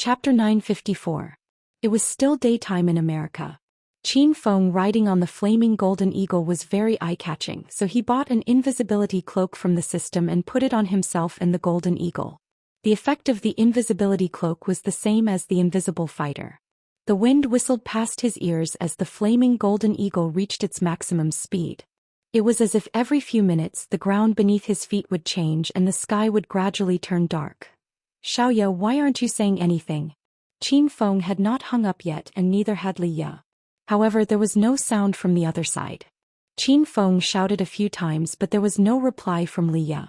Chapter 954. It was still daytime in America. Qin Feng riding on the flaming golden eagle was very eye-catching, so he bought an invisibility cloak from the system and put it on himself and the golden eagle. The effect of the invisibility cloak was the same as the invisible fighter. The wind whistled past his ears as the flaming golden eagle reached its maximum speed. It was as if every few minutes the ground beneath his feet would change and the sky would gradually turn dark. "Xiaoya, why aren't you saying anything?" Qin Feng had not hung up yet and neither had Li Ye. However, there was no sound from the other side. Qin Feng shouted a few times but there was no reply from Li Ye.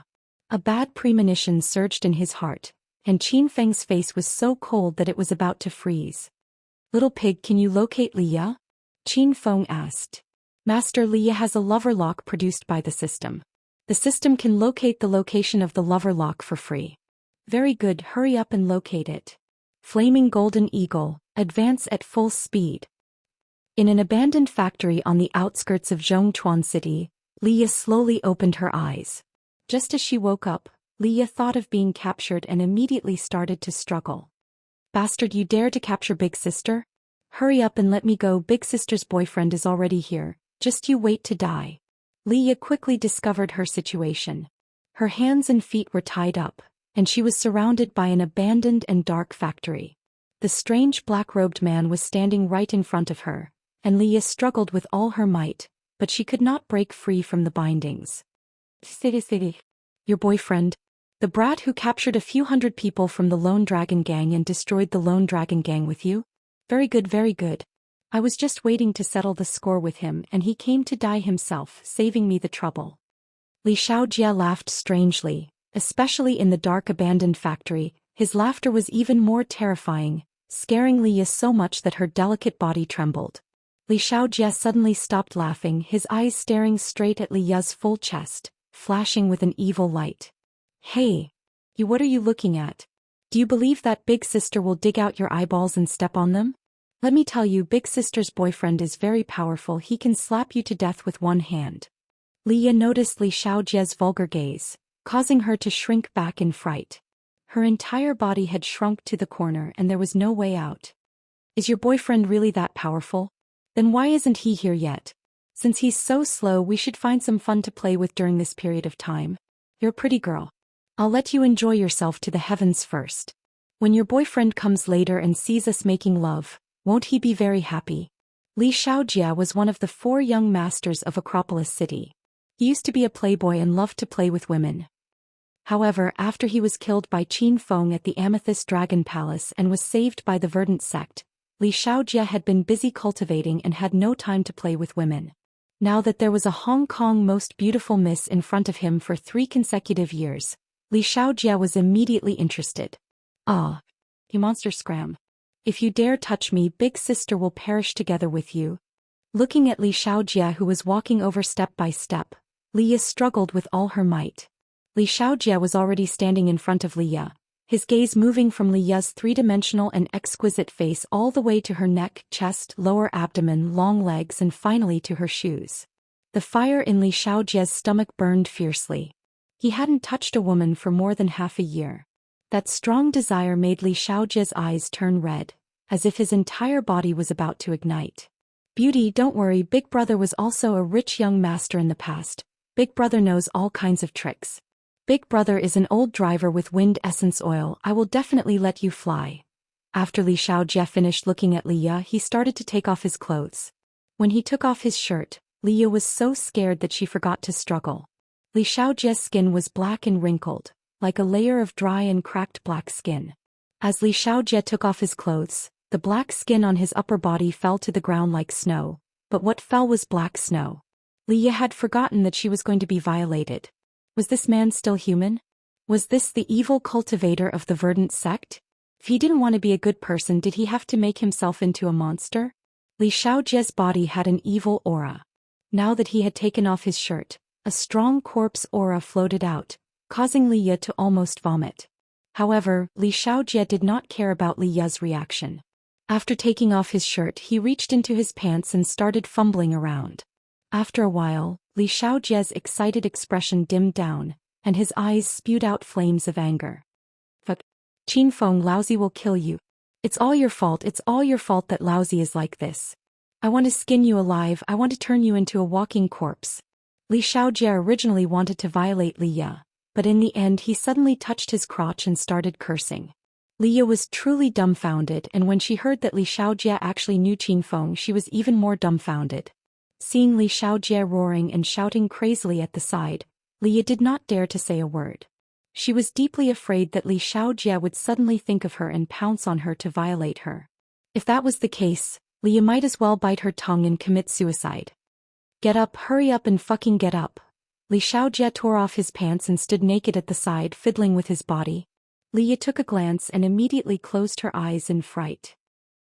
A bad premonition surged in his heart, and Qin Feng's face was so cold that it was about to freeze. "Little pig, can you locate Li Ye?" Qin Feng asked. "Master, Li Ye has a lover lock produced by the system. The system can locate the location of the lover lock for free." "Very good, hurry up and locate it." Flaming golden eagle, advance at full speed. In an abandoned factory on the outskirts of Zhongchuan City, Li Ye slowly opened her eyes. Just as she woke up, Li Ye thought of being captured and immediately started to struggle. "Bastard, you dare to capture Big Sister? Hurry up and let me go, Big Sister's boyfriend is already here, just you wait to die." Li Ye quickly discovered her situation. Her hands and feet were tied up, and she was surrounded by an abandoned and dark factory. The strange black-robed man was standing right in front of her, and Li Ye struggled with all her might, but she could not break free from the bindings. "City. Your boyfriend? The brat who captured a few hundred people from the Lone Dragon Gang and destroyed the Lone Dragon Gang with you? Very good, very good. I was just waiting to settle the score with him and he came to die himself, saving me the trouble." Li Xiaojie laughed strangely. Especially in the dark abandoned factory, his laughter was even more terrifying, scaring Li Ye so much that her delicate body trembled. Li Xiaojie suddenly stopped laughing, his eyes staring straight at Li Ye's full chest, flashing with an evil light. "Hey! You, what are you looking at? Do you believe that Big Sister will dig out your eyeballs and step on them? Let me tell you, Big Sister's boyfriend is very powerful, he can slap you to death with one hand." Li Ye noticed Li Xiaojie's vulgar gaze, causing her to shrink back in fright. Her entire body had shrunk to the corner and there was no way out. "Is your boyfriend really that powerful? Then why isn't he here yet? Since he's so slow, we should find some fun to play with during this period of time. You're a pretty girl. I'll let you enjoy yourself to the heavens first. When your boyfriend comes later and sees us making love, won't he be very happy?" Li Xiaojie was one of the 4 young masters of Acropolis City. He used to be a playboy and loved to play with women. However, after he was killed by Qin Feng at the Amethyst Dragon Palace and was saved by the Verdant sect, Li Xiaojie had been busy cultivating and had no time to play with women. Now that there was a Hong Kong most beautiful miss in front of him for 3 consecutive years, Li Xiaojie was immediately interested. "Ah, you monster scram. If you dare touch me, Big Sister will perish together with you." Looking at Li Xiaojie, who was walking over step by step, Li Ye struggled with all her might. Li Xiaojie was already standing in front of Li Ye, his gaze moving from Li Ye's 3-dimensional and exquisite face all the way to her neck, chest, lower abdomen, long legs and finally to her shoes. The fire in Li Xiaojie's stomach burned fiercely. He hadn't touched a woman for more than half a year. That strong desire made Li Xiaojie's eyes turn red, as if his entire body was about to ignite. "Beauty, don't worry, Big Brother was also a rich young master in the past. Big Brother knows all kinds of tricks. Big Brother is an old driver with wind essence oil, I will definitely let you fly." After Li Xiaojie finished looking at Li Ye, he started to take off his clothes. When he took off his shirt, Li Ye was so scared that she forgot to struggle. Li Xiaojie's skin was black and wrinkled, like a layer of dry and cracked black skin. As Li Xiaojie took off his clothes, the black skin on his upper body fell to the ground like snow, but what fell was black snow. Li Ye had forgotten that she was going to be violated. Was this man still human? Was this the evil cultivator of the Verdant sect? If he didn't want to be a good person, did he have to make himself into a monster? Li Xiaojie's body had an evil aura. Now that he had taken off his shirt, a strong corpse aura floated out, causing Li Ye to almost vomit. However, Li Xiaojie did not care about Li Ye's reaction. After taking off his shirt, he reached into his pants and started fumbling around. After a while, Li Xiaojie's excited expression dimmed down, and his eyes spewed out flames of anger. "Fuck. Qin Feng, lousy will kill you." It's all your fault that Lousy is like this. I want to skin you alive, I want to turn you into a walking corpse. Li Xiaojie originally wanted to violate Li Ye, but in the end he suddenly touched his crotch and started cursing. Li Ye was truly dumbfounded, and when she heard that Li Xiaojie actually knew Qin Feng, she was even more dumbfounded. Seeing Li Xiaojie roaring and shouting crazily at the side, Li Ye did not dare to say a word. She was deeply afraid that Li Xiaojie would suddenly think of her and pounce on her to violate her. If that was the case, Li Ye might as well bite her tongue and commit suicide. Get up, hurry up and fucking get up. Li Xiaojie tore off his pants and stood naked at the side, fiddling with his body. Li Ye took a glance and immediately closed her eyes in fright.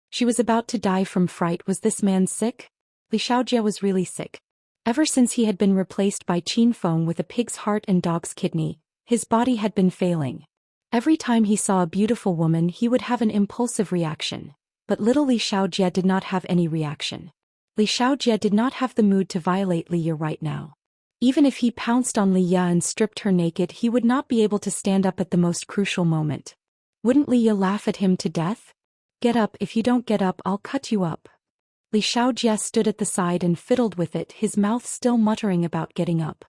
She was about to die from fright. Was this man sick? Li Xiaojie was really sick. Ever since he had been replaced by Qin Feng with a pig's heart and dog's kidney, his body had been failing. Every time he saw a beautiful woman he would have an impulsive reaction, but little Li Xiaojie did not have any reaction. Li Xiaojie did not have the mood to violate Li Ye right now. Even if he pounced on Li Ye and stripped her naked, he would not be able to stand up at the most crucial moment. Wouldn't Li Ye laugh at him to death? Get up, if you don't get up I'll cut you up. Li Xiaojie stood at the side and fiddled with it, his mouth still muttering about getting up.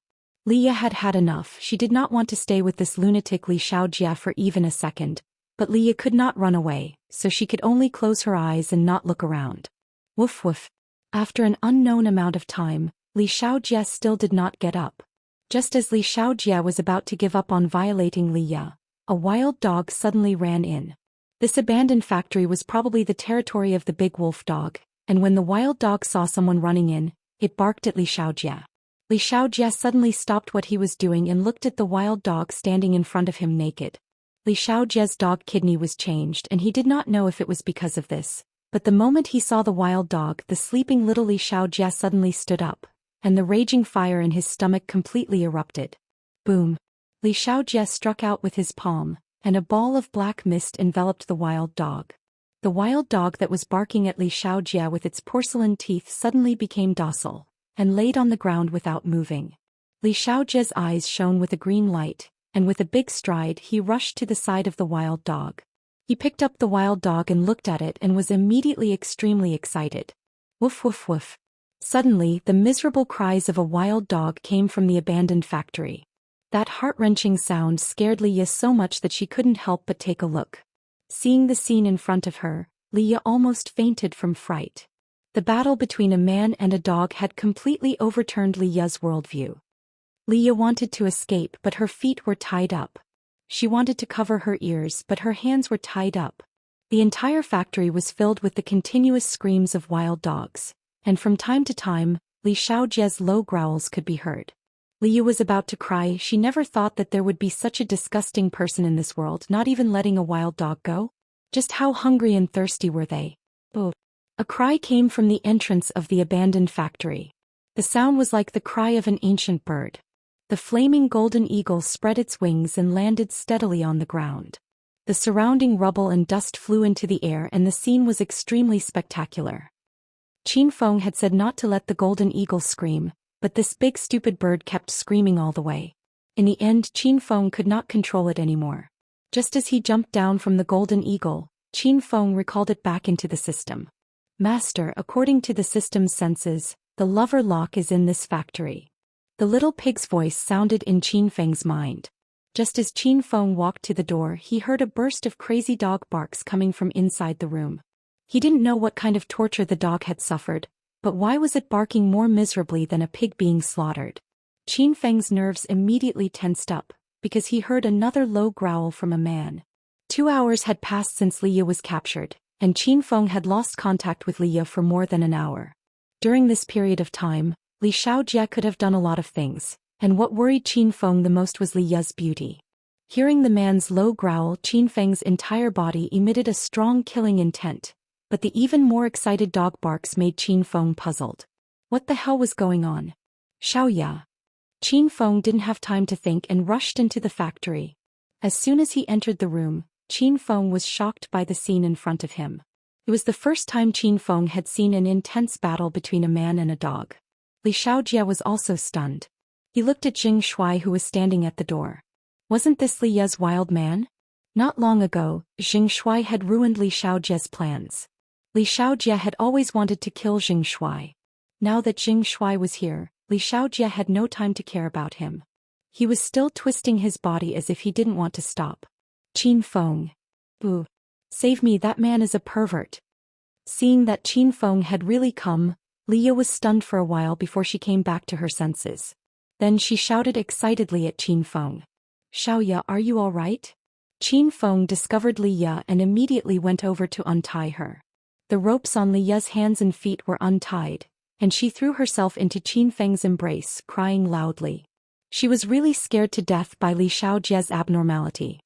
Li Ye had had enough. She did not want to stay with this lunatic Li Xiaojie for even a second, but Li Ye could not run away, so she could only close her eyes and not look around. Woof woof. After an unknown amount of time, Li Xiaojie still did not get up. Just as Li Xiaojie was about to give up on violating Li Ye, a wild dog suddenly ran in. This abandoned factory was probably the territory of the big wolf dog, and when the wild dog saw someone running in, it barked at Li Xiaojie. Li Xiaojie suddenly stopped what he was doing and looked at the wild dog standing in front of him naked. Li Xiaojie's dog kidney was changed and he did not know if it was because of this, but the moment he saw the wild dog, the sleeping little Li Xiaojie suddenly stood up, and the raging fire in his stomach completely erupted. Boom! Li Xiaojie struck out with his palm, and a ball of black mist enveloped the wild dog. The wild dog that was barking at Li Xiaojie with its porcelain teeth suddenly became docile, and laid on the ground without moving. Li Xiaojie's eyes shone with a green light, and with a big stride he rushed to the side of the wild dog. He picked up the wild dog and looked at it and was immediately extremely excited. Woof woof woof. Suddenly, the miserable cries of a wild dog came from the abandoned factory. That heart-wrenching sound scared Li Ye so much that she couldn't help but take a look. Seeing the scene in front of her, Li Ye almost fainted from fright. The battle between a man and a dog had completely overturned Li Ye's worldview. Li Ye wanted to escape, but her feet were tied up. She wanted to cover her ears, but her hands were tied up. The entire factory was filled with the continuous screams of wild dogs, and from time to time, Li Xiaojie's low growls could be heard. Li Ye was about to cry. She never thought that there would be such a disgusting person in this world, not even letting a wild dog go. Just how hungry and thirsty were they? Oh! A cry came from the entrance of the abandoned factory. The sound was like the cry of an ancient bird. The flaming golden eagle spread its wings and landed steadily on the ground. The surrounding rubble and dust flew into the air and the scene was extremely spectacular. Qin Feng had said not to let the golden eagle scream, but this big stupid bird kept screaming all the way. In the end, Qin Feng could not control it anymore. Just as he jumped down from the golden eagle, Qin Feng recalled it back into the system. Master, according to the system's senses, the lover lock is in this factory. The little pig's voice sounded in Qin Feng's mind. Just as Qin Feng walked to the door, he heard a burst of crazy dog barks coming from inside the room. He didn't know what kind of torture the dog had suffered, but why was it barking more miserably than a pig being slaughtered? Qin Feng's nerves immediately tensed up, because he heard another low growl from a man. 2 hours had passed since Li Ye was captured, and Qin Feng had lost contact with Li Ye for more than an hour. During this period of time, Li Xiaojie could have done a lot of things, and what worried Qin Feng the most was Li Ye's beauty. Hearing the man's low growl, Qin Feng's entire body emitted a strong killing intent, but the even more excited dog barks made Qin Feng puzzled. What the hell was going on? Xiaoya. Qin Feng didn't have time to think and rushed into the factory. As soon as he entered the room, Qin Feng was shocked by the scene in front of him. It was the first time Qin Feng had seen an intense battle between a man and a dog. Li Xiaojie was also stunned. He looked at Jing Shuai who was standing at the door. Wasn't this Li Ye's wild man? Not long ago, Jing Shuai had ruined Li Xiaojie's plans. Li Xiaojie had always wanted to kill Jing Shuai. Now that Jing Shuai was here, Li Xiaojie had no time to care about him. He was still twisting his body as if he didn't want to stop. Qin Feng. Boo. Save me, that man is a pervert. Seeing that Qin Feng had really come, Leah was stunned for a while before she came back to her senses. Then she shouted excitedly at Qin Feng. Xiaoya, are you all right? Qin Feng discovered Leah and immediately went over to untie her. The ropes on Leah's hands and feet were untied, and she threw herself into Qin Feng's embrace, crying loudly. She was really scared to death by Li Xiaojie's abnormality.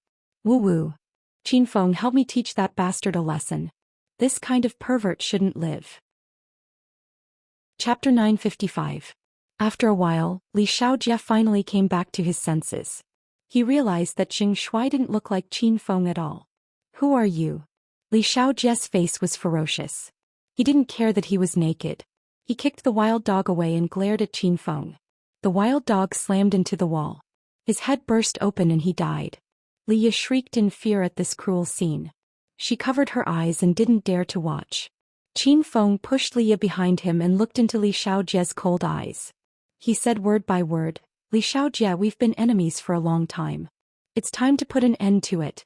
Woo-woo. Qin Feng, help me teach that bastard a lesson. This kind of pervert shouldn't live. Chapter 955. After a while, Li Xiaojie finally came back to his senses. He realized that Jing Shuai didn't look like Qin Feng at all. Who are you? Li Xiaojie's face was ferocious. He didn't care that he was naked. He kicked the wild dog away and glared at Qin Feng. The wild dog slammed into the wall. His head burst open and he died. Leah shrieked in fear at this cruel scene. She covered her eyes and didn't dare to watch. Qin Feng pushed Leah behind him and looked into Li Xiaojie's cold eyes. He said word by word, Li Xiaojie, we've been enemies for a long time. It's time to put an end to it.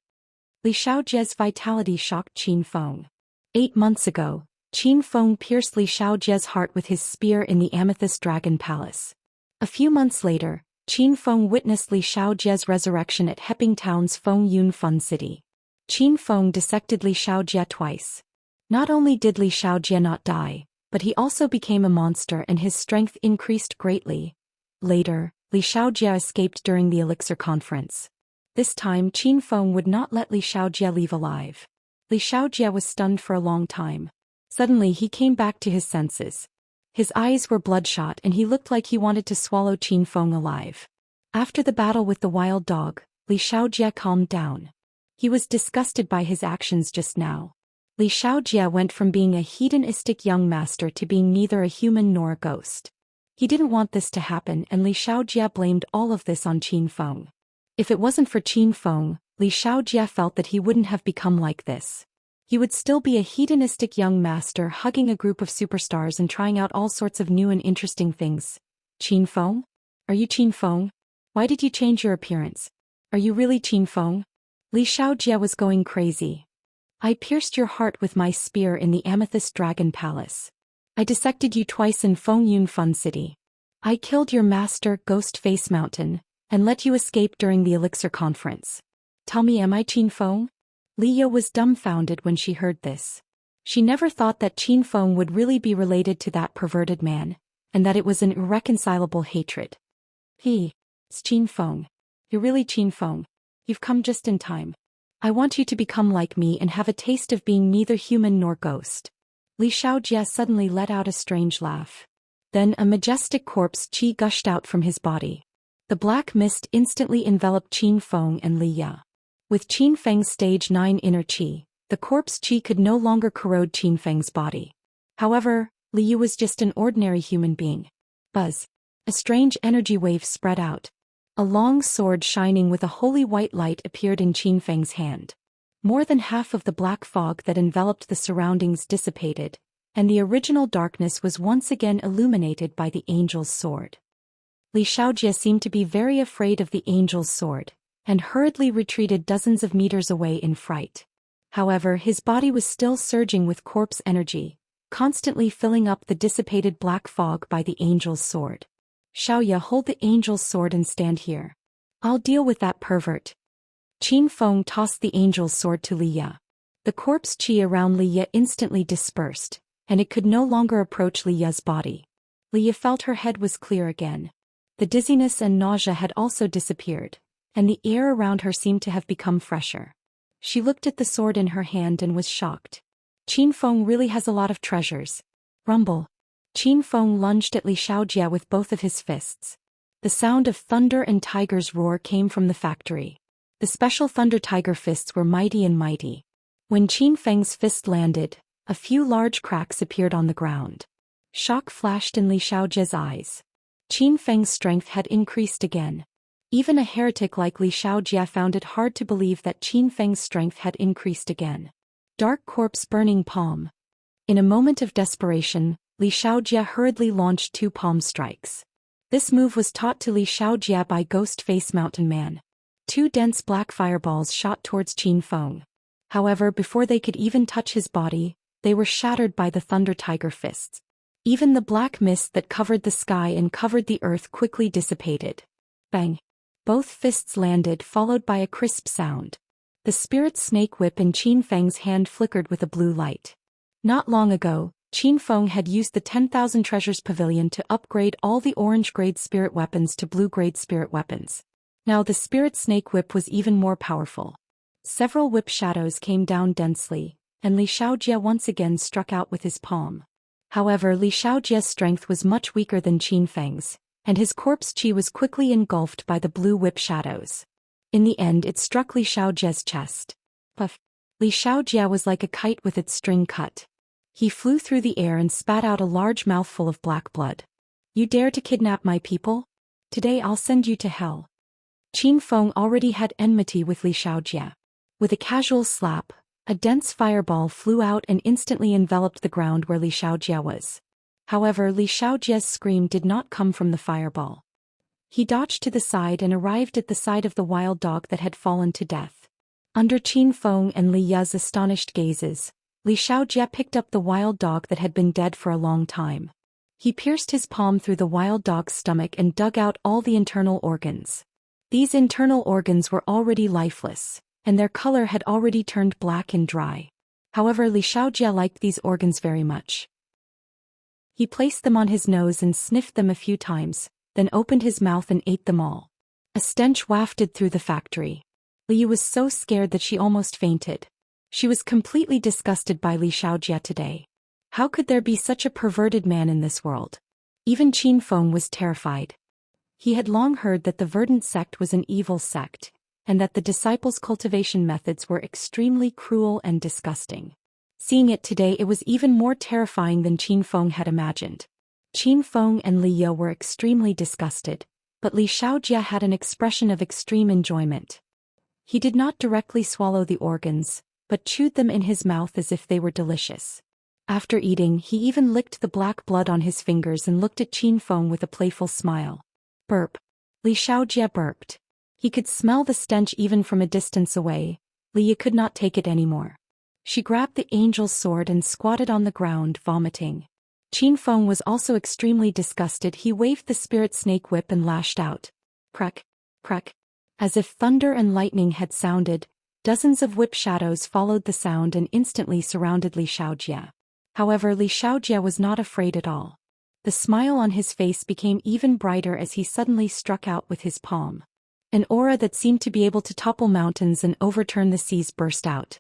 Li Xiaojie's vitality shocked Qin Feng. 8 months ago, Qin Feng pierced Li Xiaojie's heart with his spear in the Amethyst Dragon Palace. A few months later, Qin Feng witnessed Li Xiaojie's resurrection at Heping Town's Feng Yun Fun City. Qin Feng dissected Li Xiaojie twice. Not only did Li Xiaojie not die, but he also became a monster and his strength increased greatly. Later, Li Xiaojie escaped during the Elixir Conference. This time Qin Feng would not let Li Xiaojie leave alive. Li Xiaojie was stunned for a long time. Suddenly he came back to his senses. His eyes were bloodshot and he looked like he wanted to swallow Qin Feng alive. After the battle with the wild dog, Li Xiaojie calmed down. He was disgusted by his actions just now. Li Xiaojie went from being a hedonistic young master to being neither a human nor a ghost. He didn't want this to happen and Li Xiaojie blamed all of this on Qin Feng. If it wasn't for Qin Feng, Li Xiaojie felt that he wouldn't have become like this. He would still be a hedonistic young master hugging a group of superstars and trying out all sorts of new and interesting things. Qin Feng? Are you Qin Feng? Why did you change your appearance? Are you really Qin Feng? Li Xiaojie was going crazy. I pierced your heart with my spear in the Amethyst Dragon Palace. I dissected you twice in Feng Yun Fun City. I killed your master, Ghost Face Mountain, and let you escape during the Elixir Conference. Tell me, am I Qin Feng? Leah was dumbfounded when she heard this. She never thought that Qin Feng would really be related to that perverted man, and that it was an irreconcilable hatred. It's Qin Feng. You're really Qin Feng. You've come just in time. I want you to become like me and have a taste of being neither human nor ghost. Li Xiaojie suddenly let out a strange laugh. Then a majestic corpse qi gushed out from his body. The black mist instantly enveloped Qin Feng and Leah. With Qin Feng's stage 9 inner qi, the corpse qi could no longer corrode Qin Feng's body. However, Liu was just an ordinary human being. Buzz. A strange energy wave spread out. A long sword shining with a holy white light appeared in Qin Feng's hand. More than half of the black fog that enveloped the surroundings dissipated, and the original darkness was once again illuminated by the angel's sword. Li Xiaojie seemed to be very afraid of the angel's sword, and hurriedly retreated dozens of meters away in fright. However, his body was still surging with corpse energy, constantly filling up the dissipated black fog by the angel's sword. Xiaoya, hold the angel's sword and stand here. I'll deal with that pervert. Qin Feng tossed the angel's sword to Leah. The corpse qi around Leah instantly dispersed, and it could no longer approach Leah's body. Leah felt her head was clear again. The dizziness and nausea had also disappeared, and the air around her seemed to have become fresher. She looked at the sword in her hand and was shocked. Qin Feng really has a lot of treasures. Rumble. Qin Feng lunged at Li Xiaojie with both of his fists. The sound of thunder and tiger's roar came from the factory. The special thunder tiger fists were mighty and mighty. When Qin Feng's fist landed, a few large cracks appeared on the ground. Shock flashed in Li Xiaojie's eyes. Qin Feng's strength had increased again. Even a heretic like Li Xiaojie found it hard to believe that Qin Feng's strength had increased again. Dark Corpse Burning Palm. In a moment of desperation, Li Xiaojie hurriedly launched 2 palm strikes. This move was taught to Li Xiaojie by Ghost-Face Mountain Man. 2 dense black fireballs shot towards Qin Feng. However, before they could even touch his body, they were shattered by the Thunder Tiger fists. Even the black mist that covered the sky and covered the earth quickly dissipated. Bang! Both fists landed, followed by a crisp sound. The spirit snake whip in Qin Feng's hand flickered with a blue light. Not long ago, Qin Feng had used the 10,000 Treasures Pavilion to upgrade all the orange-grade spirit weapons to blue-grade spirit weapons. Now the spirit snake whip was even more powerful. Several whip shadows came down densely, and Li Xiaojie once again struck out with his palm. However, Li Xiaojie's strength was much weaker than Qin Feng's, and his corpse chi was quickly engulfed by the blue whip shadows. In the end, it struck Li Xiaojie's chest. Puff! Li Xiaojie was like a kite with its string cut. He flew through the air and spat out a large mouthful of black blood. You dare to kidnap my people? Today I'll send you to hell. Qin Feng already had enmity with Li Xiaojie. With a casual slap, a dense fireball flew out and instantly enveloped the ground where Li Xiaojie was. However, Li Xiaojie's scream did not come from the fireball. He dodged to the side and arrived at the side of the wild dog that had fallen to death. Under Qin Feng and Li Ya's astonished gazes, Li Xiaojie picked up the wild dog that had been dead for a long time. He pierced his palm through the wild dog's stomach and dug out all the internal organs. These internal organs were already lifeless, and their color had already turned black and dry. However, Li Xiaojie liked these organs very much. He placed them on his nose and sniffed them a few times, then opened his mouth and ate them all. A stench wafted through the factory. Li was so scared that she almost fainted. She was completely disgusted by Li Xiaojie today. How could there be such a perverted man in this world? Even Qin Feng was terrified. He had long heard that the Verdant sect was an evil sect, and that the disciples' cultivation methods were extremely cruel and disgusting. Seeing it today, it was even more terrifying than Qin Feng had imagined. Qin Feng and Li Ya were extremely disgusted, but Li Xiaojie had an expression of extreme enjoyment. He did not directly swallow the organs, but chewed them in his mouth as if they were delicious. After eating, he even licked the black blood on his fingers and looked at Qin Feng with a playful smile. Burp. Li Xiaojie burped. He could smell the stench even from a distance away. Li Ya could not take it anymore. She grabbed the angel's sword and squatted on the ground, vomiting. Qin Feng was also extremely disgusted. He waved the spirit snake whip and lashed out. Crack, crack. As if thunder and lightning had sounded, dozens of whip shadows followed the sound and instantly surrounded Li Xiaojie. However, Li Xiaojie was not afraid at all. The smile on his face became even brighter as he suddenly struck out with his palm. An aura that seemed to be able to topple mountains and overturn the seas burst out.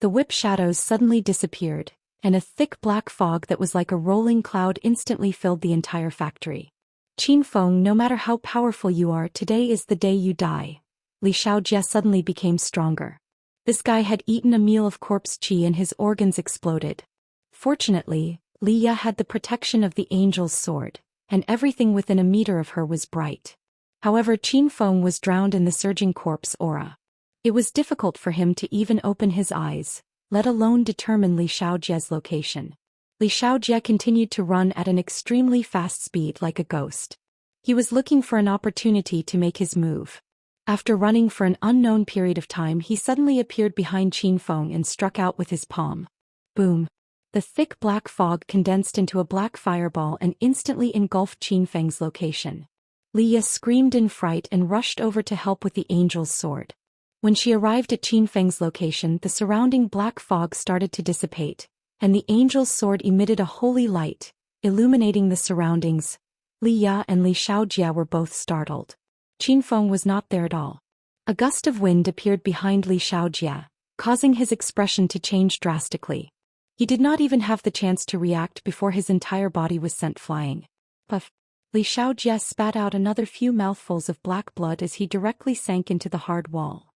The whip shadows suddenly disappeared, and a thick black fog that was like a rolling cloud instantly filled the entire factory. Qin Feng, no matter how powerful you are, today is the day you die. Li Xiaojie suddenly became stronger. This guy had eaten a meal of corpse chi and his organs exploded. Fortunately, Li Ya had the protection of the angel's sword, and everything within a meter of her was bright. However, Qin Feng was drowned in the surging corpse aura. It was difficult for him to even open his eyes, let alone determine Li Xiaojie's location. Li Xiaojie continued to run at an extremely fast speed like a ghost. He was looking for an opportunity to make his move. After running for an unknown period of time, he suddenly appeared behind Qin Feng and struck out with his palm. Boom! The thick black fog condensed into a black fireball and instantly engulfed Qin Feng's location. Li Ya screamed in fright and rushed over to help with the angel's sword. When she arrived at Qin Feng's location, the surrounding black fog started to dissipate, and the angel's sword emitted a holy light, illuminating the surroundings. Li Ya and Li Xiaojie were both startled. Qin Feng was not there at all. A gust of wind appeared behind Li Xiaojie, causing his expression to change drastically. He did not even have the chance to react before his entire body was sent flying. Puff! Li Xiaojie spat out another few mouthfuls of black blood as he directly sank into the hard wall.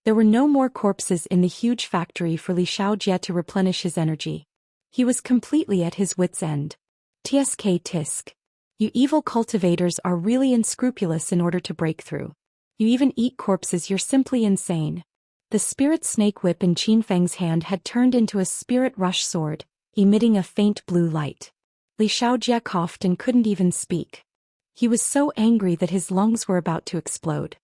There were no more corpses in the huge factory for Li Xiaojie to replenish his energy. He was completely at his wits' end. Tsk tisk. You evil cultivators are really unscrupulous in order to break through. You even eat corpses, you're simply insane. The spirit snake whip in Qin Feng's hand had turned into a spirit rush sword, emitting a faint blue light. Li Xiaojie coughed and couldn't even speak. He was so angry that his lungs were about to explode.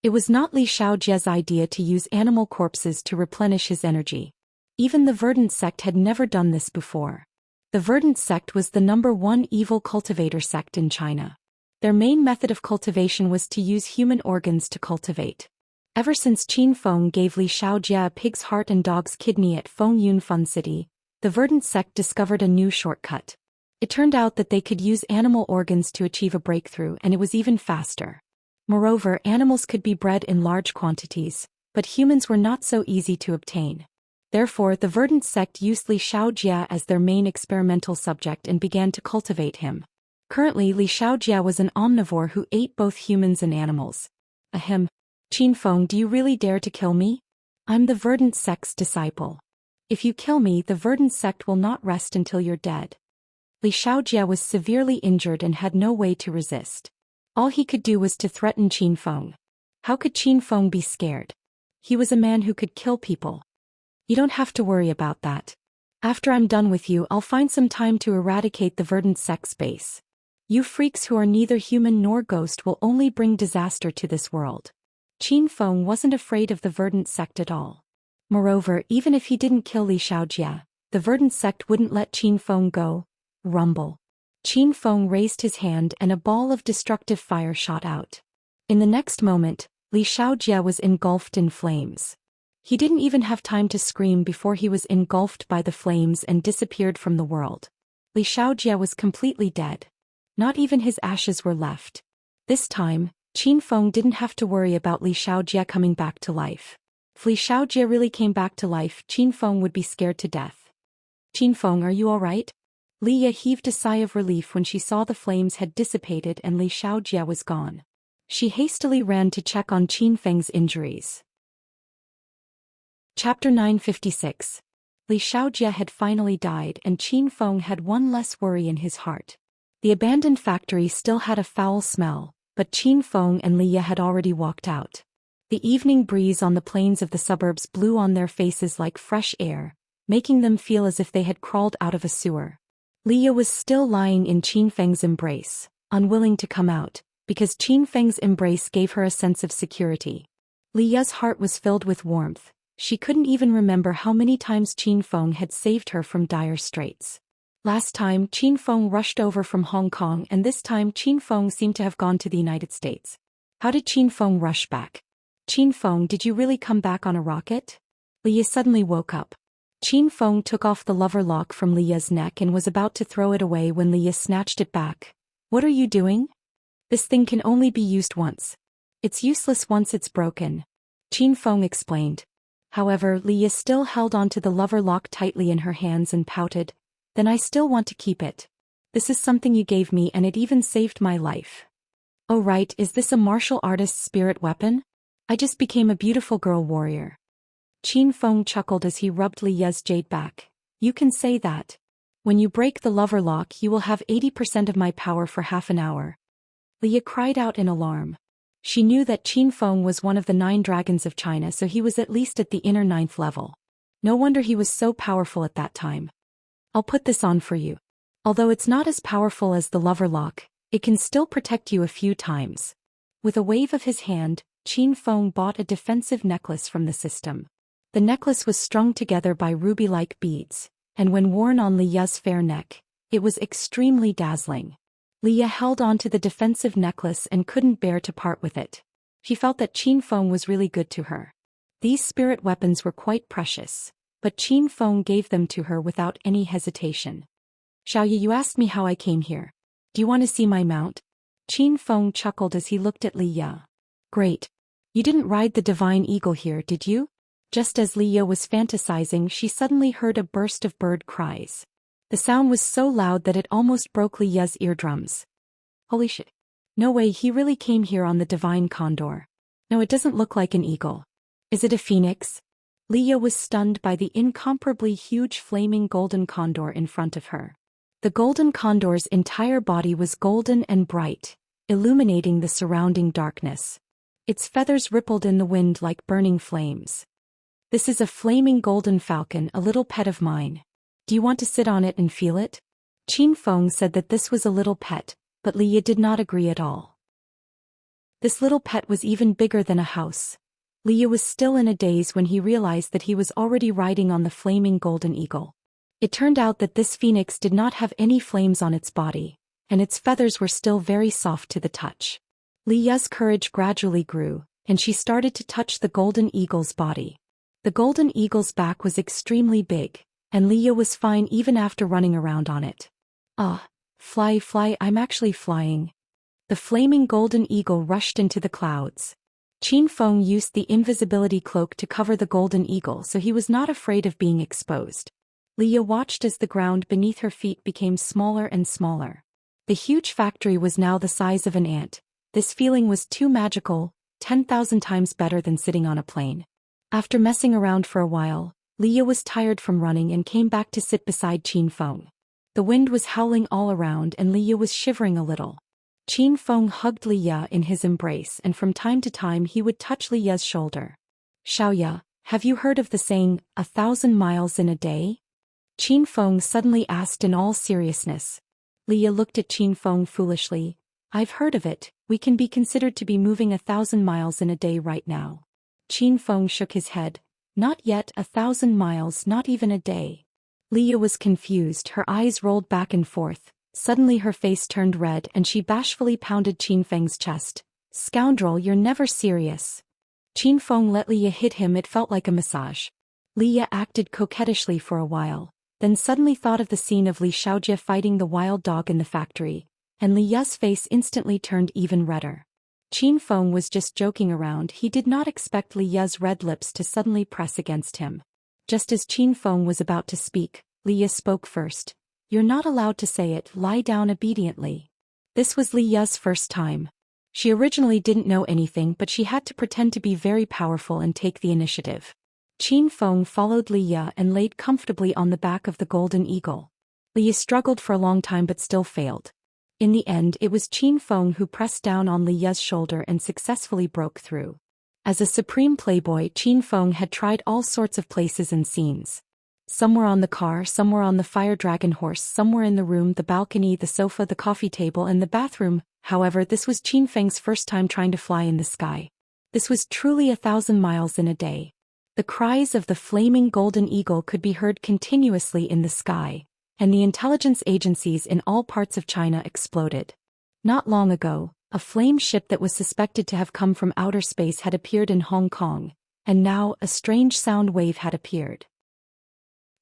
It was not Li Xiaojie's idea to use animal corpses to replenish his energy. Even the Verdant sect had never done this before. The Verdant sect was the #1 evil cultivator sect in China. Their main method of cultivation was to use human organs to cultivate. Ever since Qin Feng gave Li Xiaojie a pig's heart and dog's kidney at Fengyun Fun City, the Verdant sect discovered a new shortcut. It turned out that they could use animal organs to achieve a breakthrough, and it was even faster. Moreover, animals could be bred in large quantities, but humans were not so easy to obtain. Therefore, the Verdant sect used Li Xiaojie as their main experimental subject and began to cultivate him. Currently, Li Xiaojie was an omnivore who ate both humans and animals. Ahem. Qin Feng, do you really dare to kill me? I'm the Verdant sect's disciple. If you kill me, the Verdant sect will not rest until you're dead. Li Xiaojie was severely injured and had no way to resist. All he could do was to threaten Qin Feng. How could Qin Feng be scared? He was a man who could kill people. You don't have to worry about that. After I'm done with you, I'll find some time to eradicate the Verdant sect's base. You freaks who are neither human nor ghost will only bring disaster to this world. Qin Feng wasn't afraid of the Verdant sect at all. Moreover, even if he didn't kill Li Xiaojie, the Verdant sect wouldn't let Qin Feng go. Rumble. Qin Feng raised his hand and a ball of destructive fire shot out. In the next moment, Li Xiaojie was engulfed in flames. He didn't even have time to scream before he was engulfed by the flames and disappeared from the world. Li Xiaojie was completely dead. Not even his ashes were left. This time, Qin Feng didn't have to worry about Li Xiaojie coming back to life. If Li Xiaojie really came back to life, Qin Feng would be scared to death. Qin Feng, are you all right? Liya heaved a sigh of relief when she saw the flames had dissipated and Li Xiaojie was gone. She hastily ran to check on Qin Feng's injuries. Chapter 956. Li Xiaojie had finally died and Qin Feng had one less worry in his heart. The abandoned factory still had a foul smell, but Qin Feng and Liya had already walked out. The evening breeze on the plains of the suburbs blew on their faces like fresh air, making them feel as if they had crawled out of a sewer. Liya was still lying in Qin Feng's embrace, unwilling to come out, because Qin Feng's embrace gave her a sense of security. Liya's heart was filled with warmth. She couldn't even remember how many times Qin Feng had saved her from dire straits. Last time, Qin Feng rushed over from Hong Kong, and this time Qin Feng seemed to have gone to the United States. How did Qin Feng rush back? Qin Feng, did you really come back on a rocket? Liya suddenly woke up. Qin Feng took off the lover lock from Liya's neck and was about to throw it away when Liya snatched it back. What are you doing? This thing can only be used once. It's useless once it's broken. Qin Feng explained. However, Liya still held onto the lover lock tightly in her hands and pouted. Then I still want to keep it. This is something you gave me and it even saved my life. Oh right, is this a martial artist's spirit weapon? I just became a beautiful girl warrior. Qin Feng chuckled as he rubbed Liya's jade back. You can say that. When you break the lover lock, you will have 80% of my power for half an hour. Liya cried out in alarm. She knew that Qin Feng was one of the 9 dragons of China, so he was at least at the inner 9th level. No wonder he was so powerful at that time. I'll put this on for you. Although it's not as powerful as the lover lock, it can still protect you a few times. With a wave of his hand, Qin Feng bought a defensive necklace from the system. The necklace was strung together by ruby-like beads, and when worn on Liya's fair neck, it was extremely dazzling. Liya held on to the defensive necklace and couldn't bear to part with it. She felt that Qin Feng was really good to her. These spirit weapons were quite precious, but Qin Feng gave them to her without any hesitation. Xiaoye, you asked me how I came here. Do you want to see my mount? Qin Feng chuckled as he looked at Liya. Great. You didn't ride the divine eagle here, did you? Just as Liya was fantasizing, she suddenly heard a burst of bird cries. The sound was so loud that it almost broke Liya's eardrums. Holy shit. No way, he really came here on the divine condor. No, it doesn't look like an eagle. Is it a phoenix? Liya was stunned by the incomparably huge flaming golden condor in front of her. The golden condor's entire body was golden and bright, illuminating the surrounding darkness. Its feathers rippled in the wind like burning flames. "This is a flaming golden falcon, a little pet of mine. Do you want to sit on it and feel it?" Qin Feng said that this was a little pet, but Li Ye did not agree at all. This little pet was even bigger than a house. Li Ye was still in a daze when he realized that he was already riding on the flaming golden eagle. It turned out that this phoenix did not have any flames on its body, and its feathers were still very soft to the touch. Li Ye's courage gradually grew, and she started to touch the golden eagle's body. The golden eagle's back was extremely big, and Li Ye was fine even after running around on it. "Ah, fly, fly, I'm actually flying." The flaming golden eagle rushed into the clouds. Qin Feng used the invisibility cloak to cover the golden eagle, so he was not afraid of being exposed. Li Ye watched as the ground beneath her feet became smaller and smaller. The huge factory was now the size of an ant. This feeling was too magical, 10,000 times better than sitting on a plane. After messing around for a while, Li Ye was tired from running and came back to sit beside Qin Feng. The wind was howling all around and Li Ye was shivering a little. Qin Feng hugged Li Ye in his embrace, and from time to time he would touch Li Ye's shoulder. "Xiaoya, have you heard of the saying, 1,000 miles in a day?" Qin Feng suddenly asked in all seriousness. Li Ye looked at Qin Feng foolishly. "I've heard of it. We can be considered to be moving 1,000 miles in a day right now." Qin Feng shook his head. "Not yet 1,000 miles, not even a day." Li Ye was confused, her eyes rolled back and forth. Suddenly her face turned red and she bashfully pounded Qin Feng's chest. "Scoundrel, you're never serious." Qin Feng let Li Ye hit him. It felt like a massage. Li Ye acted coquettishly for a while, then suddenly thought of the scene of Li Xiaojie fighting the wild dog in the factory, and Li Ye's face instantly turned even redder. Qin Feng was just joking around. He did not expect Li Ye's red lips to suddenly press against him. Just as Qin Feng was about to speak, Li Ye spoke first. "You're not allowed to say it, lie down obediently." This was Li Ye's first time. She originally didn't know anything, but she had to pretend to be very powerful and take the initiative. Qin Feng followed Li Ye and laid comfortably on the back of the golden eagle. Li Ye struggled for a long time but still failed. In the end, it was Qin Feng who pressed down on Li Ye's shoulder and successfully broke through. As a supreme playboy, Qin Feng had tried all sorts of places and scenes. Somewhere on the car, somewhere on the fire dragon horse, somewhere in the room, the balcony, the sofa, the coffee table, and the bathroom. However, this was Qin Feng's first time trying to fly in the sky. This was truly 1,000 miles in a day. The cries of the flaming golden eagle could be heard continuously in the sky, and the intelligence agencies in all parts of China exploded. Not long ago, a flame ship that was suspected to have come from outer space had appeared in Hong Kong, and now a strange sound wave had appeared.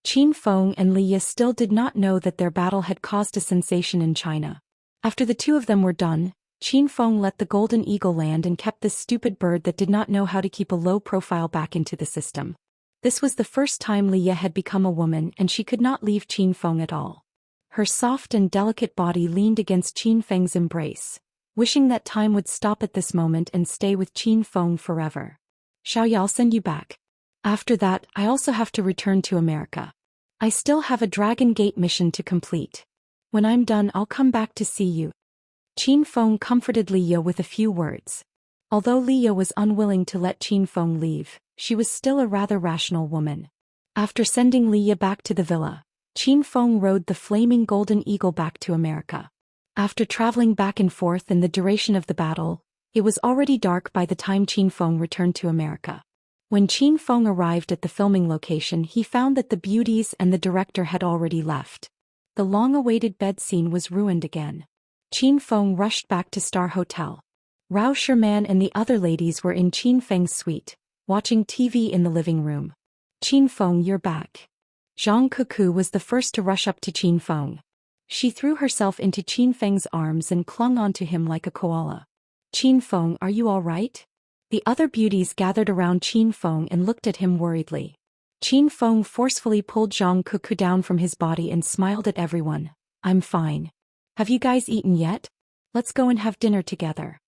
Qin Feng and Li Ye still did not know that their battle had caused a sensation in China. After the two of them were done, Qin Feng let the golden eagle land and kept this stupid bird that did not know how to keep a low profile back into the system. This was the first time Li Ye had become a woman, and she could not leave Qin Feng at all. Her soft and delicate body leaned against Qin Feng's embrace, wishing that time would stop at this moment and stay with Qin Feng forever. "Xiaoya, I'll send you back. After that, I also have to return to America. I still have a Dragon Gate mission to complete. When I'm done, I'll come back to see you." Qin Feng comforted Li Ye with a few words. Although Li Ye was unwilling to let Qin Feng leave, she was still a rather rational woman. After sending Li Ye back to the villa, Qin Feng rode the flaming golden eagle back to America. After traveling back and forth in the duration of the battle, it was already dark by the time Qin Feng returned to America. When Qin Feng arrived at the filming location, he found that the beauties and the director had already left. The long-awaited bed scene was ruined again. Qin Feng rushed back to Star Hotel. Rao Sherman and the other ladies were in Qin Feng's suite, watching TV in the living room. "Qin Feng, you're back." Zhang Kuku was the first to rush up to Qin Feng. She threw herself into Qin Feng's arms and clung onto him like a koala. "Qin Feng, are you all right?" The other beauties gathered around Qin Feng and looked at him worriedly. Qin Feng forcefully pulled Zhang Kuku down from his body and smiled at everyone. "I'm fine. Have you guys eaten yet? Let's go and have dinner together."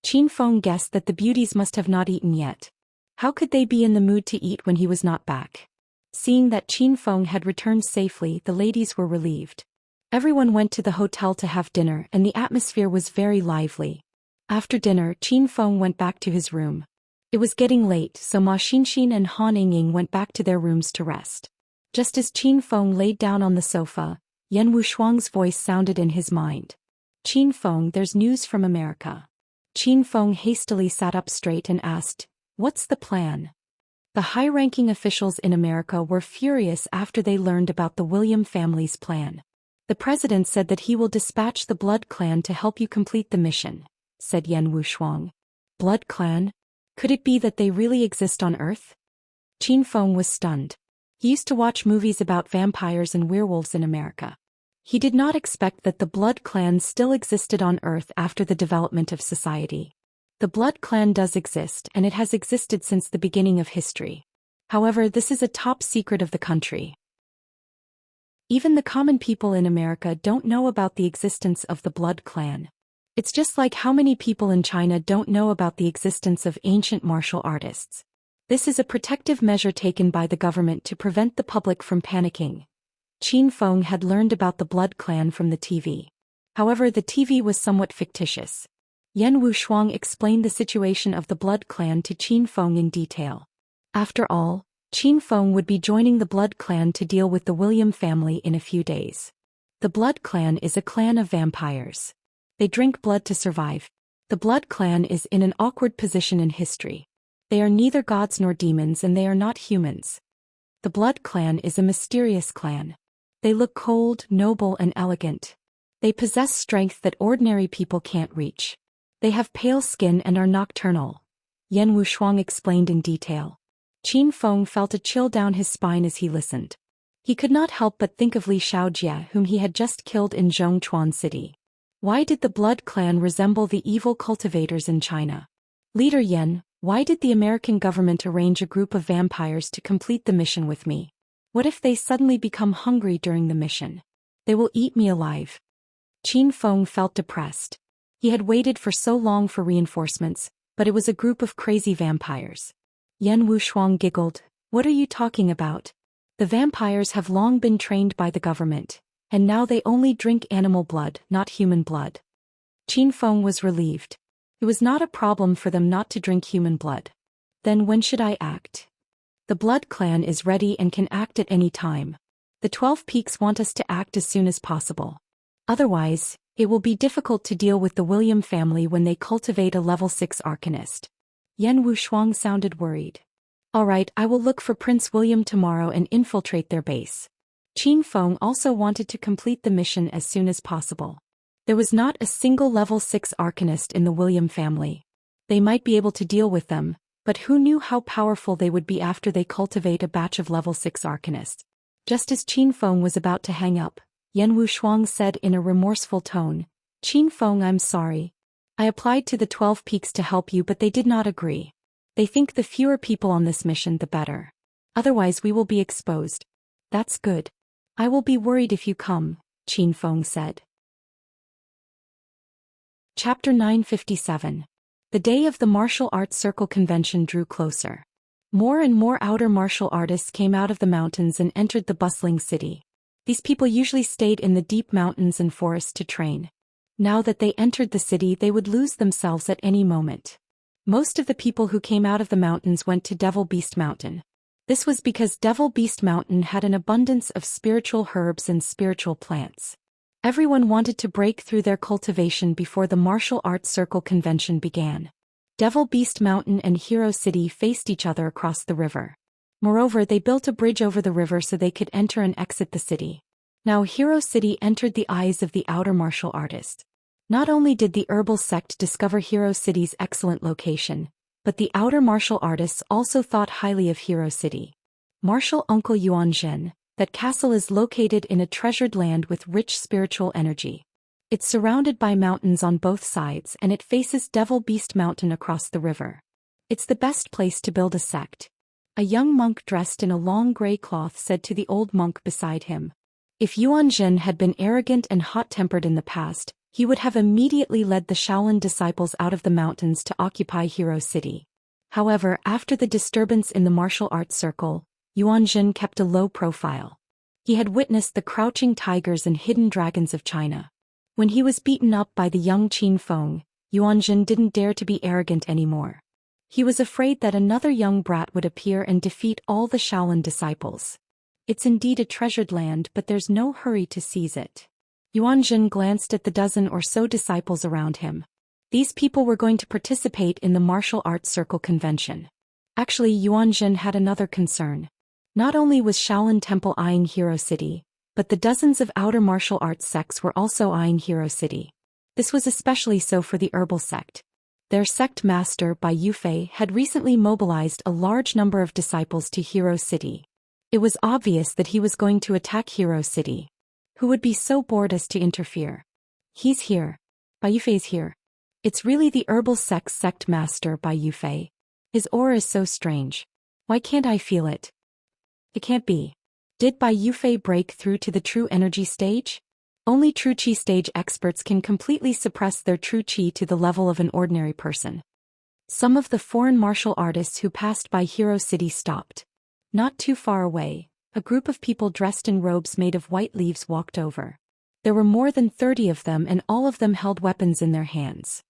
Qin Feng guessed that the beauties must have not eaten yet. How could they be in the mood to eat when he was not back? Seeing that Qin Feng had returned safely, the ladies were relieved. Everyone went to the hotel to have dinner, and the atmosphere was very lively. After dinner, Qin Feng went back to his room. It was getting late, so Ma Xinxin and Han Yingying went back to their rooms to rest. Just as Qin Feng laid down on the sofa, Yan Wushuang's voice sounded in his mind. Qin Feng, there's news from America. Qin Feng hastily sat up straight and asked, "What's the plan?" The high-ranking officials in America were furious after they learned about the William family's plan. "The president said that he will dispatch the Blood Clan to help you complete the mission," said Yan Wushuang. Blood Clan? Could it be that they really exist on Earth? Qin Feng was stunned. He used to watch movies about vampires and werewolves in America. He did not expect that the Blood Clan still existed on Earth after the development of society. The Blood Clan does exist, and it has existed since the beginning of history. However, this is a top secret of the country. Even the common people in America don't know about the existence of the Blood Clan. It's just like how many people in China don't know about the existence of ancient martial artists. This is a protective measure taken by the government to prevent the public from panicking. Qin Feng had learned about the Blood Clan from the TV. However, the TV was somewhat fictitious. Yan Wushuang explained the situation of the Blood Clan to Qin Feng in detail. After all, Qin Feng would be joining the Blood Clan to deal with the William family in a few days. The Blood Clan is a clan of vampires. They drink blood to survive. The Blood Clan is in an awkward position in history. They are neither gods nor demons, and they are not humans. The Blood Clan is a mysterious clan. They look cold, noble, and elegant. They possess strength that ordinary people can't reach. They have pale skin and are nocturnal. Yan Wushuang explained in detail. Qin Feng felt a chill down his spine as he listened. He could not help but think of Li Shaojie, whom he had just killed in Zhongchuan City. Why did the Blood Clan resemble the evil cultivators in China? Leader Yan, why did the American government arrange a group of vampires to complete the mission with me? What if they suddenly become hungry during the mission? They will eat me alive. Qin Feng felt depressed. He had waited for so long for reinforcements, but it was a group of crazy vampires. Yan Wushuang giggled. What are you talking about? The vampires have long been trained by the government, and now they only drink animal blood, not human blood. Qin Feng was relieved. It was not a problem for them not to drink human blood. Then when should I act? The Blood Clan is ready and can act at any time. The 12 Peaks want us to act as soon as possible. Otherwise, it will be difficult to deal with the William family when they cultivate a level 6 Arcanist. Yan Wushuang sounded worried. All right, I will look for Prince William tomorrow and infiltrate their base. Qin Feng also wanted to complete the mission as soon as possible. There was not a single level 6 Arcanist in the William family. They might be able to deal with them, but who knew how powerful they would be after they cultivate a batch of level 6 Arcanists? Just as Qin Feng was about to hang up, Yan Wushuang said in a remorseful tone, Qin Feng, I'm sorry. I applied to the 12 Peaks to help you, but they did not agree. They think the fewer people on this mission the better. Otherwise we will be exposed. That's good. I will be worried if you come, Qin Feng said. Chapter 957. The day of the Martial Arts Circle Convention drew closer. More and more outer martial artists came out of the mountains and entered the bustling city. These people usually stayed in the deep mountains and forests to train. Now that they entered the city, they would lose themselves at any moment. Most of the people who came out of the mountains went to Devil Beast Mountain. This was because Devil Beast Mountain had an abundance of spiritual herbs and spiritual plants. Everyone wanted to break through their cultivation before the Martial Arts Circle Convention began. Devil Beast Mountain and Hero City faced each other across the river. Moreover, they built a bridge over the river so they could enter and exit the city. Now Hero City entered the eyes of the outer martial artists. Not only did the herbal sect discover Hero City's excellent location, but the outer martial artists also thought highly of Hero City. Martial Uncle Yuan Zhen, that castle is located in a treasured land with rich spiritual energy. It's surrounded by mountains on both sides and it faces Devil Beast Mountain across the river. It's the best place to build a sect. A young monk dressed in a long gray cloth said to the old monk beside him. If Yuan Zhen had been arrogant and hot-tempered in the past, he would have immediately led the Shaolin disciples out of the mountains to occupy Hero City. However, after the disturbance in the martial arts circle, Yuan Zhen kept a low profile. He had witnessed the crouching tigers and hidden dragons of China. When he was beaten up by the young Qin Feng, Yuanjun didn't dare to be arrogant anymore. He was afraid that another young brat would appear and defeat all the Shaolin disciples. It's indeed a treasured land, but there's no hurry to seize it. Yuanjun glanced at the dozen or so disciples around him. These people were going to participate in the martial arts circle convention. Actually, Yuanjun had another concern. Not only was Shaolin Temple eyeing Hero City, but the dozens of outer martial arts sects were also eyeing Hero City. This was especially so for the herbal sect. Their sect master, Bai Yufei, had recently mobilized a large number of disciples to Hero City. It was obvious that he was going to attack Hero City. Who would be so bored as to interfere? He's here. Bai Yufei's here. It's really the herbal sect master, Bai Yufei. His aura is so strange. Why can't I feel it? It can't be. Did Bai Yufei break through to the true energy stage? Only true chi stage experts can completely suppress their true chi to the level of an ordinary person. Some of the foreign martial artists who passed by Hero City stopped. Not too far away, a group of people dressed in robes made of white leaves walked over. There were more than 30 of them, and all of them held weapons in their hands.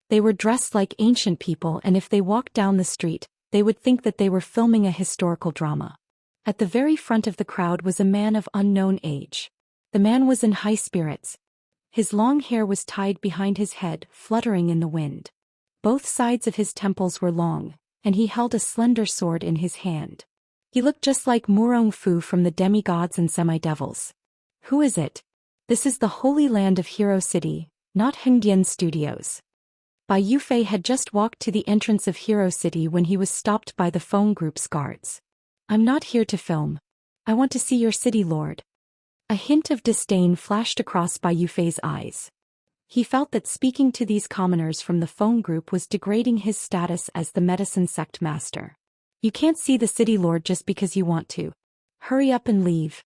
They were dressed like ancient people, and if they walked down the street, they would think that they were filming a historical drama. At the very front of the crowd was a man of unknown age. The man was in high spirits. His long hair was tied behind his head, fluttering in the wind. Both sides of his temples were long, and he held a slender sword in his hand. He looked just like Murong Fu from the demigods and semi-devils. Who is it? This is the holy land of Hero City, not Hengdian Studios. Bai Yufei had just walked to the entrance of Hero City when he was stopped by the phone group's guards. I'm not here to film. I want to see your city lord. A hint of disdain flashed across Bai Yufei's eyes. He felt that speaking to these commoners from the phone group was degrading his status as the medicine sect master. You can't see the city lord just because you want to. Hurry up and leave.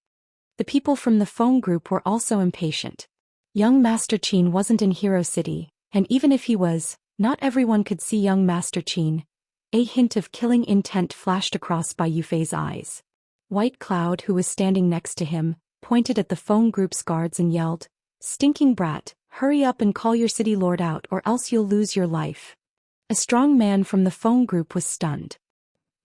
The people from the phone group were also impatient. Young Master Qin wasn't in Hero City, and even if he was, not everyone could see young Master Qin. A hint of killing intent flashed across Bai Yufei's eyes. White Cloud, who was standing next to him, pointed at the phone group's guards and yelled, "Stinking brat, hurry up and call your city lord out or else you'll lose your life." A strong man from the phone group was stunned.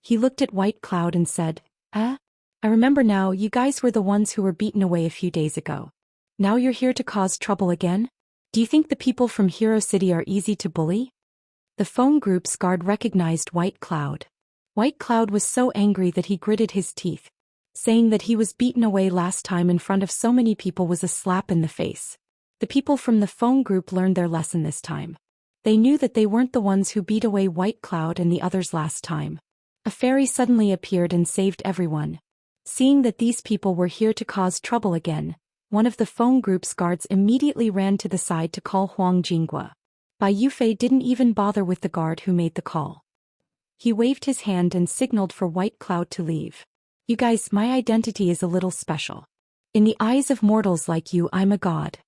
He looked at White Cloud and said, I remember now, you guys were the ones who were beaten away a few days ago. Now you're here to cause trouble again? Do you think the people from Hero City are easy to bully?" The phone group's guard recognized White Cloud. White Cloud was so angry that he gritted his teeth. Saying that he was beaten away last time in front of so many people was a slap in the face. The people from the phone group learned their lesson this time. They knew that they weren't the ones who beat away White Cloud and the others last time. A fairy suddenly appeared and saved everyone. Seeing that these people were here to cause trouble again, one of the phone group's guards immediately ran to the side to call Huang Jinghua. Bai Yufei didn't even bother with the guard who made the call. He waved his hand and signaled for White Cloud to leave. "You guys, my identity is a little special. In the eyes of mortals like you, I'm a god.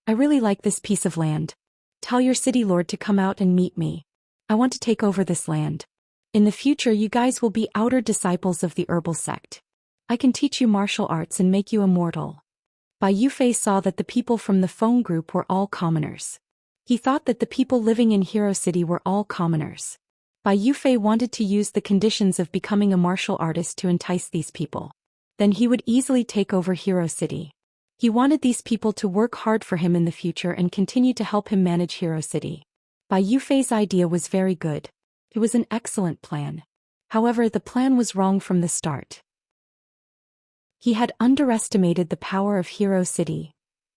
I really like this piece of land. Tell your city lord to come out and meet me. I want to take over this land. In the future, you guys will be outer disciples of the herbal sect. I can teach you martial arts and make you immortal." Bai Yufei saw that the people from the phone group were all commoners. He thought that the people living in Hero City were all commoners. Bai Yufei wanted to use the conditions of becoming a martial artist to entice these people. Then he would easily take over Hero City. He wanted these people to work hard for him in the future and continue to help him manage Hero City. Bai Yufei's idea was very good. It was an excellent plan. However, the plan was wrong from the start. He had underestimated the power of Hero City.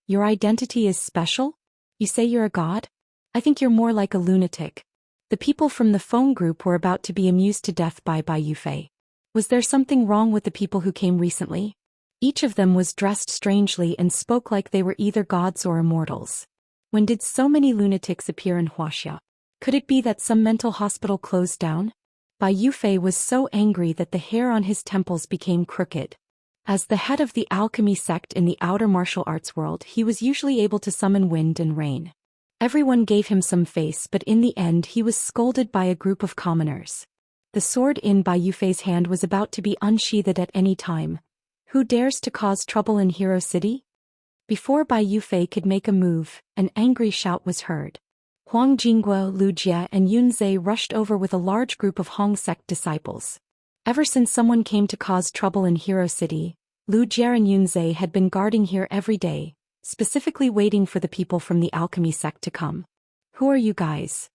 Your identity is special? You say you're a god? I think you're more like a lunatic. The people from the phone group were about to be amused to death by Bai Yufei. Was there something wrong with the people who came recently? Each of them was dressed strangely and spoke like they were either gods or immortals. When did so many lunatics appear in Huaxia? Could it be that some mental hospital closed down? Bai Yufei was so angry that the hair on his temples became crooked. As the head of the alchemy sect in the outer martial arts world, he was usually able to summon wind and rain. Everyone gave him some face, but in the end he was scolded by a group of commoners. The sword in Bai Yufei's hand was about to be unsheathed at any time. Who dares to cause trouble in Hero City? Before Bai Yufei could make a move, an angry shout was heard. Huang Jingguo, Lu Jie and Yun Zhe rushed over with a large group of Hong sect disciples. Ever since someone came to cause trouble in Hero City, Lu Jie and Yun Zhe had been guarding here every day, specifically waiting for the people from the alchemy sect to come. Who are you guys?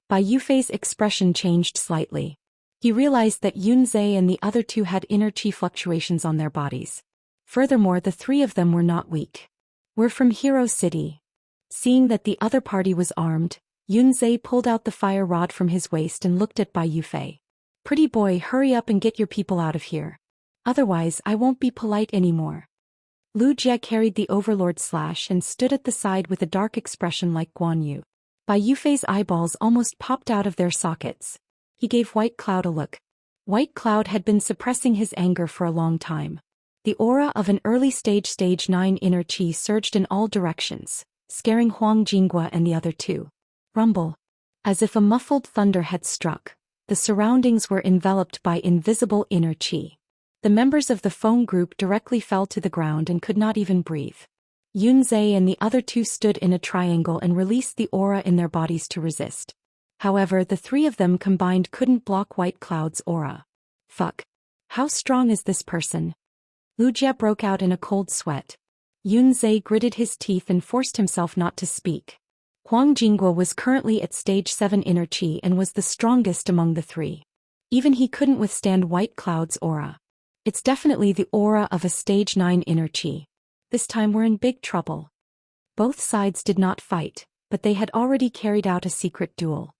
Bai Yufei's expression changed slightly. He realized that Yun Zhe and the other two had inner chi fluctuations on their bodies. Furthermore, the three of them were not weak. We're from Hero City. Seeing that the other party was armed, Yun Zhe pulled out the fire rod from his waist and looked at Bai Yufei. Pretty boy, hurry up and get your people out of here. Otherwise, I won't be polite anymore. Lu Jie carried the overlord slash and stood at the side with a dark expression like Guan Yu. Bai Yufei's eyeballs almost popped out of their sockets. He gave White Cloud a look. White Cloud had been suppressing his anger for a long time. The aura of an early stage 9 inner chi surged in all directions, scaring Huang Jingguo and the other two. Rumble. As if a muffled thunder had struck, the surroundings were enveloped by invisible inner chi. The members of the phone group directly fell to the ground and could not even breathe. Yun Zhe and the other two stood in a triangle and released the aura in their bodies to resist. However, the three of them combined couldn't block White Cloud's aura. Fuck. How strong is this person? Lu Jie broke out in a cold sweat. Yun Zhe gritted his teeth and forced himself not to speak. Huang Jingguo was currently at stage 7 inner chi and was the strongest among the three. Even he couldn't withstand White Cloud's aura. It's definitely the aura of a stage 9 inner chi. This time we're in big trouble. Both sides did not fight, but they had already carried out a secret duel.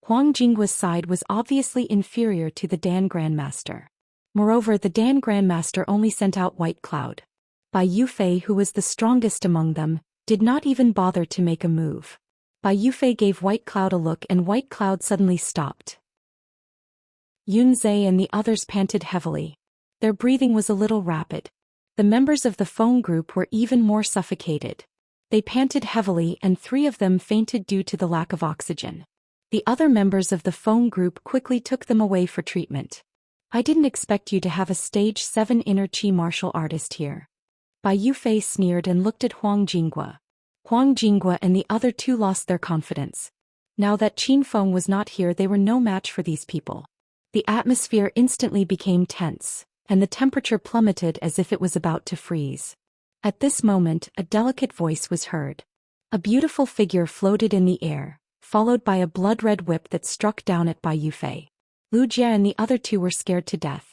Huang Jingguo's side was obviously inferior to the Dan Grandmaster. Moreover, the Dan Grandmaster only sent out White Cloud. Bai Yufei, who was the strongest among them, did not even bother to make a move. Bai Yufei gave White Cloud a look and White Cloud suddenly stopped. Yun Zhe and the others panted heavily. Their breathing was a little rapid. The members of the phone group were even more suffocated. They panted heavily and 3 of them fainted due to the lack of oxygen. The other members of the phone group quickly took them away for treatment. I didn't expect you to have a stage 7 inner chi martial artist here. Bai Yufei sneered and looked at Huang Jingguo. Huang Jingguo and the other two lost their confidence. Now that Qin Feng was not here, they were no match for these people. The atmosphere instantly became tense, and the temperature plummeted as if it was about to freeze. At this moment, a delicate voice was heard. A beautiful figure floated in the air, followed by a blood-red whip that struck down at Bai Yufei. Lu Jie and the other two were scared to death.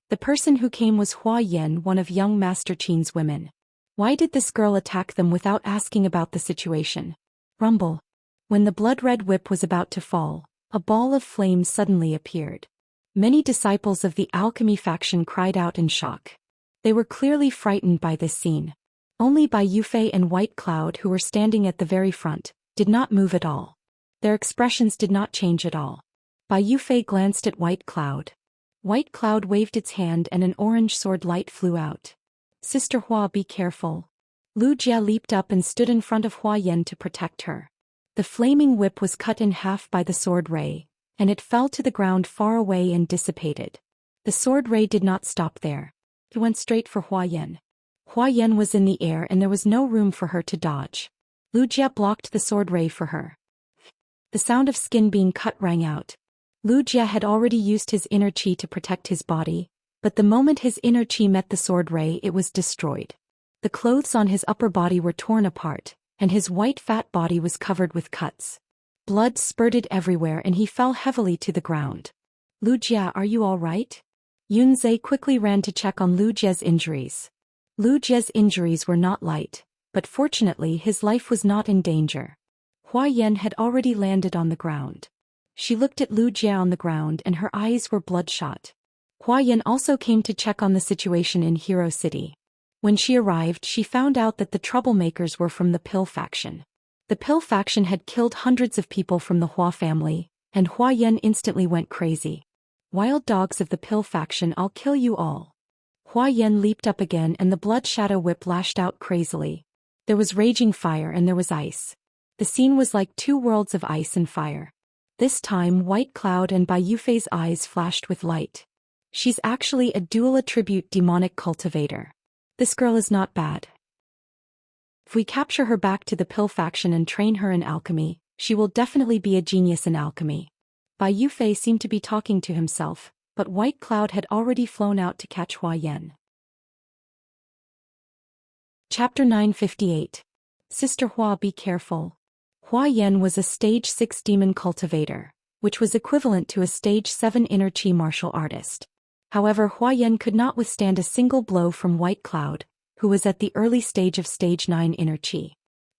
The person who came was Hua Yan, one of young Master Qin's women. Why did this girl attack them without asking about the situation? Rumble. When the blood-red whip was about to fall, a ball of flame suddenly appeared. Many disciples of the alchemy faction cried out in shock. They were clearly frightened by this scene. Only Bai Yufei and White Cloud, who were standing at the very front, did not move at all. Their expressions did not change at all. Bai Yufei glanced at White Cloud. White Cloud waved its hand and an orange sword light flew out. Sister Hua, be careful. Lu Jie leaped up and stood in front of Hua Yan to protect her. The flaming whip was cut in half by the sword ray, and it fell to the ground far away and dissipated. The sword ray did not stop there. It went straight for Hua Yan. Hua Yan was in the air and there was no room for her to dodge. Lu Jie blocked the sword ray for her. The sound of skin being cut rang out. Lu Jie had already used his inner chi to protect his body, but the moment his inner chi met the sword ray, it was destroyed. The clothes on his upper body were torn apart, and his white fat body was covered with cuts. Blood spurted everywhere and he fell heavily to the ground. Lu Jie, are you all right? Yun Zhe quickly ran to check on Lu Jie's injuries. Lu Jie's injuries were not light, but fortunately his life was not in danger. Hua Yan had already landed on the ground. She looked at Lu Jie on the ground and her eyes were bloodshot. Hua Yan also came to check on the situation in Hero City. When she arrived, she found out that the troublemakers were from the Pill faction. The Pill faction had killed hundreds of people from the Hua family, and Hua Yan instantly went crazy. Wild dogs of the Pill faction, I'll kill you all. Hua Yan leaped up again and the blood shadow whip lashed out crazily. There was raging fire and there was ice. The scene was like 2 worlds of ice and fire. This time White Cloud and Bai Yufei's eyes flashed with light. She's actually a dual attribute demonic cultivator. This girl is not bad. If we capture her back to the Pill faction and train her in alchemy, She will definitely be a genius in alchemy. Bai Yufei seemed to be talking to himself, but White Cloud had already flown out to catch Hua Yan. Chapter 958. Sister Hua, be careful. Hua Yan was a stage 6 demon cultivator, which was equivalent to a stage 7 inner chi martial artist. However, Hua Yan could not withstand a single blow from White Cloud, who was at the early stage of stage 9 inner chi.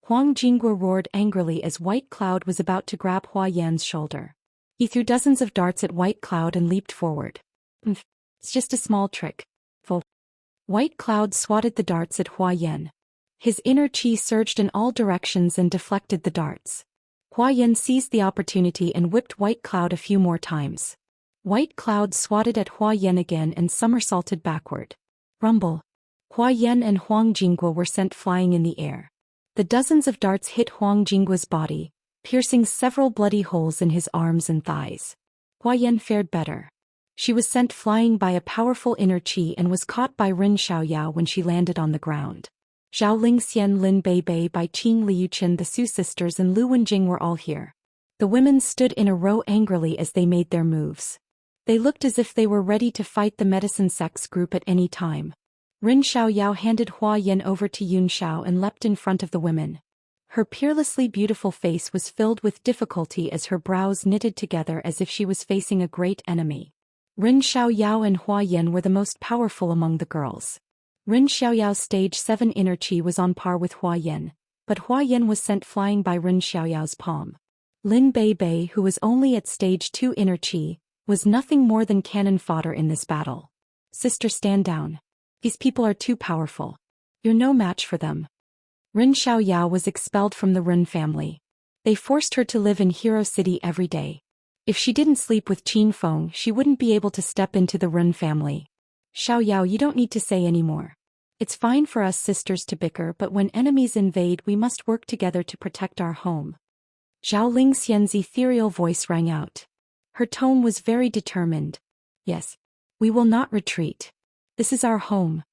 Huang Jinghua roared angrily as White Cloud was about to grab Hua Yan's shoulder. He threw dozens of darts at White Cloud and leaped forward. It's just a small trick. White Cloud swatted the darts at Hua Yan. His inner chi surged in all directions and deflected the darts. Hua Yan seized the opportunity and whipped White Cloud a few more times. White Cloud swatted at Hua Yan again and somersaulted backward. Rumble. Hua Yan and Huang Jinghua were sent flying in the air. The dozens of darts hit Huang Jinghua's body, piercing several bloody holes in his arms and thighs. Hua Yan fared better. She was sent flying by a powerful inner chi and was caught by Rin Xiaoyao when she landed on the ground. Zhao Lingxian, Lin Beibei, Bai Qing, Liuchen, the Su sisters and Lu Wenjing were all here. The women stood in a row angrily as they made their moves. They looked as if they were ready to fight the medicine sex group at any time. Rin Xiaoyao handed Hua Yan over to Yun Xiao and leapt in front of the women. Her peerlessly beautiful face was filled with difficulty as her brows knitted together as if she was facing a great enemy. Rin Xiaoyao and Hua Yan were the most powerful among the girls. Rin Xiaoyao's stage 7 inner chi was on par with Hua Yan, but Hua Yan was sent flying by Rin Xiaoyao's palm. Lin Beibei, who was only at stage 2 inner chi, was nothing more than cannon fodder in this battle. Sister, stand down. These people are too powerful. You're no match for them. Rin Xiaoyao was expelled from the Rin family. They forced her to live in Hero City every day. If she didn't sleep with Qin Feng, she wouldn't be able to step into the Rin family. Xiaoyao, you don't need to say any more. It's fine for us sisters to bicker, but when enemies invade, we must work together to protect our home. Zhao Lingxian's ethereal voice rang out. Her tone was very determined. Yes. We will not retreat. This is our home.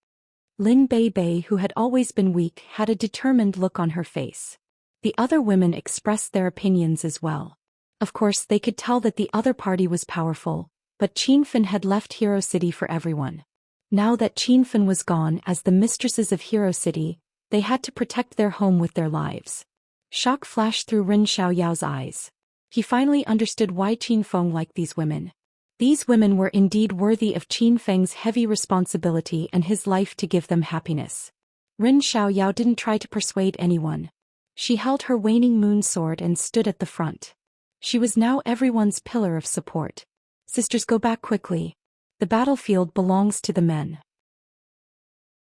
Lin Beibei, who had always been weak, had a determined look on her face. The other women expressed their opinions as well. Of course, they could tell that the other party was powerful, but Qin Fen had left Hero City for everyone. Now that Qin Fen was gone as the mistresses of Hero City, they had to protect their home with their lives. Shock flashed through Rin Xiaoyao's eyes. He finally understood why Qin Feng liked these women. These women were indeed worthy of Qin Feng's heavy responsibility and his life to give them happiness. Rin Xiaoyao didn't try to persuade anyone. She held her waning moon sword and stood at the front. She was now everyone's pillar of support. Sisters, go back quickly. The battlefield belongs to the men.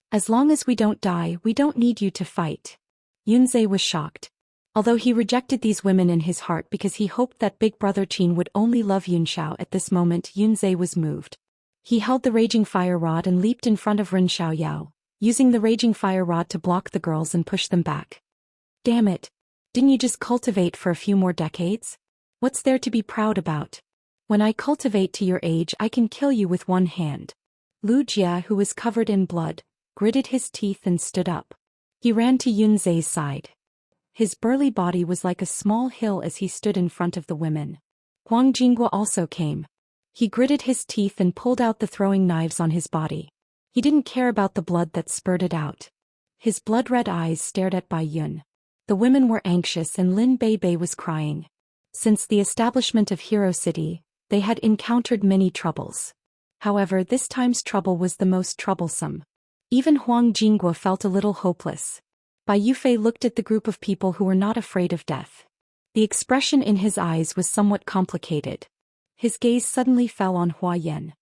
As long as we don't die, we don't need you to fight. Yunzhe was shocked. Although he rejected these women in his heart because he hoped that Big Brother Qin would only love Yunxiao, at this moment Yunzhe was moved. He held the raging fire rod and leaped in front of Rin Xiaoyao, using the raging fire rod to block the girls and push them back. Damn it! Didn't you just cultivate for a few more decades? What's there to be proud about? When I cultivate to your age, I can kill you with one hand. Lu Jia, who was covered in blood, gritted his teeth and stood up. He ran to Yunzhe's side. His burly body was like a small hill as he stood in front of the women. Huang Jinghua also came. He gritted his teeth and pulled out the throwing knives on his body. He didn't care about the blood that spurted out. His blood-red eyes stared at Bai Yun. The women were anxious and Lin Beibei was crying. Since the establishment of Hero City, they had encountered many troubles. However, this time's trouble was the most troublesome. Even Huang Jinghua felt a little hopeless. Bai Yufei looked at the group of people who were not afraid of death. The expression in his eyes was somewhat complicated. His gaze suddenly fell on Hua Yan.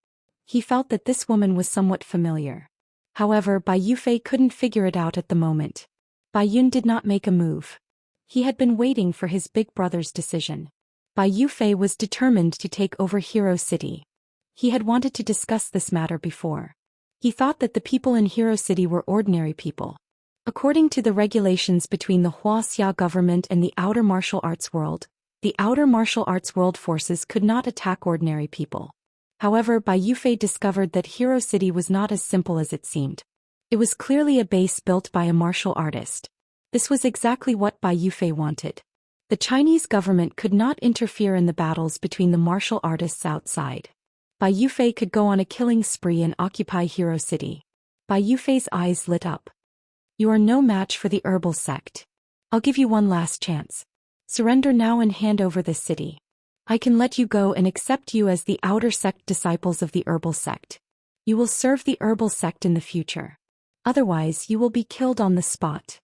He felt that this woman was somewhat familiar. However, Bai Yufei couldn't figure it out at the moment. Bai Yun did not make a move. He had been waiting for his big brother's decision. Bai Yufei was determined to take over Hero City. He had wanted to discuss this matter before. He thought that the people in Hero City were ordinary people. According to the regulations between the Huaxia government and the outer martial arts world, the outer martial arts world forces could not attack ordinary people. However, Bai Yufei discovered that Hero City was not as simple as it seemed. It was clearly a base built by a martial artist. This was exactly what Bai Yufei wanted. The Chinese government could not interfere in the battles between the martial artists outside. Bai Yufei could go on a killing spree and occupy Hero City. Bai Yufei's eyes lit up. You are no match for the herbal sect. I'll give you one last chance. Surrender now and hand over this city. I can let you go and accept you as the outer sect disciples of the herbal sect. You will serve the herbal sect in the future. Otherwise, you will be killed on the spot.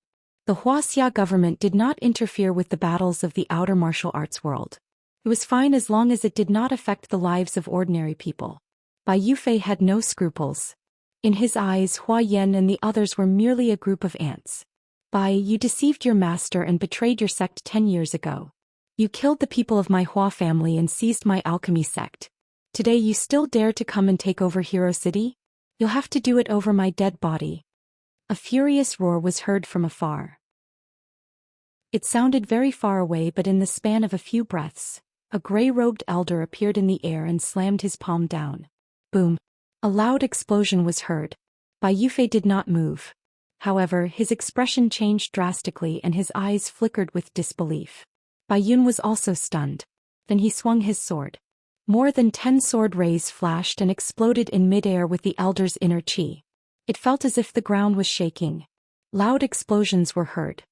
The Huaxia government did not interfere with the battles of the outer martial arts world. It was fine as long as it did not affect the lives of ordinary people. Bai Yufei had no scruples. In his eyes, Hua Yan and the others were merely a group of ants. Bai, you deceived your master and betrayed your sect 10 years ago. You killed the people of my Hua family and seized my alchemy sect. Today you still dare to come and take over Hero City? You'll have to do it over my dead body. A furious roar was heard from afar. It sounded very far away, but in the span of a few breaths, a gray-robed elder appeared in the air and slammed his palm down. Boom! A loud explosion was heard. Bai Yufei did not move. However, his expression changed drastically and his eyes flickered with disbelief. Bai Yun was also stunned. Then he swung his sword. More than 10 sword rays flashed and exploded in midair with the elder's inner chi. It felt as if the ground was shaking. Loud explosions were heard.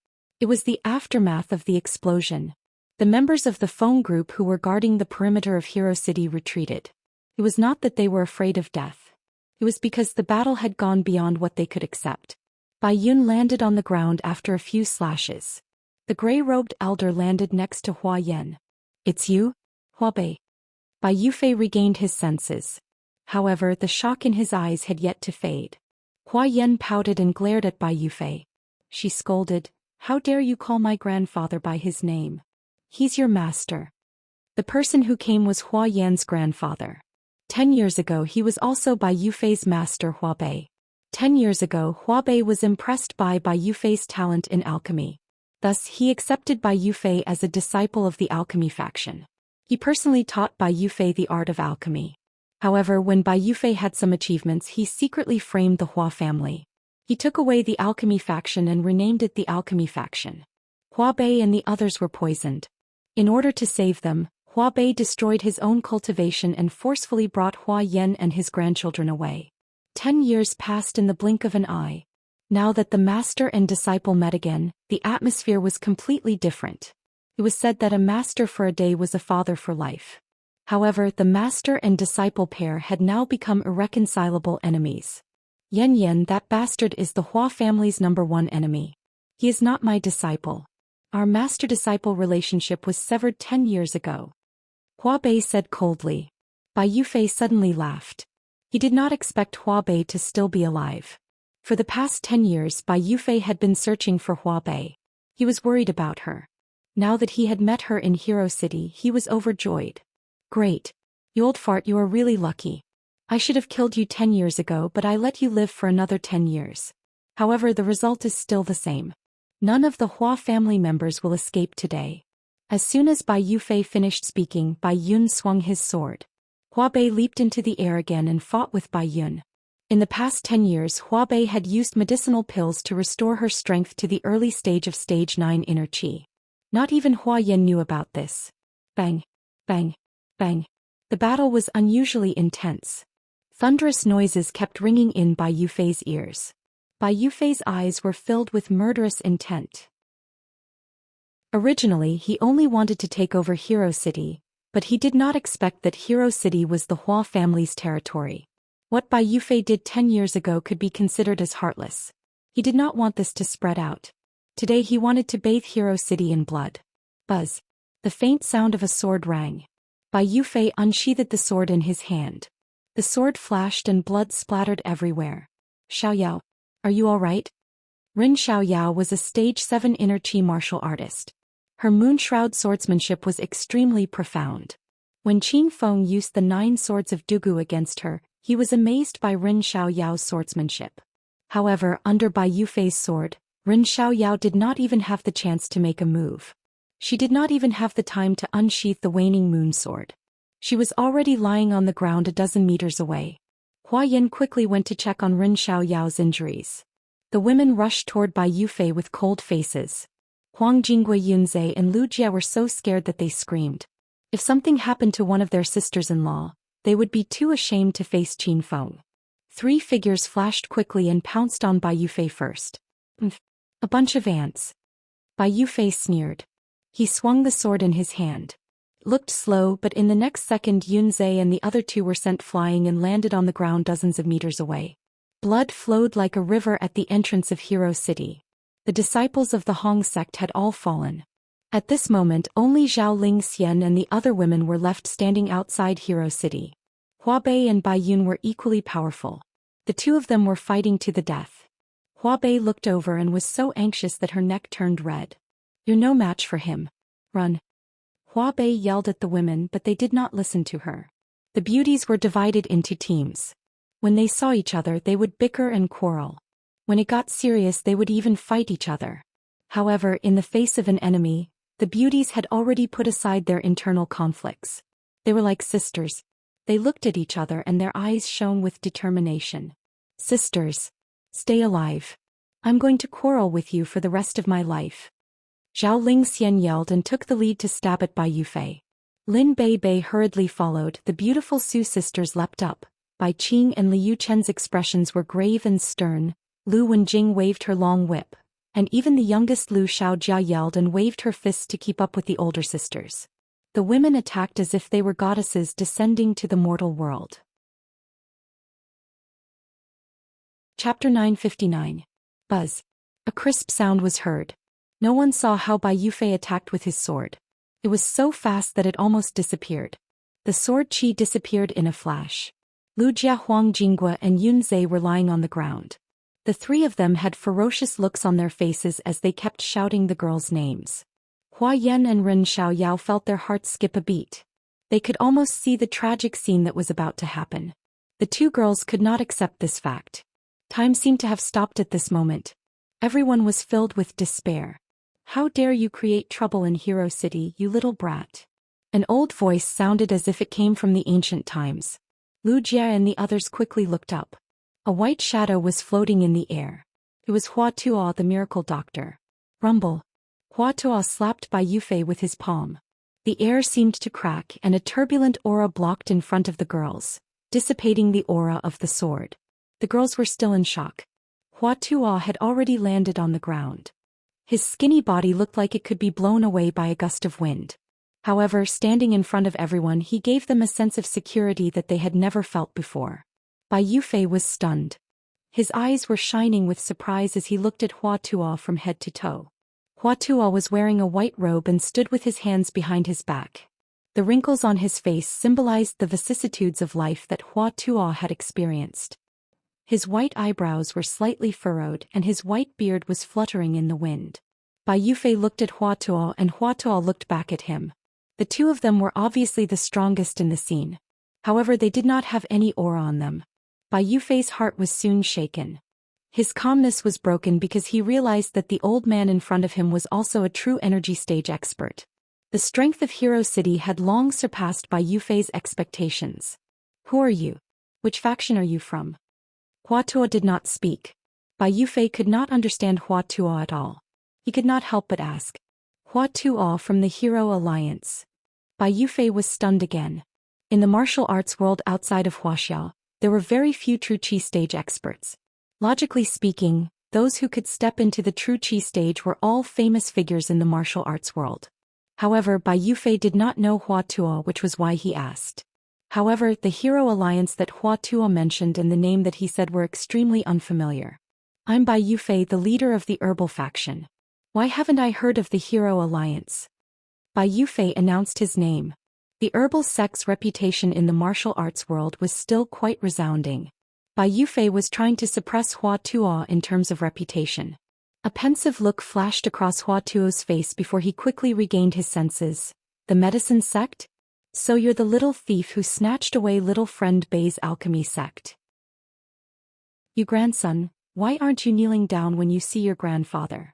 It was the aftermath of the explosion. The members of the Feng group who were guarding the perimeter of Hero City retreated. It was not that they were afraid of death. It was because the battle had gone beyond what they could accept. Bai Yun landed on the ground after a few slashes. The gray-robed elder landed next to Hua Yan. It's you, Hua Bei. Bai Yufei regained his senses. However, the shock in his eyes had yet to fade. Hua Yan pouted and glared at Bai Yufei. She scolded, "How dare you call my grandfather by his name? He's your master." The person who came was Hua Yan's grandfather. 10 years ago he was also Bai Yufei's master Hua Bei. 10 years ago Hua Bei was impressed by Bai Yufei's talent in alchemy. Thus he accepted Bai Yufei as a disciple of the alchemy faction. He personally taught Bai Yufei the art of alchemy. However, when Bai Yufei had some achievements, he secretly framed the Hua family. He took away the alchemy faction and renamed it the alchemy faction. Hua Bei and the others were poisoned. In order to save them, Hua Bei destroyed his own cultivation and forcefully brought Hua Yan and his grandchildren away. 10 years passed in the blink of an eye. Now that the master and disciple met again, the atmosphere was completely different. It was said that a master for a day was a father for life. However, the master and disciple pair had now become irreconcilable enemies. Yan, that bastard, is the Hua family's #1 enemy. He is not my disciple. Our master-disciple relationship was severed 10 years ago. Hua Bei said coldly. Bai Yufei suddenly laughed. He did not expect Hua Bei to still be alive. For the past 10 years Bai Yufei had been searching for Hua Bei. He was worried about her. Now that he had met her in Hero City, he was overjoyed. Great. You old fart, you are really lucky. I should have killed you 10 years ago, but I let you live for another 10 years. However, the result is still the same. None of the Hua family members will escape today. As soon as Bai Yufei finished speaking, Bai Yun swung his sword. Hua Bei leaped into the air again and fought with Bai Yun. In the past 10 years Hua Bei had used medicinal pills to restore her strength to the early stage of stage 9 inner chi. Not even Hua Yan knew about this. Bang! Bang! Bang! The battle was unusually intense. Thunderous noises kept ringing in Bai Yufei's ears. Bai Yufei's eyes were filled with murderous intent. Originally he only wanted to take over Hero City, but he did not expect that Hero City was the Hua family's territory. What Bai Yufei did 10 years ago could be considered as heartless. He did not want this to spread out. Today he wanted to bathe Hero City in blood. Buzz. The faint sound of a sword rang. Bai Yufei unsheathed the sword in his hand. The sword flashed and blood splattered everywhere. Xiaoyao, are you all right? Rin Xiaoyao was a stage 7 inner chi martial artist. Her moonshroud swordsmanship was extremely profound. When Qin Feng used the 9 swords of Dugu against her, he was amazed by Rin Xiaoyao's swordsmanship. However, under Bai Yufei's sword, Rin Xiaoyao did not even have the chance to make a move. She did not even have the time to unsheath the waning moon sword. She was already lying on the ground a dozen meters away. Hua Yan quickly went to check on Rin Xiaoyao's injuries. The women rushed toward Bai Yufei with cold faces. Huang Jinggui, Yunzhe and Lu Jie were so scared that they screamed. If something happened to one of their sisters-in-law, they would be too ashamed to face Qin Feng. 3 figures flashed quickly and pounced on Bai Yufei first. A bunch of ants. Bai Yufei sneered. He swung the sword in his hand. It looked slow, but in the next second Yunzhe and the other 2 were sent flying and landed on the ground dozens of meters away. Blood flowed like a river at the entrance of Hero City. The disciples of the Hong sect had all fallen. At this moment only Zhao Lingxian and the other women were left standing outside Hero City. Hua Bei and Bai Yun were equally powerful. The 2 of them were fighting to the death. Hua Bei looked over and was so anxious that her neck turned red. You're no match for him. Run. Hua Bei yelled at the women, but they did not listen to her. The beauties were divided into teams. When they saw each other they would bicker and quarrel. When it got serious they would even fight each other. However, in the face of an enemy, the beauties had already put aside their internal conflicts. They were like sisters. They looked at each other and their eyes shone with determination. Sisters. Stay alive. I'm going to quarrel with you for the rest of my life. Zhao Lingxian yelled and took the lead to stab at Bai Yufei. Lin Bei Bei hurriedly followed. The beautiful Su sisters leapt up. Bai Qing and Liu Chen's expressions were grave and stern. Lu Wenjing waved her long whip. And even the youngest Lu Xiaojia yelled and waved her fists to keep up with the older sisters. The women attacked as if they were goddesses descending to the mortal world. Chapter 959. Buzz. A crisp sound was heard. No one saw how Bai Yufei attacked with his sword. It was so fast that it almost disappeared. The sword chi disappeared in a flash. Lu Jia, Huang Jinggui and Yunzhe were lying on the ground. The 3 of them had ferocious looks on their faces as they kept shouting the girls' names. Hua Yan and Ren Xiaoyao felt their hearts skip a beat. They could almost see the tragic scene that was about to happen. The 2 girls could not accept this fact. Time seemed to have stopped at this moment. Everyone was filled with despair. How dare you create trouble in Hero City, you little brat? An old voice sounded as if it came from the ancient times. Lu Jie and the others quickly looked up. A white shadow was floating in the air. It was Hua Tuo, the miracle doctor. Rumble. Hua Tuo slapped Bai Yufei with his palm. The air seemed to crack and a turbulent aura blocked in front of the girls, dissipating the aura of the sword. The girls were still in shock. Hua Tuo had already landed on the ground. His skinny body looked like it could be blown away by a gust of wind. However, standing in front of everyone he gave them a sense of security that they had never felt before. Bai Yufei was stunned. His eyes were shining with surprise as he looked at Hua Tuo from head to toe. Hua Tuo was wearing a white robe and stood with his hands behind his back. The wrinkles on his face symbolized the vicissitudes of life that Hua Tuo had experienced. His white eyebrows were slightly furrowed and his white beard was fluttering in the wind. Bai Yufei looked at Hua Tuo and Hua Tuo looked back at him. The 2 of them were obviously the strongest in the scene. However, they did not have any aura on them. Bai Yufei's heart was soon shaken. His calmness was broken because he realized that the old man in front of him was also a true energy stage expert. The strength of Hero City had long surpassed Bai Yufei's expectations. Who are you? Which faction are you from? Hua Tuo did not speak. Bai Yufei could not understand Hua Tuo at all. He could not help but ask. Hua Tuo from the Hero Alliance. Bai Yufei was stunned again. In the martial arts world outside of Huaxiao, there were very few true Qi stage experts. Logically speaking, those who could step into the true Qi stage were all famous figures in the martial arts world. However, Bai Yufei did not know Hua Tuo, which was why he asked. However, the Hero Alliance that Hua Tuo mentioned and the name that he said were extremely unfamiliar. I'm Bai Yufei, the leader of the herbal faction. Why haven't I heard of the Hero Alliance? Bai Yufei announced his name. The herbal sect's reputation in the martial arts world was still quite resounding. Bai Yufei was trying to suppress Hua Tuo in terms of reputation. A pensive look flashed across Hua Tuo's face before he quickly regained his senses. The medicine sect? So you're the little thief who snatched away little friend Bei's alchemy sect. You grandson, why aren't you kneeling down when you see your grandfather?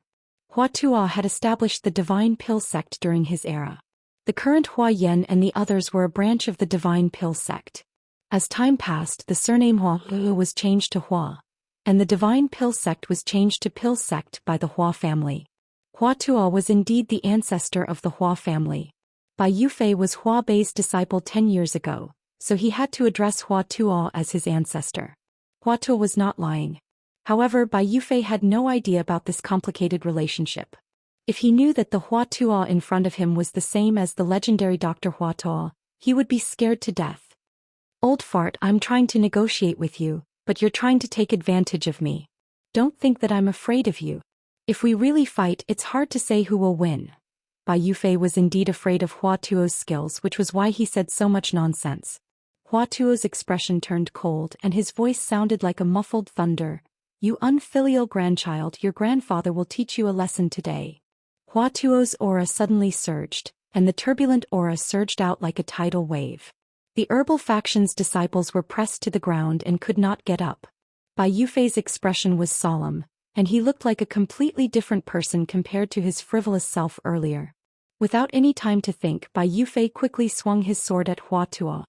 Hua Tuo had established the Divine Pill sect during his era. The current Hua Yan and the others were a branch of the Divine Pill sect. As time passed, the surname Hua was changed to Hua, and the Divine Pill sect was changed to Pill sect by the Hua family. Hua Tuo was indeed the ancestor of the Hua family. Bai Yufei was Hua Bei's disciple 10 years ago, so he had to address Hua Tuo as his ancestor. Hua Tuo was not lying. However, Bai Yufei had no idea about this complicated relationship. If he knew that the Hua Tuo in front of him was the same as the legendary Dr. Hua Tuo, he would be scared to death. Old fart, I'm trying to negotiate with you, but you're trying to take advantage of me. Don't think that I'm afraid of you. If we really fight, it's hard to say who will win. Bai Yufei was indeed afraid of Hua Tuo's skills, which was why he said so much nonsense. Hua Tuo's expression turned cold and his voice sounded like a muffled thunder. You unfilial grandchild, your grandfather will teach you a lesson today. Hua Tuo's aura suddenly surged, and the turbulent aura surged out like a tidal wave. The herbal faction's disciples were pressed to the ground and could not get up. Bai Yufei's expression was solemn, and he looked like a completely different person compared to his frivolous self earlier. Without any time to think, Bai Yufei quickly swung his sword at Hua Tuo.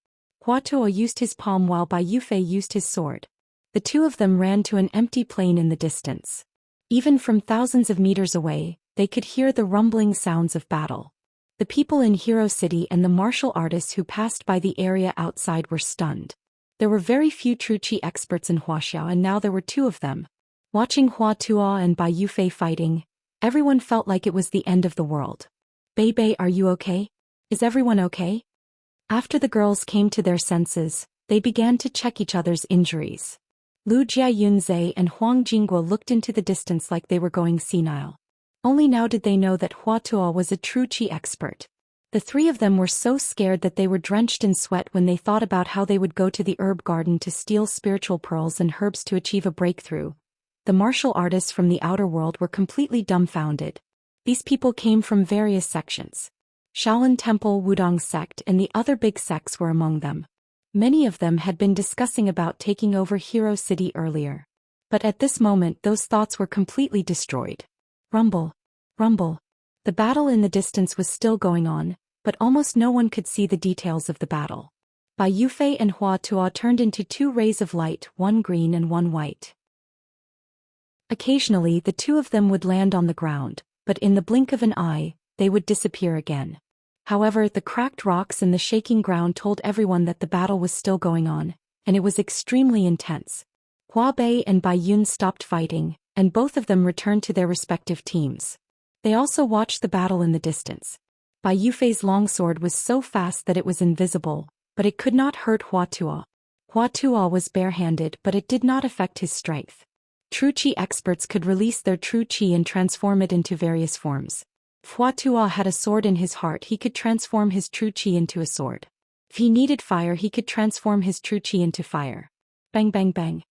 Hua Tuo used his palm while Bai Yufei used his sword. The two of them ran to an empty plain in the distance. Even from thousands of meters away, they could hear the rumbling sounds of battle. The people in Hero City and the martial artists who passed by the area outside were stunned. There were very few true Qi experts in Huaxiao, and now there were two of them. Watching Hua Tuo and Bai Yufei fighting, everyone felt like it was the end of the world. Bei, are you okay? Is everyone okay? After the girls came to their senses, they began to check each other's injuries. Lu Jiayunzhe and Huang Jingguo looked into the distance like they were going senile. Only now did they know that Hua Tuo was a true Qi expert. The three of them were so scared that they were drenched in sweat when they thought about how they would go to the herb garden to steal spiritual pearls and herbs to achieve a breakthrough. The martial artists from the outer world were completely dumbfounded. These people came from various sections. Shaolin Temple, Wudong sect and the other big sects were among them. Many of them had been discussing about taking over Hero City earlier. But at this moment those thoughts were completely destroyed. Rumble. Rumble. The battle in the distance was still going on, but almost no one could see the details of the battle. Bai Yufei and Hua Tuo turned into two rays of light, one green and one white. Occasionally the two of them would land on the ground, but in the blink of an eye, they would disappear again. However, the cracked rocks and the shaking ground told everyone that the battle was still going on, and it was extremely intense. Hua Bei and Bai Yun stopped fighting, and both of them returned to their respective teams. They also watched the battle in the distance. Bai Yufei's longsword was so fast that it was invisible, but it could not hurt Hua Tuo. Hua Tuo was barehanded, but it did not affect his strength. True Qi experts could release their true Qi and transform it into various forms. If Hua Tuo had a sword in his heart, he could transform his true Qi into a sword. If he needed fire, he could transform his true Qi into fire. Bang bang bang.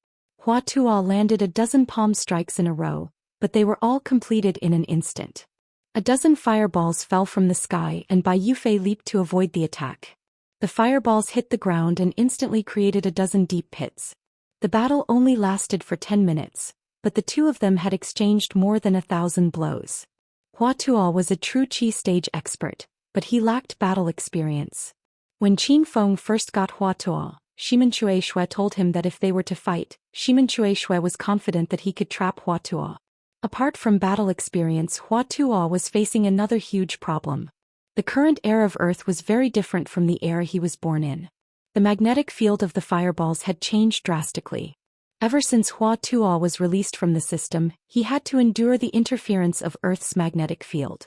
Hua Tuo landed a dozen palm strikes in a row, but they were all completed in an instant. A dozen fireballs fell from the sky and Bai Yufei leaped to avoid the attack. The fireballs hit the ground and instantly created a dozen deep pits. The battle only lasted for 10 minutes, but the two of them had exchanged more than 1,000 blows. Hua Tuo was a true Qi stage expert, but he lacked battle experience. When Qin Feng first got Hua Tuo, Shimenchui Shui told him that if they were to fight, Shimenchui Shui was confident that he could trap Hua Tuo. Apart from battle experience, Hua Tuo was facing another huge problem. The current era of Earth was very different from the era he was born in. The magnetic field of the fireballs had changed drastically. Ever since Hua Tuo was released from the system, he had to endure the interference of Earth's magnetic field.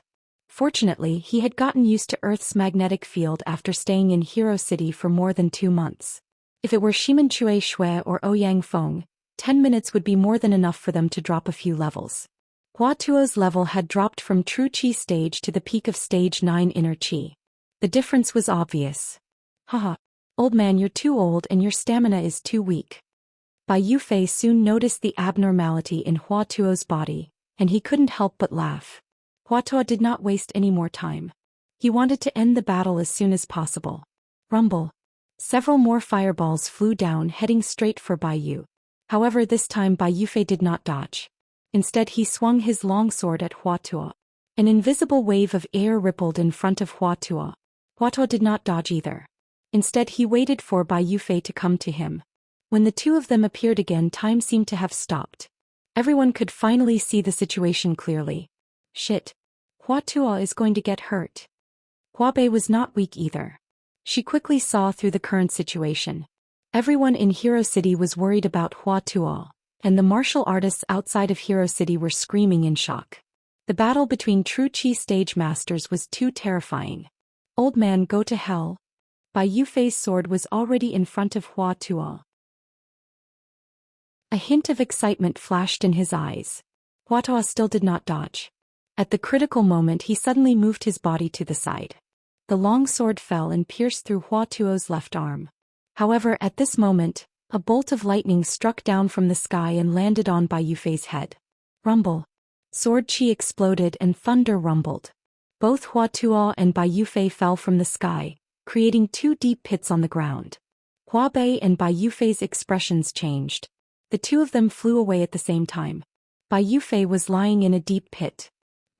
Fortunately, he had gotten used to Earth's magnetic field after staying in Hero City for more than 2 months. If it were Shimenchui Shui or Ouyang Feng, 10 minutes would be more than enough for them to drop a few levels. Hua Tuo's level had dropped from True Qi stage to the peak of stage 9 Inner Qi. The difference was obvious. Haha. Old man, you're too old and your stamina is too weak. Bai Yufei soon noticed the abnormality in Hua Tuo's body, and he couldn't help but laugh. Hua Tuo did not waste any more time. He wanted to end the battle as soon as possible. Rumble. Several more fireballs flew down heading straight for Bai Yu. However, this time Bai Yufei did not dodge. Instead he swung his longsword at Hua Tuo. An invisible wave of air rippled in front of Hua Tuo. Hua Tuo did not dodge either. Instead he waited for Bai Yufei to come to him. When the two of them appeared again, time seemed to have stopped. Everyone could finally see the situation clearly. Shit. Hua Tuo is going to get hurt. Hua Bei was not weak either. She quickly saw through the current situation. Everyone in Hero City was worried about Hua Tuo, and the martial artists outside of Hero City were screaming in shock. The battle between true Qi stage masters was too terrifying. Old man, go to hell. Bai Yufei's sword was already in front of Hua Tuo. A hint of excitement flashed in his eyes. Hua Tuo still did not dodge. At the critical moment he suddenly moved his body to the side. The long sword fell and pierced through Hua Tuo's left arm. However, at this moment, a bolt of lightning struck down from the sky and landed on Bai Yufei's head. Rumble. Sword Qi exploded and thunder rumbled. Both Hua Tuo and Bai Yufei fell from the sky, creating two deep pits on the ground. Hua Bei and Bai Yufei's expressions changed. The two of them flew away at the same time. Bai Yufei was lying in a deep pit.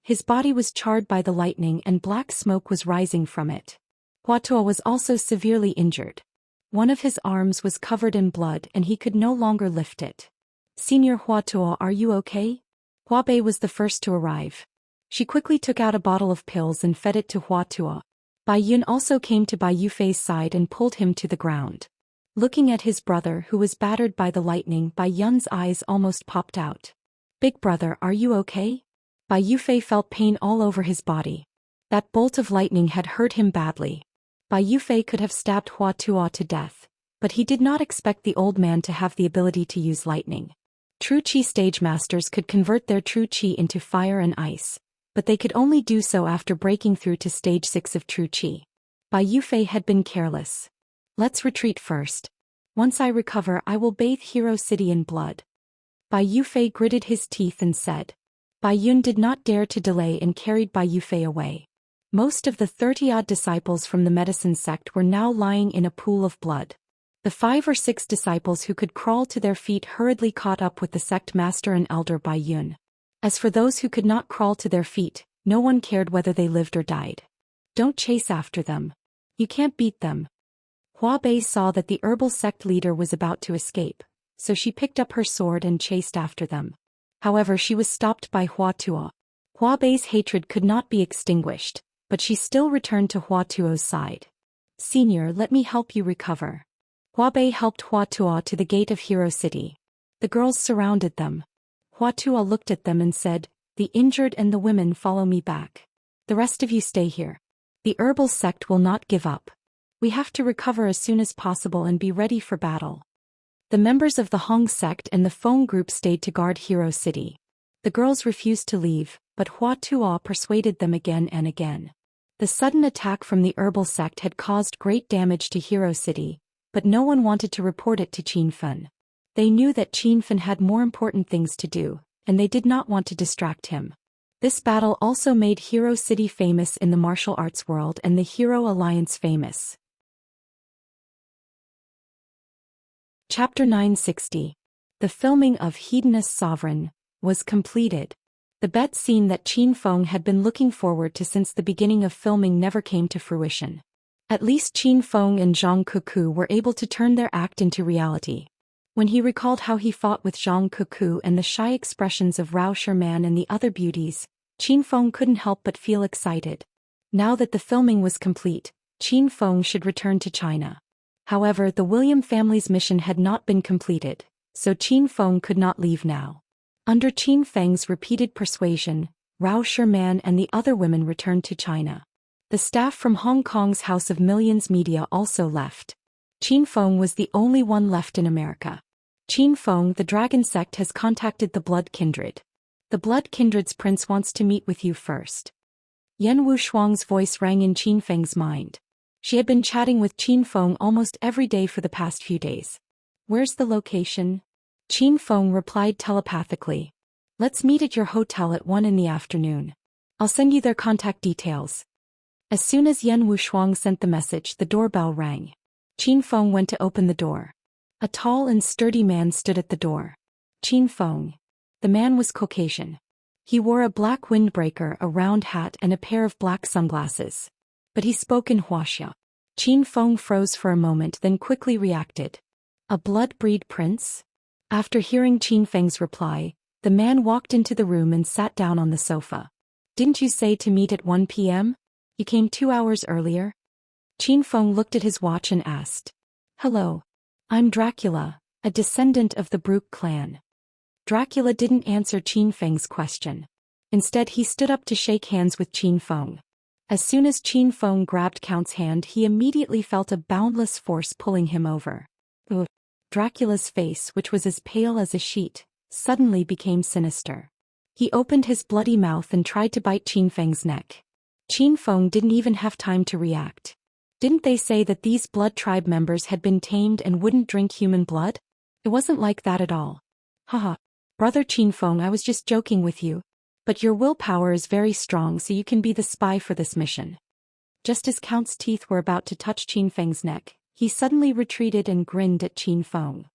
His body was charred by the lightning and black smoke was rising from it. Hua Tuo was also severely injured. One of his arms was covered in blood and he could no longer lift it. Senior Hua Tuo, are you okay? Hua Bei was the first to arrive. She quickly took out a bottle of pills and fed it to Hua Tuo. Bai Yun also came to Bai Yufei's side and pulled him to the ground. Looking at his brother who was battered by the lightning, Bai Yun's eyes almost popped out. Big brother, are you okay? Bai Yufei felt pain all over his body. That bolt of lightning had hurt him badly. Bai Yufei could have stabbed Hua Tuo to death, but he did not expect the old man to have the ability to use lightning. True Qi stage masters could convert their true Qi into fire and ice, but they could only do so after breaking through to stage 6 of true Qi. Bai Yufei had been careless. Let's retreat first. Once I recover, I will bathe Hero City in blood. Bai Yufei gritted his teeth and said. Bai Yun did not dare to delay and carried Bai Yufei away. Most of the 30-odd disciples from the medicine sect were now lying in a pool of blood. The 5 or 6 disciples who could crawl to their feet hurriedly caught up with the sect master and elder Bai Yun. As for those who could not crawl to their feet, no one cared whether they lived or died. Don't chase after them. You can't beat them. Hua Bei saw that the herbal sect leader was about to escape, so she picked up her sword and chased after them. However, she was stopped by Hua Tuo. Hua Bei's hatred could not be extinguished, but she still returned to Hua Tuo's side. Senior, let me help you recover. Hua Bei helped Hua Tuo to the gate of Hero City. The girls surrounded them. Hua Tuo looked at them and said, the injured and the women follow me back. The rest of you stay here. The herbal sect will not give up. We have to recover as soon as possible and be ready for battle. The members of the Hong sect and the Feng group stayed to guard Hero City. The girls refused to leave, but Hua Tuo persuaded them again and again. The sudden attack from the herbal sect had caused great damage to Hero City, but no one wanted to report it to Qin Fen. They knew that Qin Fen had more important things to do, and they did not want to distract him. This battle also made Hero City famous in the martial arts world and the Hero Alliance famous. Chapter 960. The filming of Hedonist Sovereign was completed. The bet scene that Qin Feng had been looking forward to since the beginning of filming never came to fruition. At least Qin Feng and Zhang Kuku were able to turn their act into reality. When he recalled how he fought with Zhang Kuku and the shy expressions of Rao Sherman and the other beauties, Qin Feng couldn't help but feel excited. Now that the filming was complete, Qin Feng should return to China. However, the William family's mission had not been completed, so Qin Feng could not leave now. Under Qin Feng's repeated persuasion, Rao Sherman and the other women returned to China. The staff from Hong Kong's House of Millions Media also left. Qin Feng was the only one left in America. Qin Feng, the Dragon Sect, has contacted the Blood Kindred. The Blood Kindred's prince wants to meet with you first. Yan Wushuang's voice rang in Qin Feng's mind. She had been chatting with Qin Feng almost every day for the past few days. Where's the location? Qin Feng replied telepathically. Let's meet at your hotel at 1 in the afternoon. I'll send you their contact details. As soon as Yan Wushuang sent the message, the doorbell rang. Qin Feng went to open the door. A tall and sturdy man stood at the door. Qin Feng. The man was Caucasian. He wore a black windbreaker, a round hat and a pair of black sunglasses. But he spoke in Huaxia. Qin Feng froze for a moment, then quickly reacted. A blood-breed prince? After hearing Qin Feng's reply, the man walked into the room and sat down on the sofa. Didn't you say to meet at 1 p.m.? You came 2 hours earlier? Qin Feng looked at his watch and asked. Hello. I'm Dracula, a descendant of the Brook clan. Dracula didn't answer Qin Feng's question. Instead he stood up to shake hands with Qin Feng. As soon as Qin Feng grabbed Count's hand he immediately felt a boundless force pulling him over. Ugh. Dracula's face, which was as pale as a sheet, suddenly became sinister. He opened his bloody mouth and tried to bite Qin Feng's neck. Qin Feng didn't even have time to react. Didn't they say that these blood tribe members had been tamed and wouldn't drink human blood? It wasn't like that at all. Haha. Brother Qin Feng, I was just joking with you. But your willpower is very strong, so you can be the spy for this mission. Just as Count's teeth were about to touch Qin Feng's neck, he suddenly retreated and grinned at Qin Feng.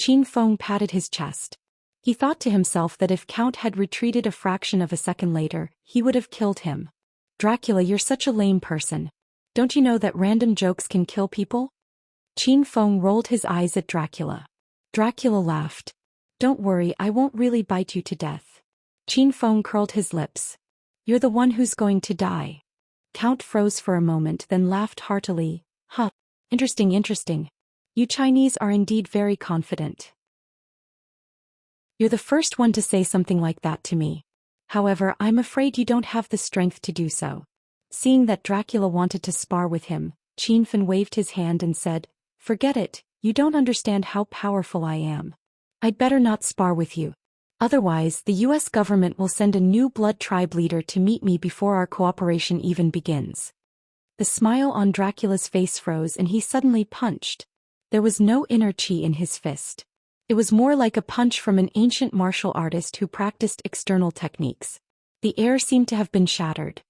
Qin Feng patted his chest. He thought to himself that if Count had retreated a fraction of a second later, he would have killed him. Dracula, you're such a lame person. Don't you know that random jokes can kill people? Qin Feng rolled his eyes at Dracula. Dracula laughed. Don't worry, I won't really bite you to death. Qin Feng curled his lips. You're the one who's going to die. Count froze for a moment, then laughed heartily. Huh. Interesting. You Chinese are indeed very confident. You're the first one to say something like that to me. However, I'm afraid you don't have the strength to do so. Seeing that Dracula wanted to spar with him, Qin Feng waved his hand and said, Forget it, you don't understand how powerful I am. I'd better not spar with you. Otherwise, the US government will send a new blood tribe leader to meet me before our cooperation even begins. The smile on Dracula's face froze and he suddenly punched. There was no inner chi in his fist. It was more like a punch from an ancient martial artist who practiced external techniques. The air seemed to have been shattered.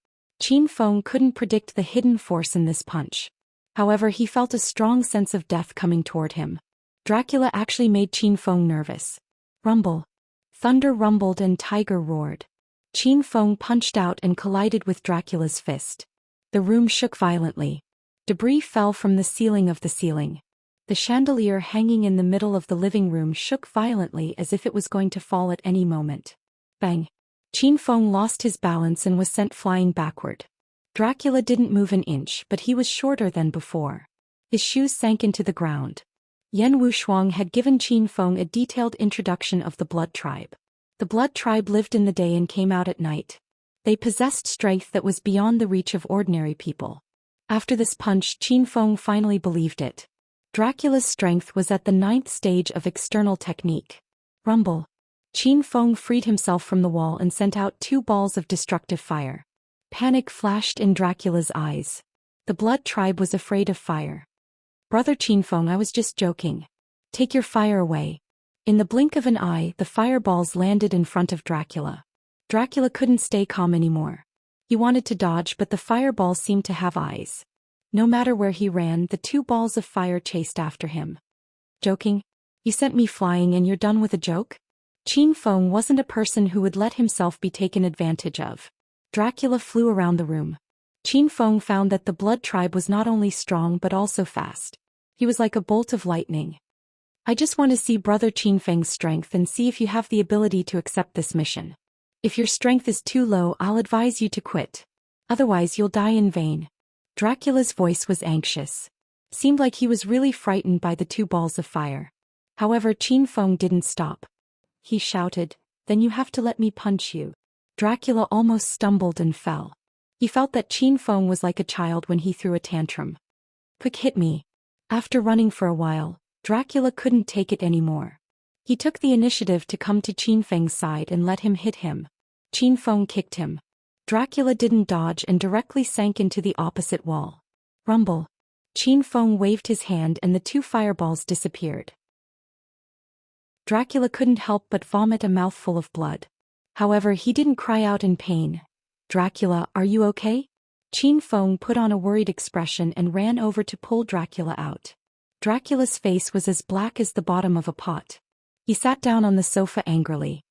Qin Feng couldn't predict the hidden force in this punch. However, he felt a strong sense of death coming toward him. Dracula actually made Qin Feng nervous. Rumble. Thunder rumbled and tiger roared. Qin Feng punched out and collided with Dracula's fist. The room shook violently. Debris fell from the ceiling of the ceiling. The chandelier hanging in the middle of the living room shook violently as if it was going to fall at any moment. Bang! Qin Feng lost his balance and was sent flying backward. Dracula didn't move an inch, but he was shorter than before. His shoes sank into the ground. Yan Wushuang had given Qin Feng a detailed introduction of the blood tribe. The blood tribe lived in the day and came out at night. They possessed strength that was beyond the reach of ordinary people. After this punch, Qin Feng finally believed it. Dracula's strength was at the 9th stage of external technique. Rumble. Qin Feng freed himself from the wall and sent out 2 balls of destructive fire. Panic flashed in Dracula's eyes. The blood tribe was afraid of fire. Brother Qin Feng, I was just joking. Take your fire away. In the blink of an eye, the fireballs landed in front of Dracula. Dracula couldn't stay calm anymore. He wanted to dodge, but the fireballs seemed to have eyes. No matter where he ran, the 2 balls of fire chased after him. Joking? You sent me flying and you're done with a joke? Qin Feng wasn't a person who would let himself be taken advantage of. Dracula flew around the room. Qin Feng found that the blood tribe was not only strong but also fast. He was like a bolt of lightning. I just want to see Brother Qin Feng's strength and see if you have the ability to accept this mission. If your strength is too low, I'll advise you to quit. Otherwise you'll die in vain. Dracula's voice was anxious. Seemed like he was really frightened by the 2 balls of fire. However, Qin Feng didn't stop. He shouted, Then you have to let me punch you. Dracula almost stumbled and fell. He felt that Qin Feng was like a child when he threw a tantrum. Quick, hit me. After running for a while, Dracula couldn't take it anymore. He took the initiative to come to Qin Feng's side and let him hit him. Qin Feng kicked him. Dracula didn't dodge and directly sank into the opposite wall. Rumble. Qin Feng waved his hand and the 2 fireballs disappeared. Dracula couldn't help but vomit a mouthful of blood. However, he didn't cry out in pain. Dracula, are you okay? Qin Feng put on a worried expression and ran over to pull Dracula out. Dracula's face was as black as the bottom of a pot. He sat down on the sofa angrily.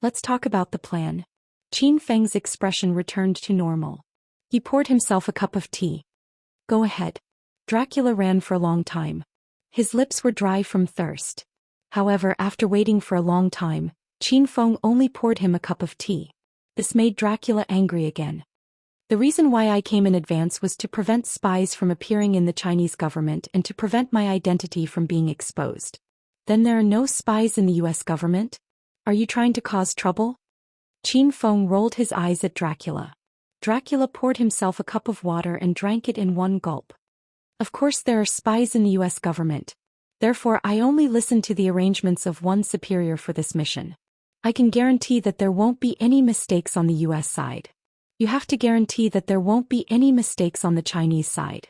Let's talk about the plan. Qin Feng's expression returned to normal. He poured himself a cup of tea. Go ahead. Dracula ran for a long time. His lips were dry from thirst. However, after waiting for a long time, Qin Feng only poured him a cup of tea. This made Dracula angry again. The reason why I came in advance was to prevent spies from appearing in the Chinese government and to prevent my identity from being exposed. Then there are no spies in the US government? Are you trying to cause trouble? Qin Feng rolled his eyes at Dracula. Dracula poured himself a cup of water and drank it in one gulp. Of course there are spies in the US government. Therefore I only listened to the arrangements of one superior for this mission. I can guarantee that there won't be any mistakes on the US side. You have to guarantee that there won't be any mistakes on the Chinese side.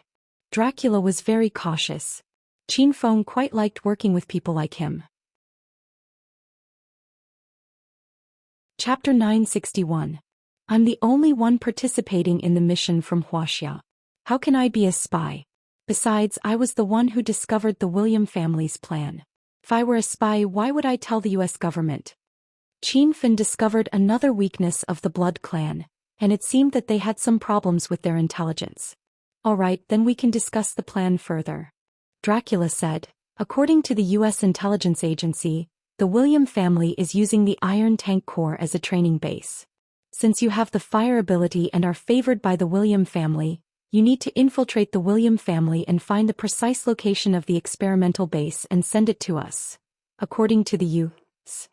Dracula was very cautious. Qin Feng quite liked working with people like him. Chapter 961. I'm the only one participating in the mission from Huaxia. How can I be a spy? Besides, I was the one who discovered the William family's plan. If I were a spy, why would I tell the US government? Qin Feng discovered another weakness of the Blood clan, and it seemed that they had some problems with their intelligence. Alright, then we can discuss the plan further. Dracula said, according to the US intelligence agency, the William family is using the Iron Tank Corps as a training base. Since you have the fire ability and are favored by the William family, you need to infiltrate the William family and find the precise location of the experimental base and send it to us. According to the US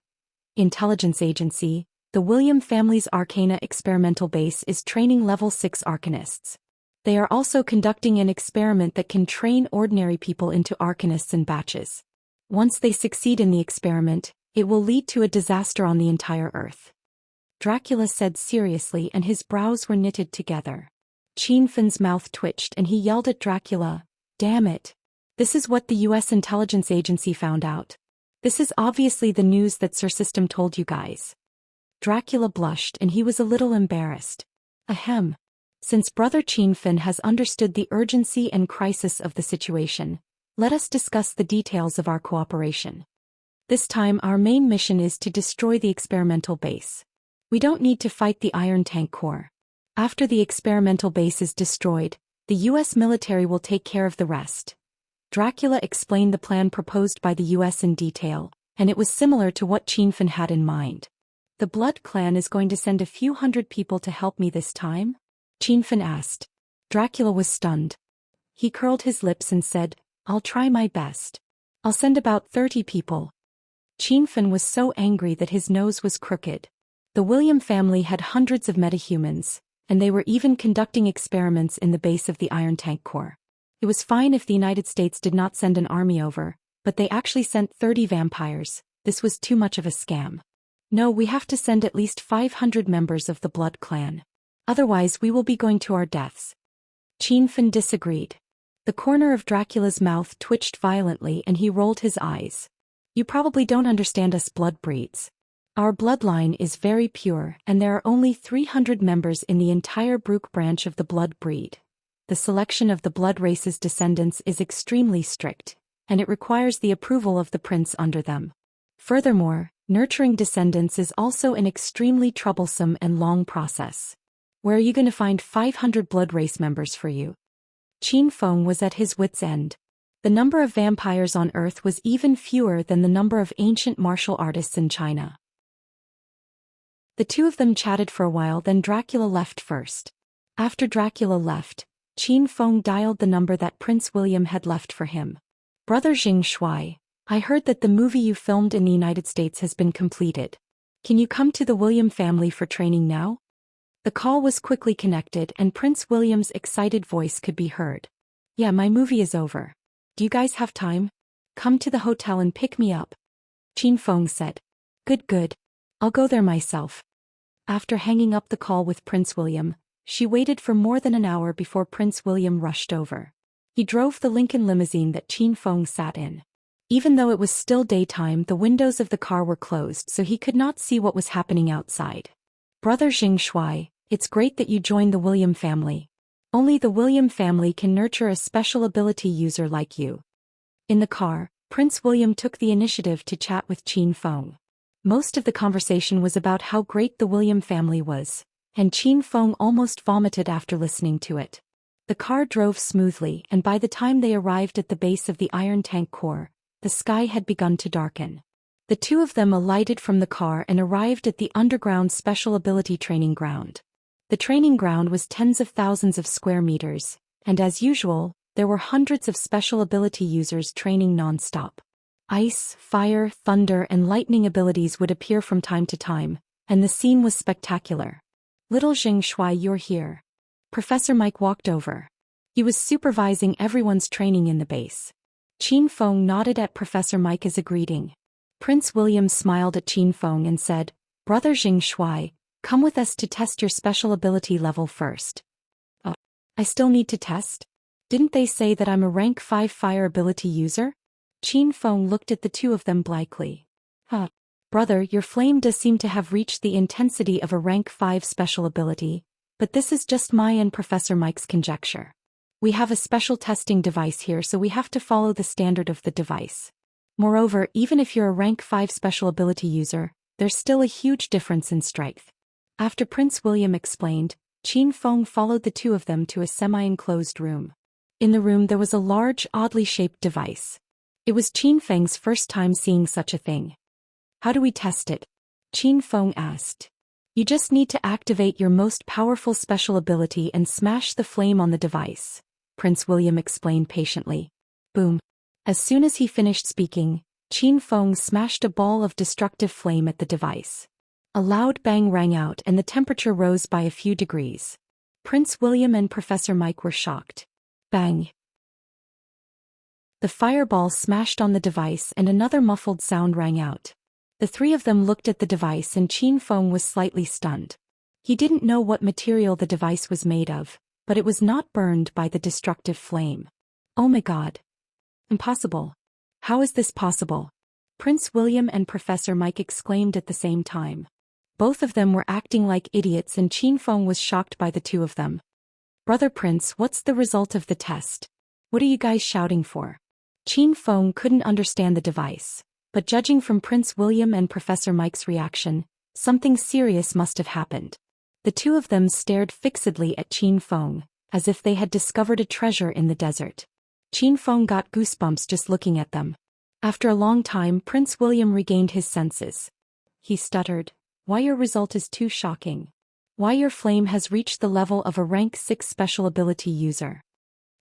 intelligence agency, the William family's Arcana experimental base is training level 6 Arcanists. They are also conducting an experiment that can train ordinary people into Arcanists in batches. Once they succeed in the experiment, it will lead to a disaster on the entire Earth. Dracula said seriously, and his brows were knitted together. Qin Feng's mouth twitched and he yelled at Dracula, "Damn it! This is what the US intelligence agency found out. This is obviously the news that Sir System told you guys." Dracula blushed and he was a little embarrassed. Ahem. Since Brother Qin Feng has understood the urgency and crisis of the situation, let us discuss the details of our cooperation. This time our main mission is to destroy the experimental base. We don't need to fight the Iron Tank Corps. After the experimental base is destroyed, the US military will take care of the rest. Dracula explained the plan proposed by the US in detail, and it was similar to what Qin Feng had in mind. The Blood clan is going to send a few hundred people to help me this time? Qin Feng asked. Dracula was stunned. He curled his lips and said, I'll try my best. I'll send about 30 people. Qin Feng was so angry that his nose was crooked. The William family had hundreds of metahumans, and they were even conducting experiments in the base of the Iron Tank Corps. It was fine if the United States did not send an army over, but they actually sent 30 vampires. This was too much of a scam. No, we have to send at least 500 members of the Blood clan. Otherwise we will be going to our deaths. Qin Feng disagreed. The corner of Dracula's mouth twitched violently and he rolled his eyes. You probably don't understand us blood breeds. Our bloodline is very pure and there are only 300 members in the entire Brook branch of the blood breed. The selection of the blood race's descendants is extremely strict, and it requires the approval of the prince under them. Furthermore, nurturing descendants is also an extremely troublesome and long process. Where are you going to find 500 blood race members for you? Qin Feng was at his wits' end. The number of vampires on Earth was even fewer than the number of ancient martial artists in China. The two of them chatted for a while, then Dracula left first. After Dracula left, Qin Feng dialed the number that Prince William had left for him. Brother Jing Shuai, I heard that the movie you filmed in the United States has been completed. Can you come to the William family for training now? The call was quickly connected and Prince William's excited voice could be heard. Yeah, my movie is over. Do you guys have time? Come to the hotel and pick me up. Qin Feng said. Good. I'll go there myself. After hanging up the call with Prince William, she waited for more than an hour before Prince William rushed over. He drove the Lincoln limousine that Qin Feng sat in. Even though it was still daytime, the windows of the car were closed so he could not see what was happening outside. Brother Jing Shuai, it's great that you joined the William family. Only the William family can nurture a special ability user like you. In the car, Prince William took the initiative to chat with Qin Feng. Most of the conversation was about how great the William family was, and Qin Feng almost vomited after listening to it. The car drove smoothly, and by the time they arrived at the base of the Iron Tank Corps, the sky had begun to darken. The two of them alighted from the car and arrived at the underground special ability training ground. The training ground was tens of thousands of square meters, and as usual, there were hundreds of special ability users training non-stop. Ice, fire, thunder, and lightning abilities would appear from time to time, and the scene was spectacular. Little Jing Shui, you're here. Professor Mike walked over. He was supervising everyone's training in the base. Qin Feng nodded at Professor Mike as a greeting. Prince William smiled at Qin Feng and said, Brother Jing Shui, come with us to test your special ability level first. Oh, I still need to test? Didn't they say that I'm a rank 5 fire ability user? Qin Feng looked at the two of them blankly. Brother, your flame does seem to have reached the intensity of a rank 5 special ability, but this is just my and Professor Mike's conjecture. We have a special testing device here, so we have to follow the standard of the device. Moreover, even if you're a rank 5 special ability user, there's still a huge difference in strength. After Prince William explained, Qin Feng followed the two of them to a semi-enclosed room. In the room there was a large, oddly shaped device. It was Qin Feng's first time seeing such a thing. How do we test it? Qin Feng asked. You just need to activate your most powerful special ability and smash the flame on the device, Prince William explained patiently. Boom. As soon as he finished speaking, Qin Feng smashed a ball of destructive flame at the device. A loud bang rang out and the temperature rose by a few degrees. Prince William and Professor Mike were shocked. Bang. The fireball smashed on the device and another muffled sound rang out. The three of them looked at the device and Qin Feng was slightly stunned. He didn't know what material the device was made of, but it was not burned by the destructive flame. Oh my God. Impossible. How is this possible? Prince William and Professor Mike exclaimed at the same time. Both of them were acting like idiots and Qin Feng was shocked by the two of them. Brother Prince, what's the result of the test? What are you guys shouting for? Qin Feng couldn't understand the device, but judging from Prince William and Professor Mike's reaction, something serious must have happened. The two of them stared fixedly at Qin Feng, as if they had discovered a treasure in the desert. Qin Feng got goosebumps just looking at them. After a long time, Prince William regained his senses. He stuttered, Why your result is too shocking. Why your flame has reached the level of a rank 6 special ability user.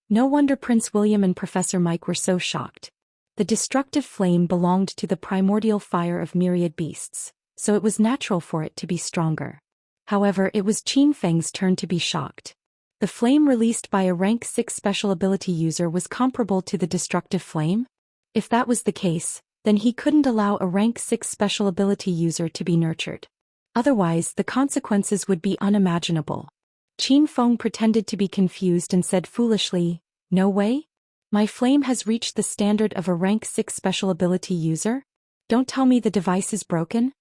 No wonder Prince William and Professor Mike were so shocked. The destructive flame belonged to the primordial fire of myriad beasts, so it was natural for it to be stronger. However, it was Qin Feng's turn to be shocked. The flame released by a rank 6 special ability user was comparable to the destructive flame? If that was the case, then he couldn't allow a rank 6 special ability user to be nurtured. Otherwise, the consequences would be unimaginable. Qin Feng pretended to be confused and said foolishly, No way? My flame has reached the standard of a rank 6 special ability user? Don't tell me the device is broken?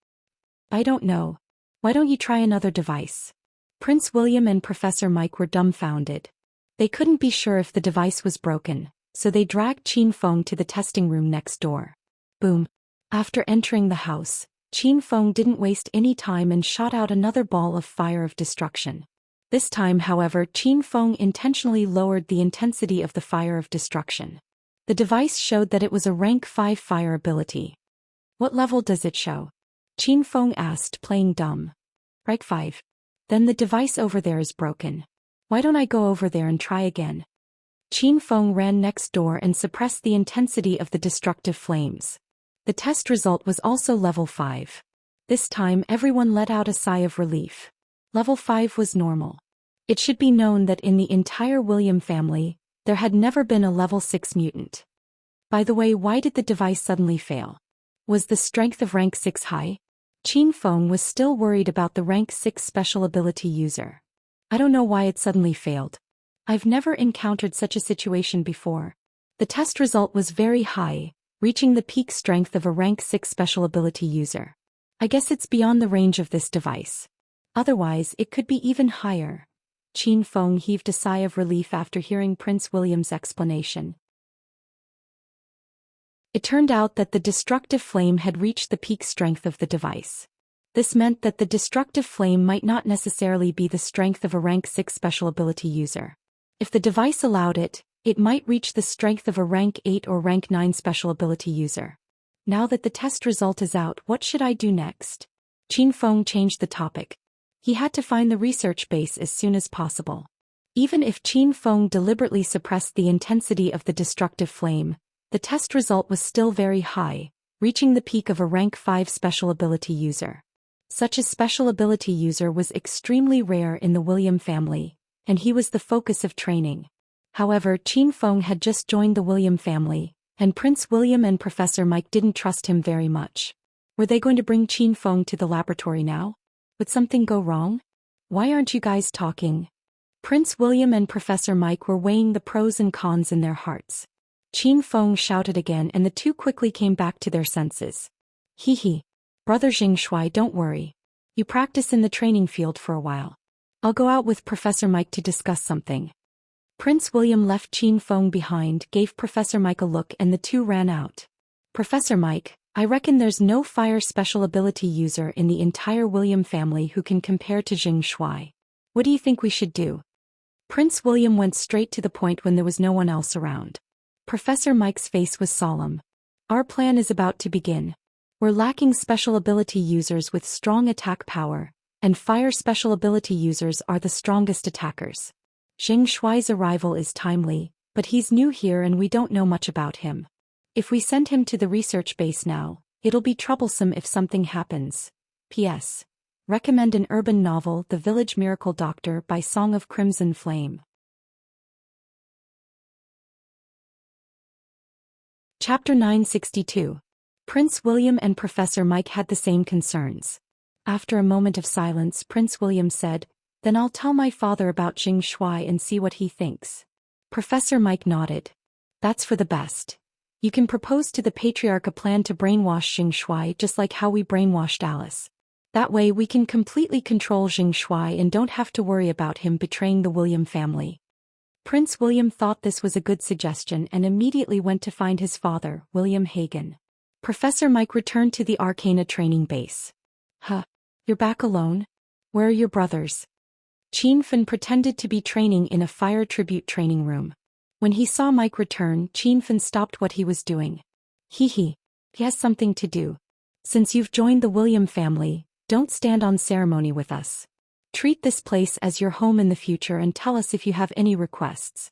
I don't know. Why don't you try another device? Prince William and Professor Mike were dumbfounded. They couldn't be sure if the device was broken, so they dragged Qin Feng to the testing room next door. Boom. After entering the house, Qin Feng didn't waste any time and shot out another ball of fire of destruction. This time, however, Qin Feng intentionally lowered the intensity of the fire of destruction. The device showed that it was a rank 5 fire ability. What level does it show? Qin Feng asked, playing dumb. Rank 5. Then the device over there is broken. Why don't I go over there and try again? Qin Feng ran next door and suppressed the intensity of the destructive flames. The test result was also level 5. This time everyone let out a sigh of relief. Level 5 was normal. It should be known that in the entire William family, there had never been a level 6 mutant. By the way, why did the device suddenly fail? Was the strength of rank 6 high? Qin Feng was still worried about the rank 6 special ability user. I don't know why it suddenly failed. I've never encountered such a situation before. The test result was very high, reaching the peak strength of a rank 6 special ability user. I guess it's beyond the range of this device. Otherwise, it could be even higher. Qin Feng heaved a sigh of relief after hearing Prince William's explanation. It turned out that the destructive flame had reached the peak strength of the device. This meant that the destructive flame might not necessarily be the strength of a rank 6 special ability user. If the device allowed it, it might reach the strength of a rank 8 or rank 9 special ability user. Now that the test result is out, what should I do next? Qin Feng changed the topic. He had to find the research base as soon as possible. Even if Qin Feng deliberately suppressed the intensity of the destructive flame, the test result was still very high, reaching the peak of a rank 5 special ability user. Such a special ability user was extremely rare in the William family, and he was the focus of training. However, Qin Feng had just joined the William family, and Prince William and Professor Mike didn't trust him very much. Were they going to bring Qin Feng to the laboratory now? Would something go wrong? Why aren't you guys talking? Prince William and Professor Mike were weighing the pros and cons in their hearts. Qin Feng shouted again and the two quickly came back to their senses. Hee. Brother Shui, don't worry. You practice in the training field for a while. I'll go out with Professor Mike to discuss something. Prince William left Qin Feng behind, gave Professor Mike a look and the two ran out. Professor Mike, I reckon there's no fire special ability user in the entire William family who can compare to Shui. What do you think we should do? Prince William went straight to the point when there was no one else around. Professor Mike's face was solemn. Our plan is about to begin. We're lacking special ability users with strong attack power, and fire special ability users are the strongest attackers. Shui's arrival is timely, but he's new here and we don't know much about him. If we send him to the research base now, it'll be troublesome if something happens. P.S. Recommend an urban novel, The Village Miracle Doctor by Song of Crimson Flame. Chapter 962. Prince William and Professor Mike had the same concerns. After a moment of silence, Prince William said, Then I'll tell my father about Shui and see what he thinks. Professor Mike nodded. That's for the best. You can propose to the Patriarch a plan to brainwash Shui just like how we brainwashed Alice. That way we can completely control Shui and don't have to worry about him betraying the William family. Prince William thought this was a good suggestion and immediately went to find his father, William Hagen. Professor Mike returned to the Arcana training base. You're back alone? Where are your brothers? Qin Fen pretended to be training in a fire tribute training room. When he saw Mike return, Qin Fen stopped what he was doing. He has something to do. Since you've joined the William family, don't stand on ceremony with us. Treat this place as your home in the future and tell us if you have any requests.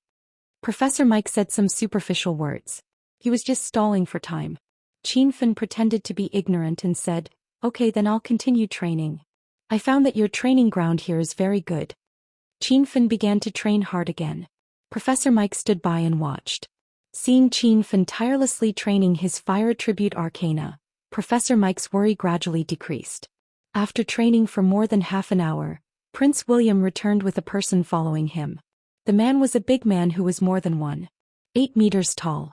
Professor Mike said some superficial words. He was just stalling for time. Qin Fen pretended to be ignorant and said, Okay, then I'll continue training. I found that your training ground here is very good. Qin Fen began to train hard again. Professor Mike stood by and watched. Seeing Qin Fen tirelessly training his fire attribute arcana, Professor Mike's worry gradually decreased. After training for more than half an hour, Prince William returned with a person following him. The man was a big man who was more than 1.8 meters tall.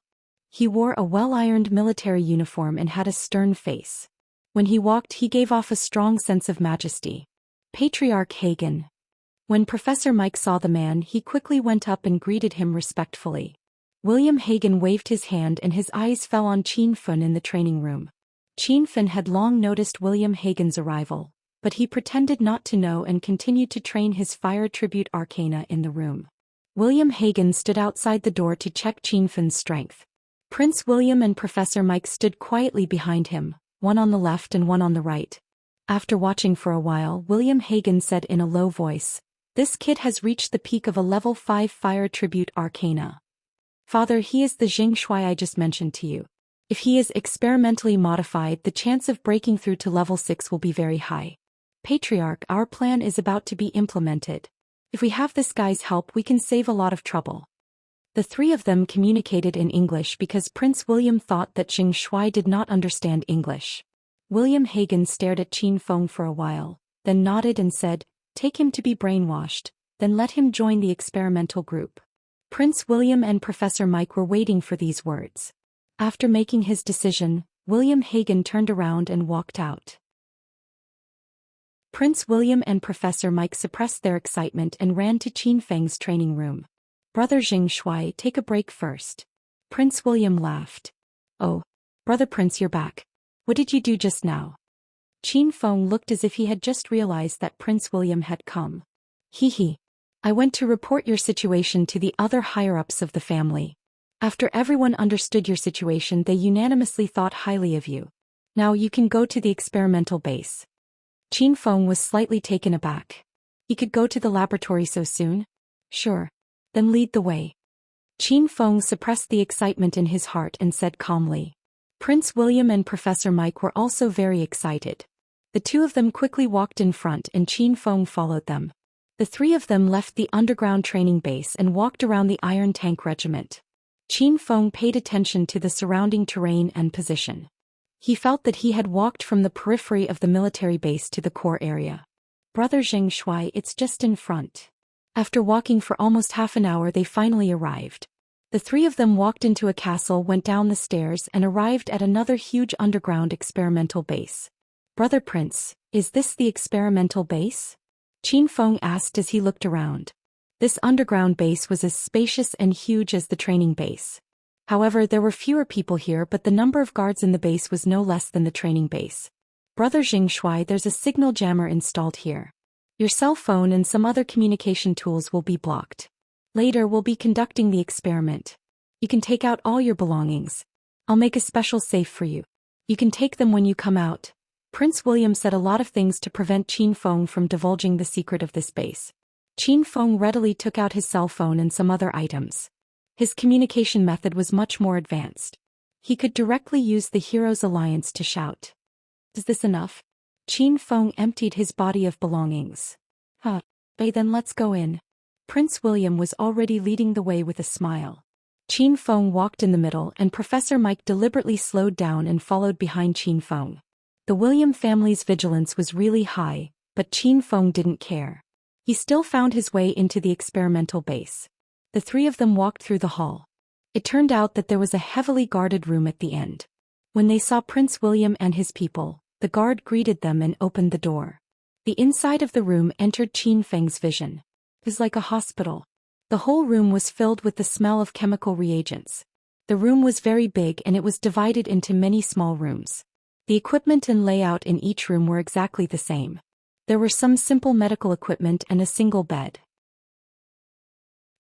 He wore a well-ironed military uniform and had a stern face. When he walked, he gave off a strong sense of majesty. Patriarch Hagen. When Professor Mike saw the man, he quickly went up and greeted him respectfully. William Hagen waved his hand and his eyes fell on Qin Fen in the training room. Qin Fen had long noticed William Hagen's arrival, but he pretended not to know and continued to train his fire tribute arcana in the room. William Hagen stood outside the door to check Qin Fen's strength. Prince William and Professor Mike stood quietly behind him, one on the left and one on the right. After watching for a while, William Hagen said in a low voice, This kid has reached the peak of a level 5 fire tribute arcana. Father, he is the Shui I just mentioned to you. If he is experimentally modified, the chance of breaking through to level 6 will be very high. Patriarch, our plan is about to be implemented. If we have this guy's help, we can save a lot of trouble. The three of them communicated in English because Prince William thought that Shui did not understand English. William Hagen stared at Qin Feng for a while, then nodded and said, Take him to be brainwashed, then let him join the experimental group. Prince William and Professor Mike were waiting for these words. After making his decision, William Hagen turned around and walked out. Prince William and Professor Mike suppressed their excitement and ran to Qin Feng's training room. Brother Shui, take a break first. Prince William laughed. Oh, Brother Prince, you're back. What did you do just now? Qin Feng looked as if he had just realized that Prince William had come. I went to report your situation to the other higher-ups of the family. After everyone understood your situation, they unanimously thought highly of you. Now you can go to the experimental base. Qin Feng was slightly taken aback. He could go to the laboratory so soon? Sure. Then lead the way. Qin Feng suppressed the excitement in his heart and said calmly. Prince William and Professor Mike were also very excited. The two of them quickly walked in front and Qin Feng followed them. The three of them left the underground training base and walked around the Iron Tank Regiment. Qin Feng paid attention to the surrounding terrain and position. He felt that he had walked from the periphery of the military base to the core area. Brother Zheng Shuai, it's just in front. After walking for almost half an hour, they finally arrived. The three of them walked into a castle, went down the stairs, and arrived at another huge underground experimental base. Brother Prince, is this the experimental base? Qin Feng asked as he looked around. This underground base was as spacious and huge as the training base. However, there were fewer people here, but the number of guards in the base was no less than the training base. Brother Zheng Shuai, there's a signal jammer installed here. Your cell phone and some other communication tools will be blocked. Later we'll be conducting the experiment. You can take out all your belongings. I'll make a special safe for you. You can take them when you come out. Prince William said a lot of things to prevent Qin Feng from divulging the secret of this base. Qin Feng readily took out his cell phone and some other items. His communication method was much more advanced. He could directly use the Heroes Alliance to shout. Is this enough? Qin Feng emptied his body of belongings. Then let's go in. Prince William was already leading the way with a smile. Qin Feng walked in the middle and Professor Mike deliberately slowed down and followed behind Qin Feng. The William family's vigilance was really high, but Qin Feng didn't care. He still found his way into the experimental base. The three of them walked through the hall. It turned out that there was a heavily guarded room at the end. When they saw Prince William and his people, the guard greeted them and opened the door. The inside of the room entered Qin Feng's vision. It was like a hospital. The whole room was filled with the smell of chemical reagents. The room was very big and it was divided into many small rooms. The equipment and layout in each room were exactly the same. There were some simple medical equipment and a single bed.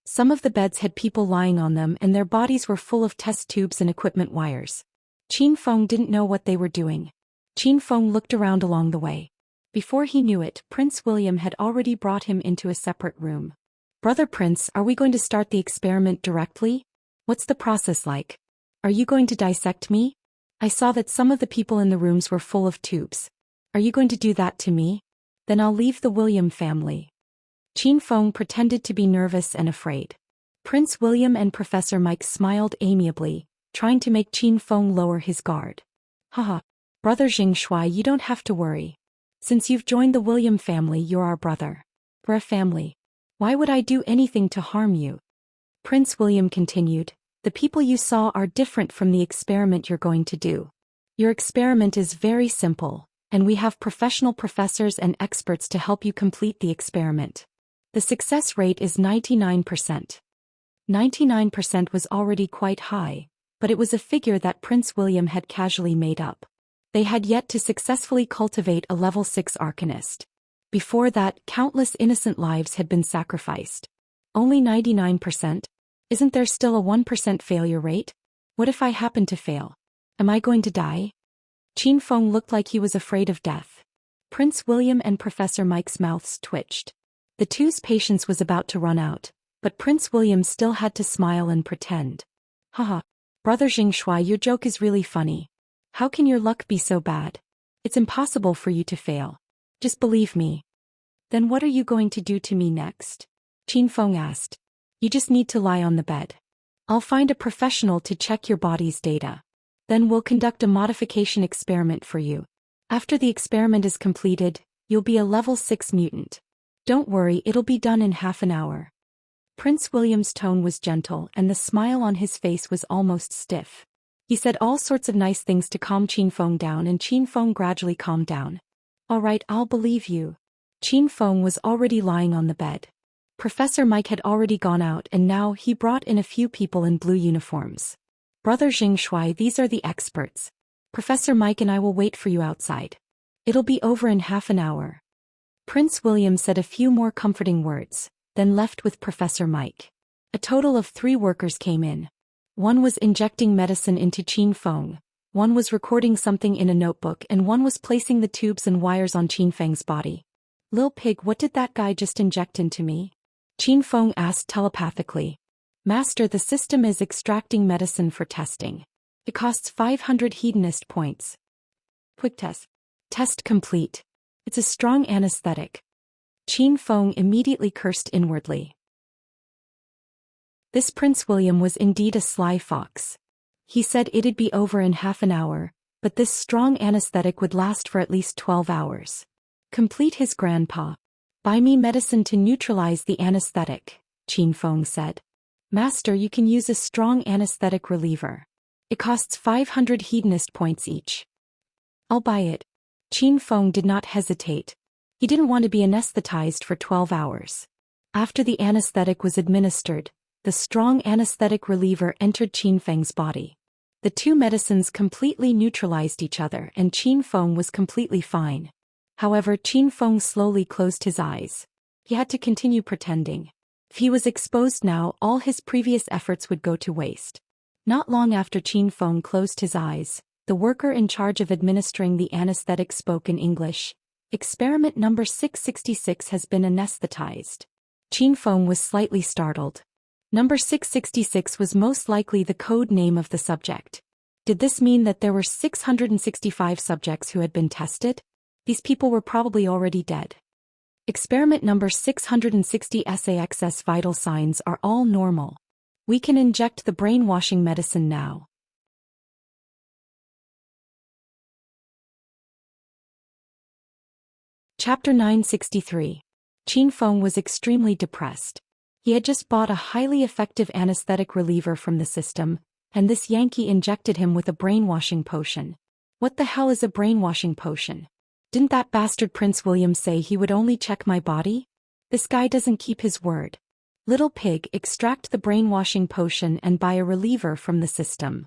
Some of the beds had people lying on them and their bodies were full of test tubes and equipment wires. Qin Feng didn't know what they were doing. Qin Feng looked around along the way. Before he knew it, Prince William had already brought him into a separate room. Brother Prince, are we going to start the experiment directly? What's the process like? Are you going to dissect me? I saw that some of the people in the rooms were full of tubes. Are you going to do that to me? Then I'll leave the William family. Qin Feng pretended to be nervous and afraid. Prince William and Professor Mike smiled amiably, trying to make Qin Feng lower his guard. Haha. Brother Zheng Shuai, you don't have to worry. Since you've joined the William family, you're our brother. We're a family. Why would I do anything to harm you? Prince William continued, the people you saw are different from the experiment you're going to do. Your experiment is very simple, and we have professional professors and experts to help you complete the experiment. The success rate is 99%. 99% was already quite high, but it was a figure that Prince William had casually made up. They had yet to successfully cultivate a level 6 Arcanist. Before that, countless innocent lives had been sacrificed. Only 99%? Isn't there still a 1% failure rate? What if I happen to fail? Am I going to die? Qin Feng looked like he was afraid of death. Prince William and Professor Mike's mouths twitched. The two's patience was about to run out, but Prince William still had to smile and pretend. Haha. Brother Zheng Shuai, your joke is really funny. How can your luck be so bad? It's impossible for you to fail. Just believe me. Then what are you going to do to me next? Qin Feng asked. You just need to lie on the bed. I'll find a professional to check your body's data. Then we'll conduct a modification experiment for you. After the experiment is completed, you'll be a level 6 mutant. Don't worry, it'll be done in half an hour. Prince William's tone was gentle and the smile on his face was almost stiff. He said all sorts of nice things to calm Qin Feng down and Qin Feng gradually calmed down. All right, I'll believe you. Qin Feng was already lying on the bed. Professor Mike had already gone out and now he brought in a few people in blue uniforms. Brother Zheng Shuai, these are the experts. Professor Mike and I will wait for you outside. It'll be over in half an hour. Prince William said a few more comforting words, then left with Professor Mike. A total of 3 workers came in. One was injecting medicine into Qin Feng, one was recording something in a notebook, and one was placing the tubes and wires on Qin Feng's body. Lil Pig, what did that guy just inject into me? Qin Feng asked telepathically. Master, the system is extracting medicine for testing. It costs 500 hedonist points. Quick test. Test complete. It's a strong anesthetic. Qin Feng immediately cursed inwardly. This Prince William was indeed a sly fox. He said it'd be over in half an hour, but this strong anesthetic would last for at least 12 hours. Complete his grandpa. Buy me medicine to neutralize the anesthetic, Qin Feng said. Master, you can use a strong anesthetic reliever. It costs 500 hedonist points each. I'll buy it. Qin Feng did not hesitate. He didn't want to be anesthetized for 12 hours. After the anesthetic was administered, the strong anesthetic reliever entered Qin Feng's body. The two medicines completely neutralized each other and Qin Feng was completely fine. However, Qin Feng slowly closed his eyes. He had to continue pretending. If he was exposed now, all his previous efforts would go to waste. Not long after Qin Feng closed his eyes, the worker in charge of administering the anesthetic spoke in English. Experiment number 666 has been anesthetized. Qin Feng was slightly startled. Number 666 was most likely the code name of the subject. Did this mean that there were 665 subjects who had been tested? These people were probably already dead. Experiment number 660 SAXS vital signs are all normal. We can inject the brainwashing medicine now. Chapter 963. Qin Feng was extremely depressed. He had just bought a highly effective anesthetic reliever from the system, and this Yankee injected him with a brainwashing potion. What the hell is a brainwashing potion? Didn't that bastard Prince William say he would only check my body? This guy doesn't keep his word. Little Pig, extract the brainwashing potion and buy a reliever from the system.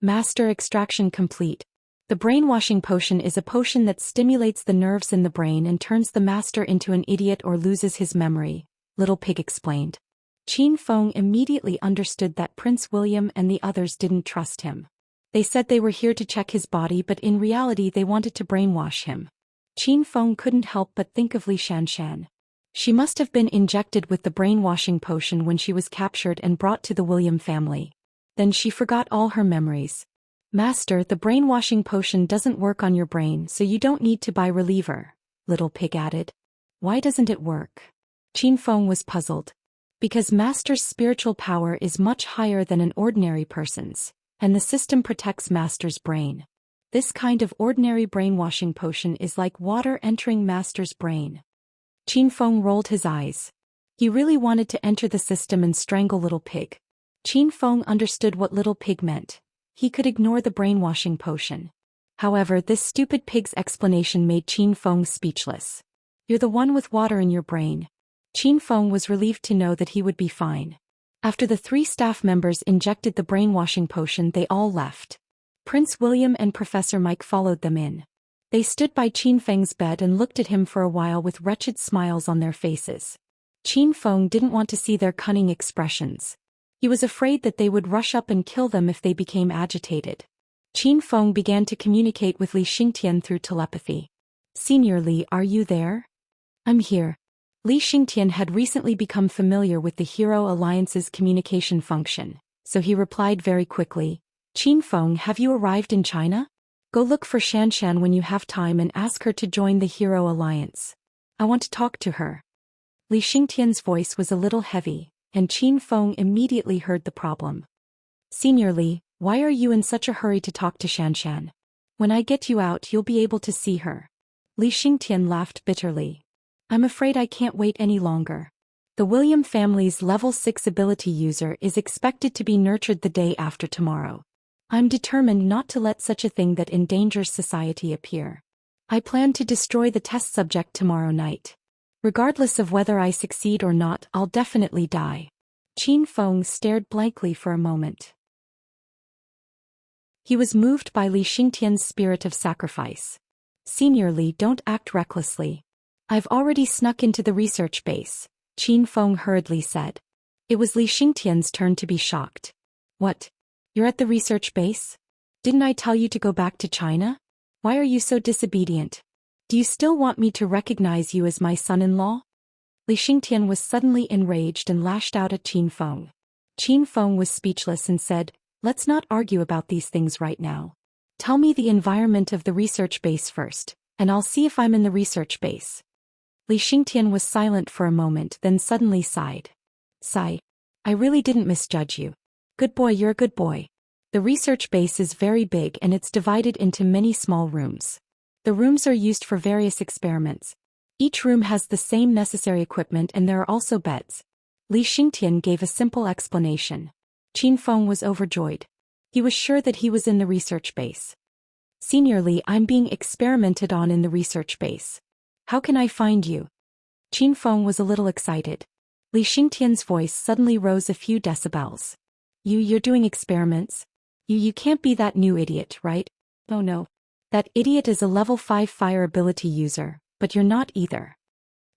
Master, extraction complete. The brainwashing potion is a potion that stimulates the nerves in the brain and turns the master into an idiot or loses his memory, Little Pig explained. Qin Feng immediately understood that Prince William and the others didn't trust him. They said they were here to check his body, but in reality they wanted to brainwash him. Qin Feng couldn't help but think of Li Shanshan. She must have been injected with the brainwashing potion when she was captured and brought to the William family. Then she forgot all her memories. Master, the brainwashing potion doesn't work on your brain, so you don't need to buy reliever, Little Pig added. Why doesn't it work? Qin Feng was puzzled. Because Master's spiritual power is much higher than an ordinary person's, and the system protects Master's brain. This kind of ordinary brainwashing potion is like water entering Master's brain. Qin Feng rolled his eyes. He really wanted to enter the system and strangle Little Pig. Qin Feng understood what Little Pig meant. He could ignore the brainwashing potion. However, this stupid pig's explanation made Qin Feng speechless. You're the one with water in your brain. Qin Feng was relieved to know that he would be fine. After the 3 staff members injected the brainwashing potion, they all left. Prince William and Professor Mike followed them in. They stood by Qin Feng's bed and looked at him for a while with wretched smiles on their faces. Qin Feng didn't want to see their cunning expressions. He was afraid that they would rush up and kill them if they became agitated. Qin Feng began to communicate with Li Xingtian through telepathy. Senior Li, are you there? I'm here. Li Xingtian had recently become familiar with the Hero Alliance's communication function, so he replied very quickly. Qin Feng, have you arrived in China? Go look for Shanshan when you have time and ask her to join the Hero Alliance. I want to talk to her. Li Xingtian's voice was a little heavy, and Qin Feng immediately heard the problem. Senior Li, why are you in such a hurry to talk to Shanshan? When I get you out, you'll be able to see her. Li Xingtian laughed bitterly. I'm afraid I can't wait any longer. The William family's level 6 ability user is expected to be nurtured the day after tomorrow. I'm determined not to let such a thing that endangers society appear. I plan to destroy the test subject tomorrow night. Regardless of whether I succeed or not, I'll definitely die. Qin Feng stared blankly for a moment. He was moved by Li Xingtian's spirit of sacrifice. Senior Li, don't act recklessly. I've already snuck into the research base, Qin Feng hurriedly said. It was Li Xingtian's turn to be shocked. What? You're at the research base? Didn't I tell you to go back to China? Why are you so disobedient? Do you still want me to recognize you as my son-in-law? Li Xingtian was suddenly enraged and lashed out at Qin Feng. Qin Feng was speechless and said, "Let's not argue about these things right now. Tell me the environment of the research base first, and I'll see if I'm in the research base." Li Xingtian was silent for a moment, then suddenly sighed. "Sigh. I really didn't misjudge you. Good boy, you're a good boy. The research base is very big and it's divided into many small rooms. The rooms are used for various experiments. Each room has the same necessary equipment and there are also beds." Li Xingtian gave a simple explanation. Qin Feng was overjoyed. He was sure that he was in the research base. "Senior Li, I'm being experimented on in the research base. How can I find you?" Qin Feng was a little excited. Li Xingtian's voice suddenly rose a few decibels. You're doing experiments? You can't be that new idiot, right?" "Oh no. That idiot is a level 5 fire ability user, but you're not either."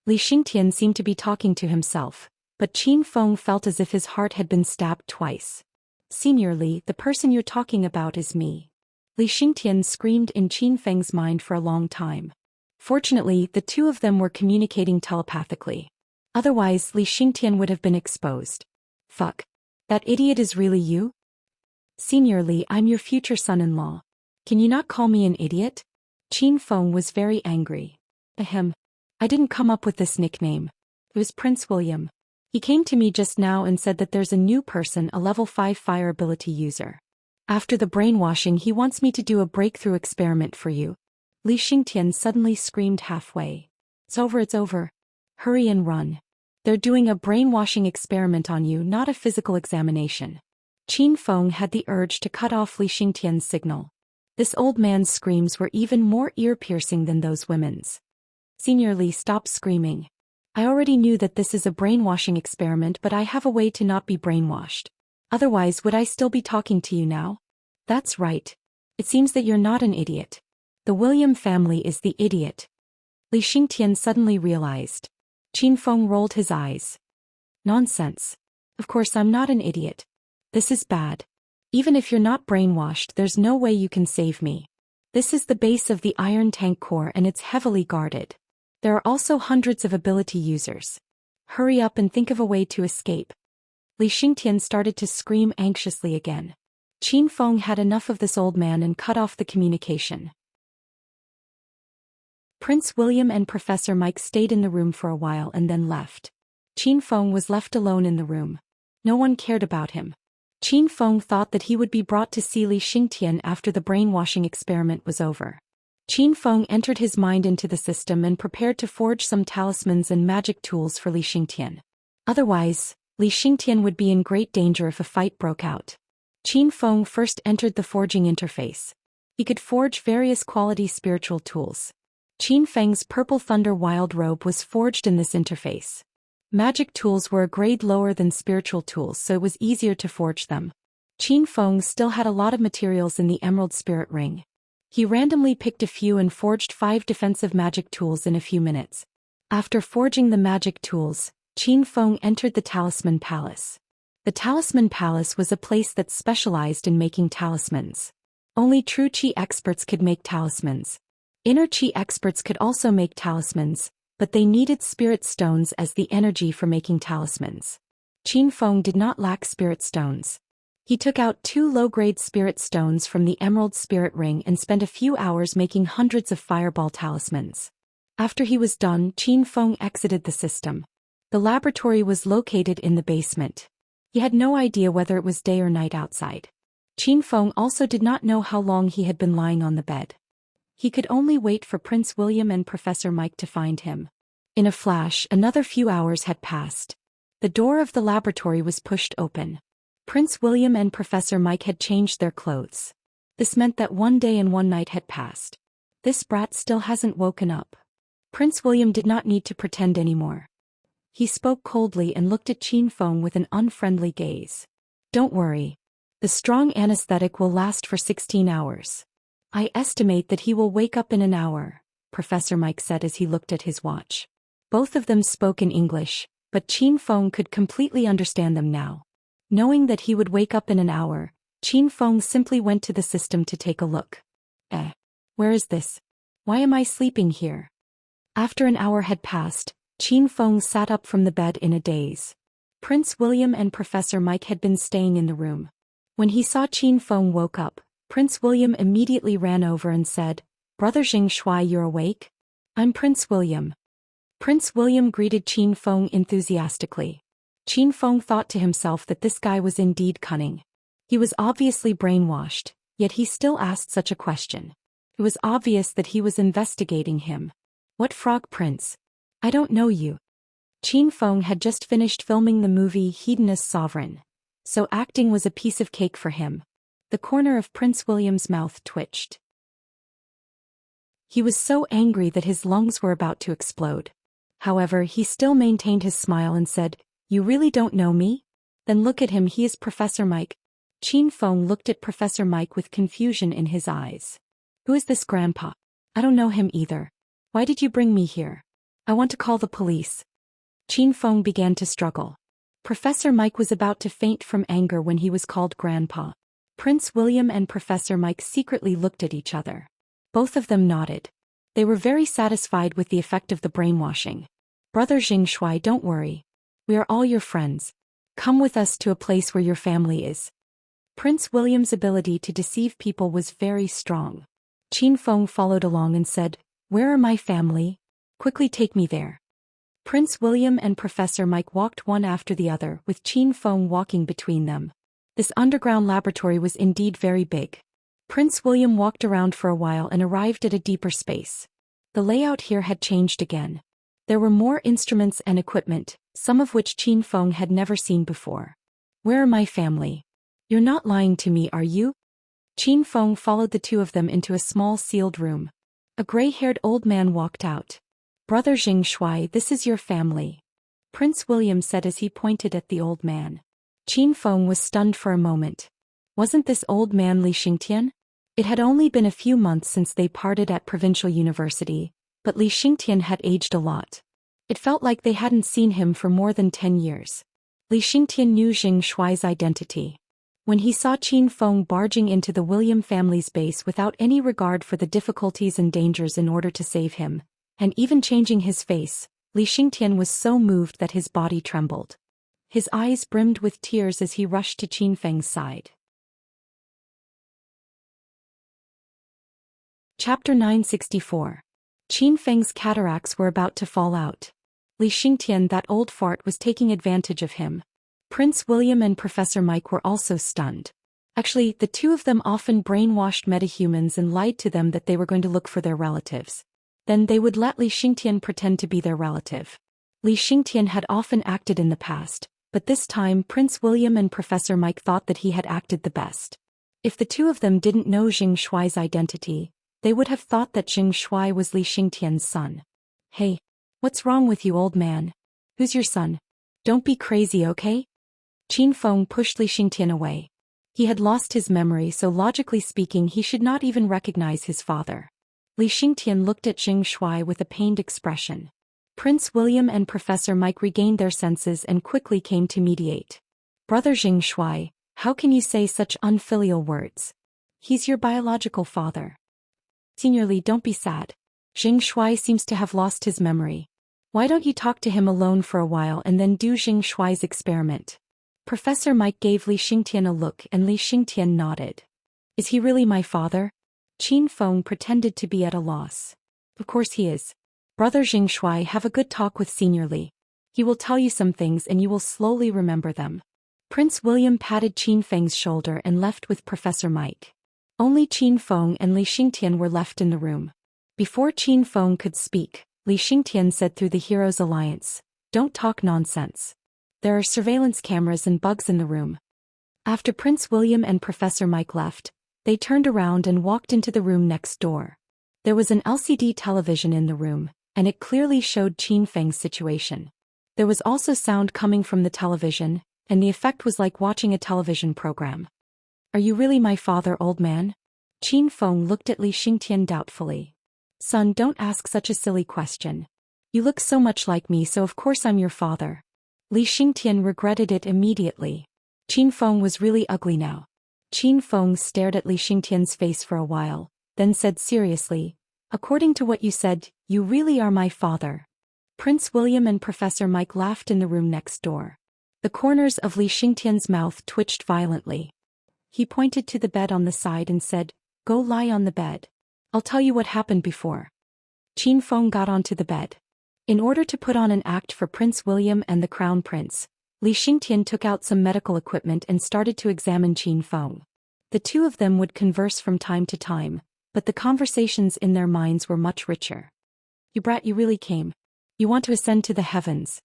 Li Xingtian seemed to be talking to himself, but Qin Feng felt as if his heart had been stabbed twice. "Senior Li, the person you're talking about is me." Li Xingtian screamed in Qin Feng's mind for a long time. Fortunately, the two of them were communicating telepathically. Otherwise, Li Xingtian would have been exposed. "Fuck. That idiot is really you?" "Senior Li, I'm your future son-in-law. Can you not call me an idiot?" Qin Feng was very angry. "Ahem. I didn't come up with this nickname. It was Prince William. He came to me just now and said that there's a new person, a level 5 fire ability user. After the brainwashing, he wants me to do a breakthrough experiment for you." Li Xingtian suddenly screamed halfway. It's over. Hurry and run. They're doing a brainwashing experiment on you, not a physical examination." Qin Feng had the urge to cut off Li Xingtian's signal. This old man's screams were even more ear-piercing than those women's. "Senior Li, stop screaming. I already knew that this is a brainwashing experiment, but I have a way to not be brainwashed. Otherwise, would I still be talking to you now?" "That's right. It seems that you're not an idiot. The William family is the idiot." Li Xingtian suddenly realized. Qin Feng rolled his eyes. "Nonsense. Of course I'm not an idiot. This is bad. Even if you're not brainwashed, there's no way you can save me. This is the base of the Iron Tank Core and it's heavily guarded. There are also hundreds of ability users. Hurry up and think of a way to escape." Li Xingtian started to scream anxiously again. Qin Feng had enough of this old man and cut off the communication. Prince William and Professor Mike stayed in the room for a while and then left. Qin Feng was left alone in the room. No one cared about him. Qin Feng thought that he would be brought to see Li Xingtian after the brainwashing experiment was over. Qin Feng entered his mind into the system and prepared to forge some talismans and magic tools for Li Xingtian. Otherwise, Li Xingtian would be in great danger if a fight broke out. Qin Feng first entered the forging interface. He could forge various quality spiritual tools. Qin Feng's Purple Thunder Wild Robe was forged in this interface. Magic tools were a grade lower than spiritual tools, so it was easier to forge them. Qin Feng still had a lot of materials in the Emerald Spirit Ring. He randomly picked a few and forged 5 defensive magic tools in a few minutes. After forging the magic tools, Qin Feng entered the Talisman Palace. The Talisman Palace was a place that specialized in making talismans. Only true Qi experts could make talismans. Inner Qi experts could also make talismans, but they needed spirit stones as the energy for making talismans. Qin Feng did not lack spirit stones. He took out 2 low-grade spirit stones from the Emerald Spirit Ring and spent a few hours making hundreds of fireball talismans. After he was done, Qin Feng exited the system. The laboratory was located in the basement. He had no idea whether it was day or night outside. Qin Feng also did not know how long he had been lying on the bed. He could only wait for Prince William and Professor Mike to find him. In a flash, another few hours had passed. The door of the laboratory was pushed open. Prince William and Professor Mike had changed their clothes. This meant that 1 day and 1 night had passed. This brat still hasn't woken up. Prince William did not need to pretend anymore. He spoke coldly and looked at Qin Feng with an unfriendly gaze. "Don't worry. The strong anesthetic will last for 16 hours. I estimate that he will wake up in an hour," Professor Mike said as he looked at his watch. Both of them spoke in English, but Qin Feng could completely understand them now. Knowing that he would wake up in an hour, Qin Feng simply went to the system to take a look. Where is this? Why am I sleeping here? After an hour had passed, Qin Feng sat up from the bed in a daze. Prince William and Professor Mike had been staying in the room. When he saw Qin Feng woke up, Prince William immediately ran over and said, "Brother Jing Shui, you're awake? I'm Prince William." Prince William greeted Qin Feng enthusiastically. Qin Feng thought to himself that this guy was indeed cunning. He was obviously brainwashed, yet he still asked such a question. It was obvious that he was investigating him. "What frog prince? I don't know you." Qin Feng had just finished filming the movie Hedonist Sovereign, so acting was a piece of cake for him. The corner of Prince William's mouth twitched. He was so angry that his lungs were about to explode. However, he still maintained his smile and said, "You really don't know me? Then look at him, he is Professor Mike." Qin Feng looked at Professor Mike with confusion in his eyes. "Who is this grandpa? I don't know him either. Why did you bring me here? I want to call the police." Qin Feng began to struggle. Professor Mike was about to faint from anger when he was called grandpa. Prince William and Professor Mike secretly looked at each other. Both of them nodded. They were very satisfied with the effect of the brainwashing. "Brother Jing Shui, don't worry. We are all your friends. Come with us to a place where your family is." Prince William's ability to deceive people was very strong. Qin Feng followed along and said, "Where are my family? Quickly take me there." Prince William and Professor Mike walked one after the other, with Qin Feng walking between them. This underground laboratory was indeed very big. Prince William walked around for a while and arrived at a deeper space. The layout here had changed again. There were more instruments and equipment, some of which Qin Feng had never seen before. "Where are my family? You're not lying to me, are you?" Qin Feng followed the two of them into a small sealed room. A gray-haired old man walked out. "Brother Jing Shui, this is your family," Prince William said as he pointed at the old man. Qin Feng was stunned for a moment. Wasn't this old man Li Xingtian? It had only been a few months since they parted at Provincial University, but Li Xingtian had aged a lot. It felt like they hadn't seen him for more than 10 years. Li Xingtian knew Jing Shui's identity. When he saw Qin Feng barging into the William family's base without any regard for the difficulties and dangers in order to save him, and even changing his face, Li Xingtian was so moved that his body trembled. His eyes brimmed with tears as he rushed to Qin Feng's side. Chapter 964. Qin Feng's cataracts were about to fall out. Li Xingtian, that old fart, was taking advantage of him. Prince William and Professor Mike were also stunned. Actually, the two of them often brainwashed metahumans and lied to them that they were going to look for their relatives. Then they would let Li Xingtian pretend to be their relative. Li Xingtian had often acted in the past, but this time Prince William and Professor Mike thought that he had acted the best. If the two of them didn't know Jing Shui's identity, they would have thought that Jing Shui was Li Xingtian's son. "Hey, what's wrong with you, old man? Who's your son? Don't be crazy, okay?" Qin Feng pushed Li Xingtian away. He had lost his memory, so logically speaking he should not even recognize his father. Li Xingtian looked at Jing Shui with a pained expression. Prince William and Professor Mike regained their senses and quickly came to mediate. "Brother Jing Shui, how can you say such unfilial words? He's your biological father." "Senior Li, don't be sad. Jing Shui seems to have lost his memory. Why don't you talk to him alone for a while and then do Jing Shui's experiment?" Professor Mike gave Li Xingtian a look and Li Xingtian nodded. "Is he really my father?" Qin Feng pretended to be at a loss. "Of course he is. Brother Jing Shui, have a good talk with Senior Li. He will tell you some things and you will slowly remember them." Prince William patted Qin Feng's shoulder and left with Professor Mike. Only Qin Feng and Li Xingtian were left in the room. Before Qin Feng could speak, Li Xingtian said through the Heroes Alliance, "Don't talk nonsense. There are surveillance cameras and bugs in the room." After Prince William and Professor Mike left, they turned around and walked into the room next door. There was an LCD television in the room, and it clearly showed Qin Feng's situation. There was also sound coming from the television, and the effect was like watching a television program. "Are you really my father, old man?" Qin Feng looked at Li Xingtian doubtfully. "Son, don't ask such a silly question. You look so much like me, so of course I'm your father." Li Xingtian regretted it immediately. Qin Feng was really ugly now. Qin Feng stared at Li Xingtian's face for a while, then said seriously, "According to what you said, you really are my father." Prince William and Professor Mike laughed in the room next door. The corners of Li Xingtian's mouth twitched violently. He pointed to the bed on the side and said, "Go lie on the bed. I'll tell you what happened before." Qin Feng got onto the bed. In order to put on an act for Prince William and the Crown Prince, Li Xingtian took out some medical equipment and started to examine Qin Feng. The two of them would converse from time to time, but the conversations in their minds were much richer. "You brat, you really came. You want to ascend to the heavens."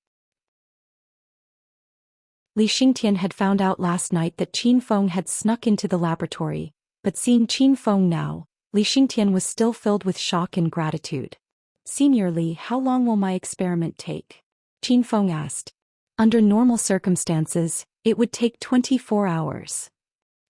Li Xingtian had found out last night that Qin Feng had snuck into the laboratory, but seeing Qin Feng now, Li Xingtian was still filled with shock and gratitude. "Senior Li, how long will my experiment take?" Qin Feng asked. "Under normal circumstances, it would take 24 hours.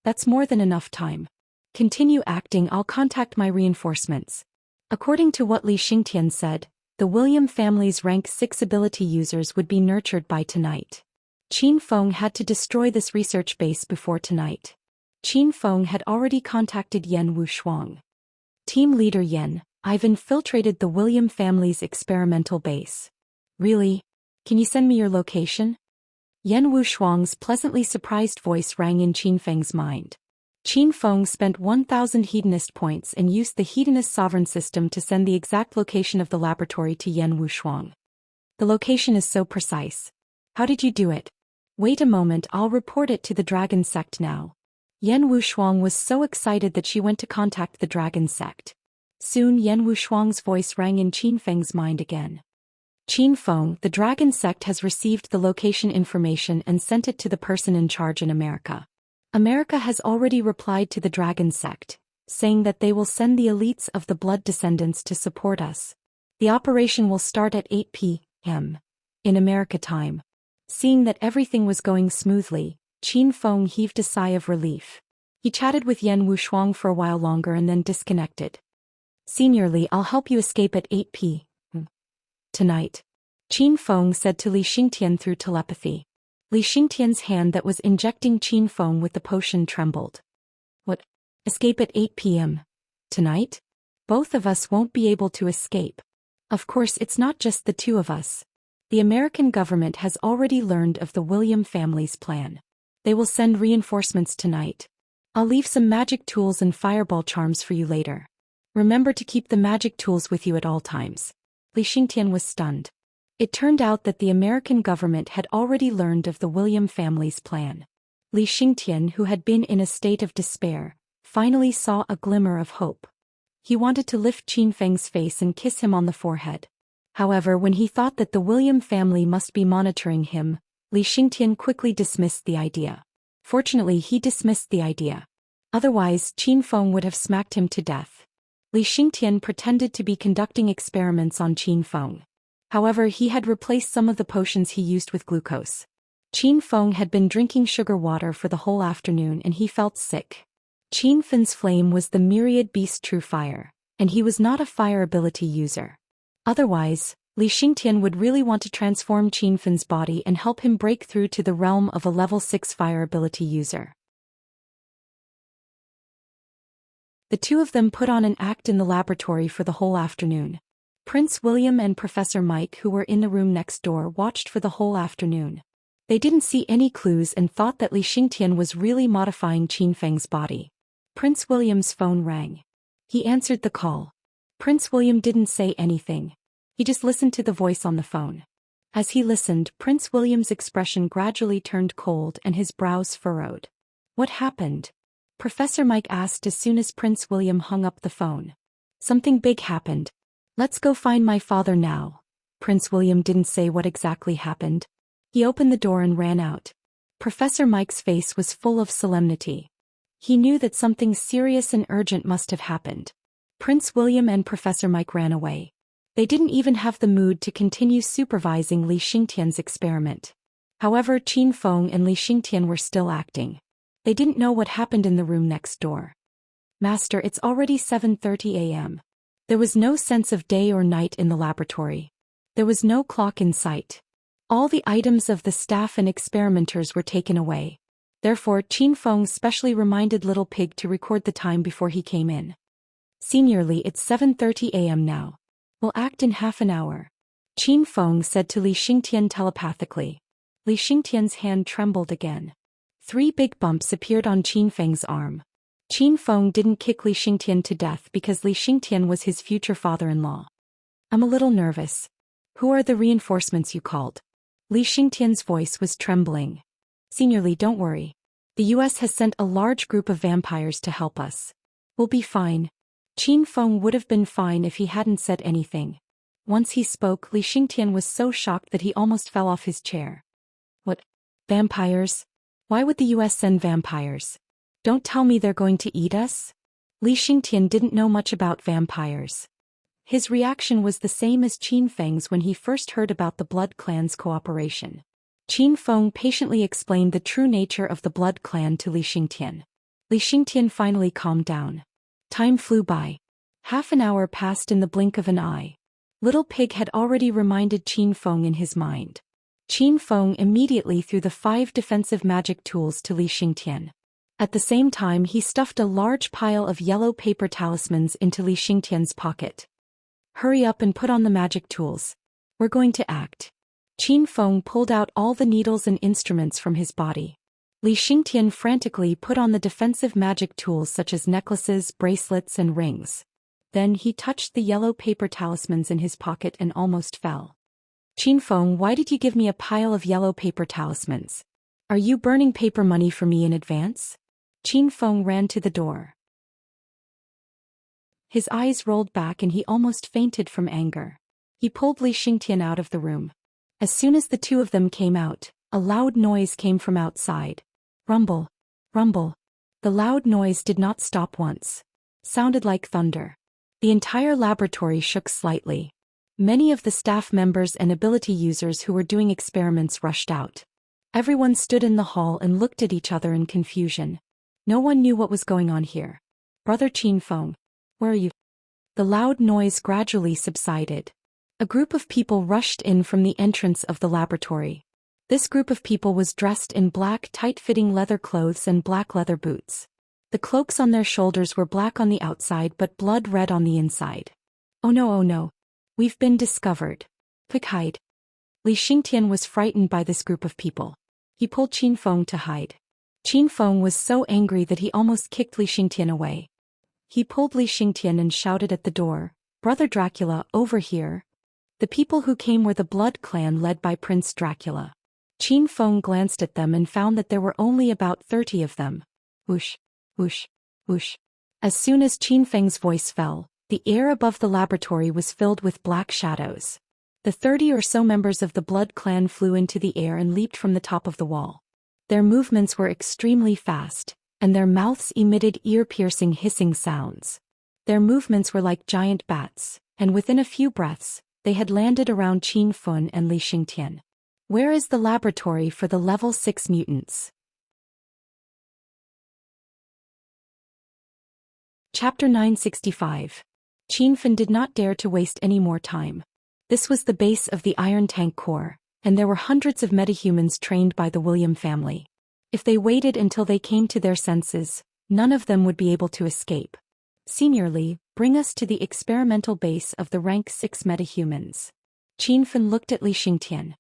That's more than enough time. Continue acting, I'll contact my reinforcements." According to what Li Xingtian said, the William family's rank 6 ability users would be nurtured by tonight. Qin Feng had to destroy this research base before tonight. Qin Feng had already contacted Yan Wushuang. "Team Leader Yan, I've infiltrated the William family's experimental base." "Really? Can you send me your location?" Yan Wushuang's pleasantly surprised voice rang in Qin Feng's mind. Qin Feng spent 1,000 hedonist points and used the hedonist sovereign system to send the exact location of the laboratory to Yan Wushuang. "The location is so precise. How did you do it?" "Wait a moment, I'll report it to the dragon sect now." Yan Wushuang was so excited that she went to contact the dragon sect. Soon Yan Wushuang's voice rang in Qin Feng's mind again. "Qin Feng, the dragon sect has received the location information and sent it to the person in charge in America. America has already replied to the dragon sect, saying that they will send the elites of the blood descendants to support us. The operation will start at 8 p.m. in America time." Seeing that everything was going smoothly, Qin Feng heaved a sigh of relief. He chatted with Yan Wushuang for a while longer and then disconnected. "Senior Li, I'll help you escape at 8 p.m. tonight," Qin Feng said to Li Xingtian through telepathy. Li Xingtian's hand that was injecting Qin Feng with the potion trembled. "What? Escape at 8 p.m. tonight? Both of us won't be able to escape. Of course, it's not just the two of us. The American government has already learned of the William family's plan. They will send reinforcements tonight. I'll leave some magic tools and fireball charms for you later. Remember to keep the magic tools with you at all times." Li Xingtian was stunned. It turned out that the American government had already learned of the William family's plan. Li Xingtian, who had been in a state of despair, finally saw a glimmer of hope. He wanted to lift Qin Feng's face and kiss him on the forehead. However, when he thought that the William family must be monitoring him, Li Xingtian quickly dismissed the idea. Fortunately, he dismissed the idea. Otherwise, Qin Feng would have smacked him to death. Li Xingtian pretended to be conducting experiments on Qin Feng. However, he had replaced some of the potions he used with glucose. Qin Feng had been drinking sugar water for the whole afternoon and he felt sick. Qin Feng's flame was the myriad beast true fire, and he was not a fire ability user. Otherwise, Li Xingtian would really want to transform Qin Feng's body and help him break through to the realm of a level 6 fire ability user. The two of them put on an act in the laboratory for the whole afternoon. Prince William and Professor Mike, who were in the room next door, watched for the whole afternoon. They didn't see any clues and thought that Li Xingtian was really modifying Qin Feng's body. Prince William's phone rang. He answered the call. Prince William didn't say anything. He just listened to the voice on the phone. As he listened, Prince William's expression gradually turned cold and his brows furrowed. "What happened?" Professor Mike asked as soon as Prince William hung up the phone. "Something big happened. Let's go find my father now." Prince William didn't say what exactly happened. He opened the door and ran out. Professor Mike's face was full of solemnity. He knew that something serious and urgent must have happened. Prince William and Professor Mike ran away. They didn't even have the mood to continue supervising Li Xingtian's experiment. However, Qin Feng and Li Xingtian were still acting. They didn't know what happened in the room next door. "Master, it's already 7:30 a.m. There was no sense of day or night in the laboratory. There was no clock in sight. All the items of the staff and experimenters were taken away. Therefore, Qin Feng specially reminded Little Pig to record the time before he came in. Seniorly, it's 7:30 a.m. now. We'll act in half an hour. Qin Feng said to Li Xingtian telepathically. Li Xingtian's hand trembled again. 3 big bumps appeared on Qin Feng's arm. Qin Feng didn't kick Li Xingtian to death because Li Xingtian was his future father-in-law. I'm a little nervous. Who are the reinforcements you called? Li Xingtian's voice was trembling. Seniorly, don't worry. The US has sent a large group of vampires to help us. We'll be fine. Qin Feng would have been fine if he hadn't said anything. Once he spoke, Li Xingtian was so shocked that he almost fell off his chair. What? Vampires? Why would the US send vampires? Don't tell me they're going to eat us? Li Xingtian didn't know much about vampires. His reaction was the same as Qin Feng's when he first heard about the Blood Clan's cooperation. Qin Feng patiently explained the true nature of the Blood Clan to Li Xingtian. Li Xingtian finally calmed down. Time flew by. Half an hour passed in the blink of an eye. Little Pig had already reminded Qin Feng in his mind. Qin Feng immediately threw the 5 defensive magic tools to Li Xingtian. At the same time, he stuffed a large pile of yellow paper talismans into Li Xingtian's pocket. Hurry up and put on the magic tools. We're going to act. Qin Feng pulled out all the needles and instruments from his body. Li Xingtian frantically put on the defensive magic tools such as necklaces, bracelets, and rings. Then he touched the yellow paper talismans in his pocket and almost fell. Qin Feng, why did you give me a pile of yellow paper talismans? Are you burning paper money for me in advance? Qin Feng ran to the door. His eyes rolled back and he almost fainted from anger. He pulled Li Xingtian out of the room. As soon as the two of them came out, a loud noise came from outside. Rumble, rumble. The loud noise did not stop once. Sounded like thunder. The entire laboratory shook slightly. Many of the staff members and ability users who were doing experiments rushed out. Everyone stood in the hall and looked at each other in confusion. No one knew what was going on here. Brother Qin Feng, where are you? The loud noise gradually subsided. A group of people rushed in from the entrance of the laboratory. This group of people was dressed in black tight-fitting leather clothes and black leather boots. The cloaks on their shoulders were black on the outside but blood red on the inside. Oh no. We've been discovered. Quick, hide. Li Xingtian was frightened by this group of people. He pulled Qin Feng to hide. Qin Feng was so angry that he almost kicked Li Xingtian away. He pulled Li Xingtian and shouted at the door, Brother Dracula, over here. The people who came were the Blood Clan led by Prince Dracula. Qin Feng glanced at them and found that there were only about 30 of them. Whoosh, whoosh, whoosh. As soon as Qin Feng's voice fell, the air above the laboratory was filled with black shadows. The 30 or so members of the Blood Clan flew into the air and leaped from the top of the wall. Their movements were extremely fast, and their mouths emitted ear-piercing hissing sounds. Their movements were like giant bats, and within a few breaths, they had landed around Qin Feng and Li Xingtian. Where is the laboratory for the level 6 mutants? Chapter 965. Qin Feng did not dare to waste any more time. This was the base of the Iron Tank Corps, and there were hundreds of metahumans trained by the William family. If they waited until they came to their senses, none of them would be able to escape. Seniorly, bring us to the experimental base of the rank 6 metahumans. Qin Feng looked at Li Xingtian.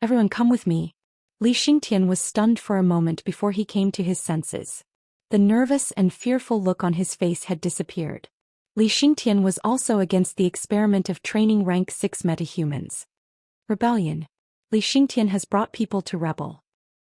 Everyone come with me. Li Xingtian was stunned for a moment before he came to his senses. The nervous and fearful look on his face had disappeared. Li Xingtian was also against the experiment of training rank 6 metahumans. Rebellion. Li Xingtian has brought people to rebel.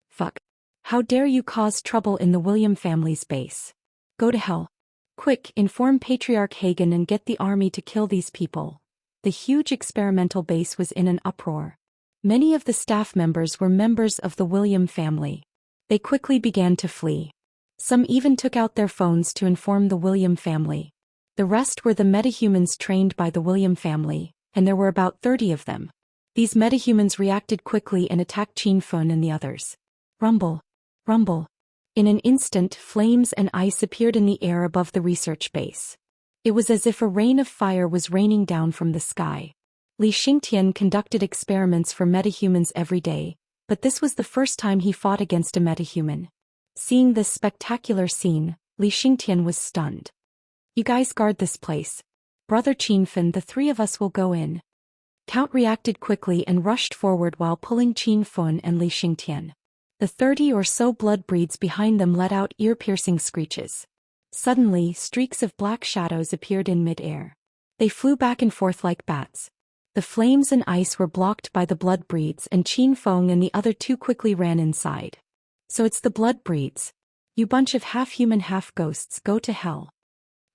Fuck. How dare you cause trouble in the William family's base? Go to hell. Quick, inform Patriarch Hagen and get the army to kill these people. The huge experimental base was in an uproar. Many of the staff members were members of the William family. They quickly began to flee. Some even took out their phones to inform the William family. The rest were the metahumans trained by the William family, and there were about 30 of them. These metahumans reacted quickly and attacked Qin Feng and the others. Rumble, rumble. In an instant, flames and ice appeared in the air above the research base. It was as if a rain of fire was raining down from the sky. Li Xingtian conducted experiments for metahumans every day, but this was the first time he fought against a metahuman. Seeing this spectacular scene, Li Xingtian was stunned. "You guys guard this place. Brother Qinfen, the three of us will go in." Count reacted quickly and rushed forward while pulling Qinfen and Li Xingtian. The 30 or so blood breeds behind them let out ear-piercing screeches. Suddenly, streaks of black shadows appeared in mid-air. They flew back and forth like bats. The flames and ice were blocked by the blood breeds, and Qinfen and the other two quickly ran inside. "So it's the blood breeds. You bunch of half-human half-ghosts, go to hell."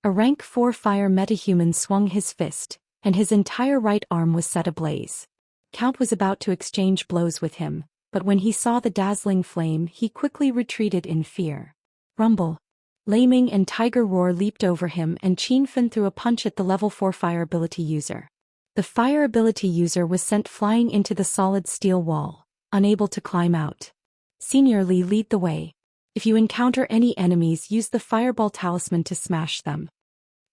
A rank 4 fire metahuman swung his fist, and his entire right arm was set ablaze. Count was about to exchange blows with him, but when he saw the dazzling flame he quickly retreated in fear. Rumble. Laming and Tiger Roar leaped over him, and Qinfen threw a punch at the level 4 fire ability user. The fire ability user was sent flying into the solid steel wall, unable to climb out. "Senior Li, lead the way. If you encounter any enemies, use the fireball talisman to smash them."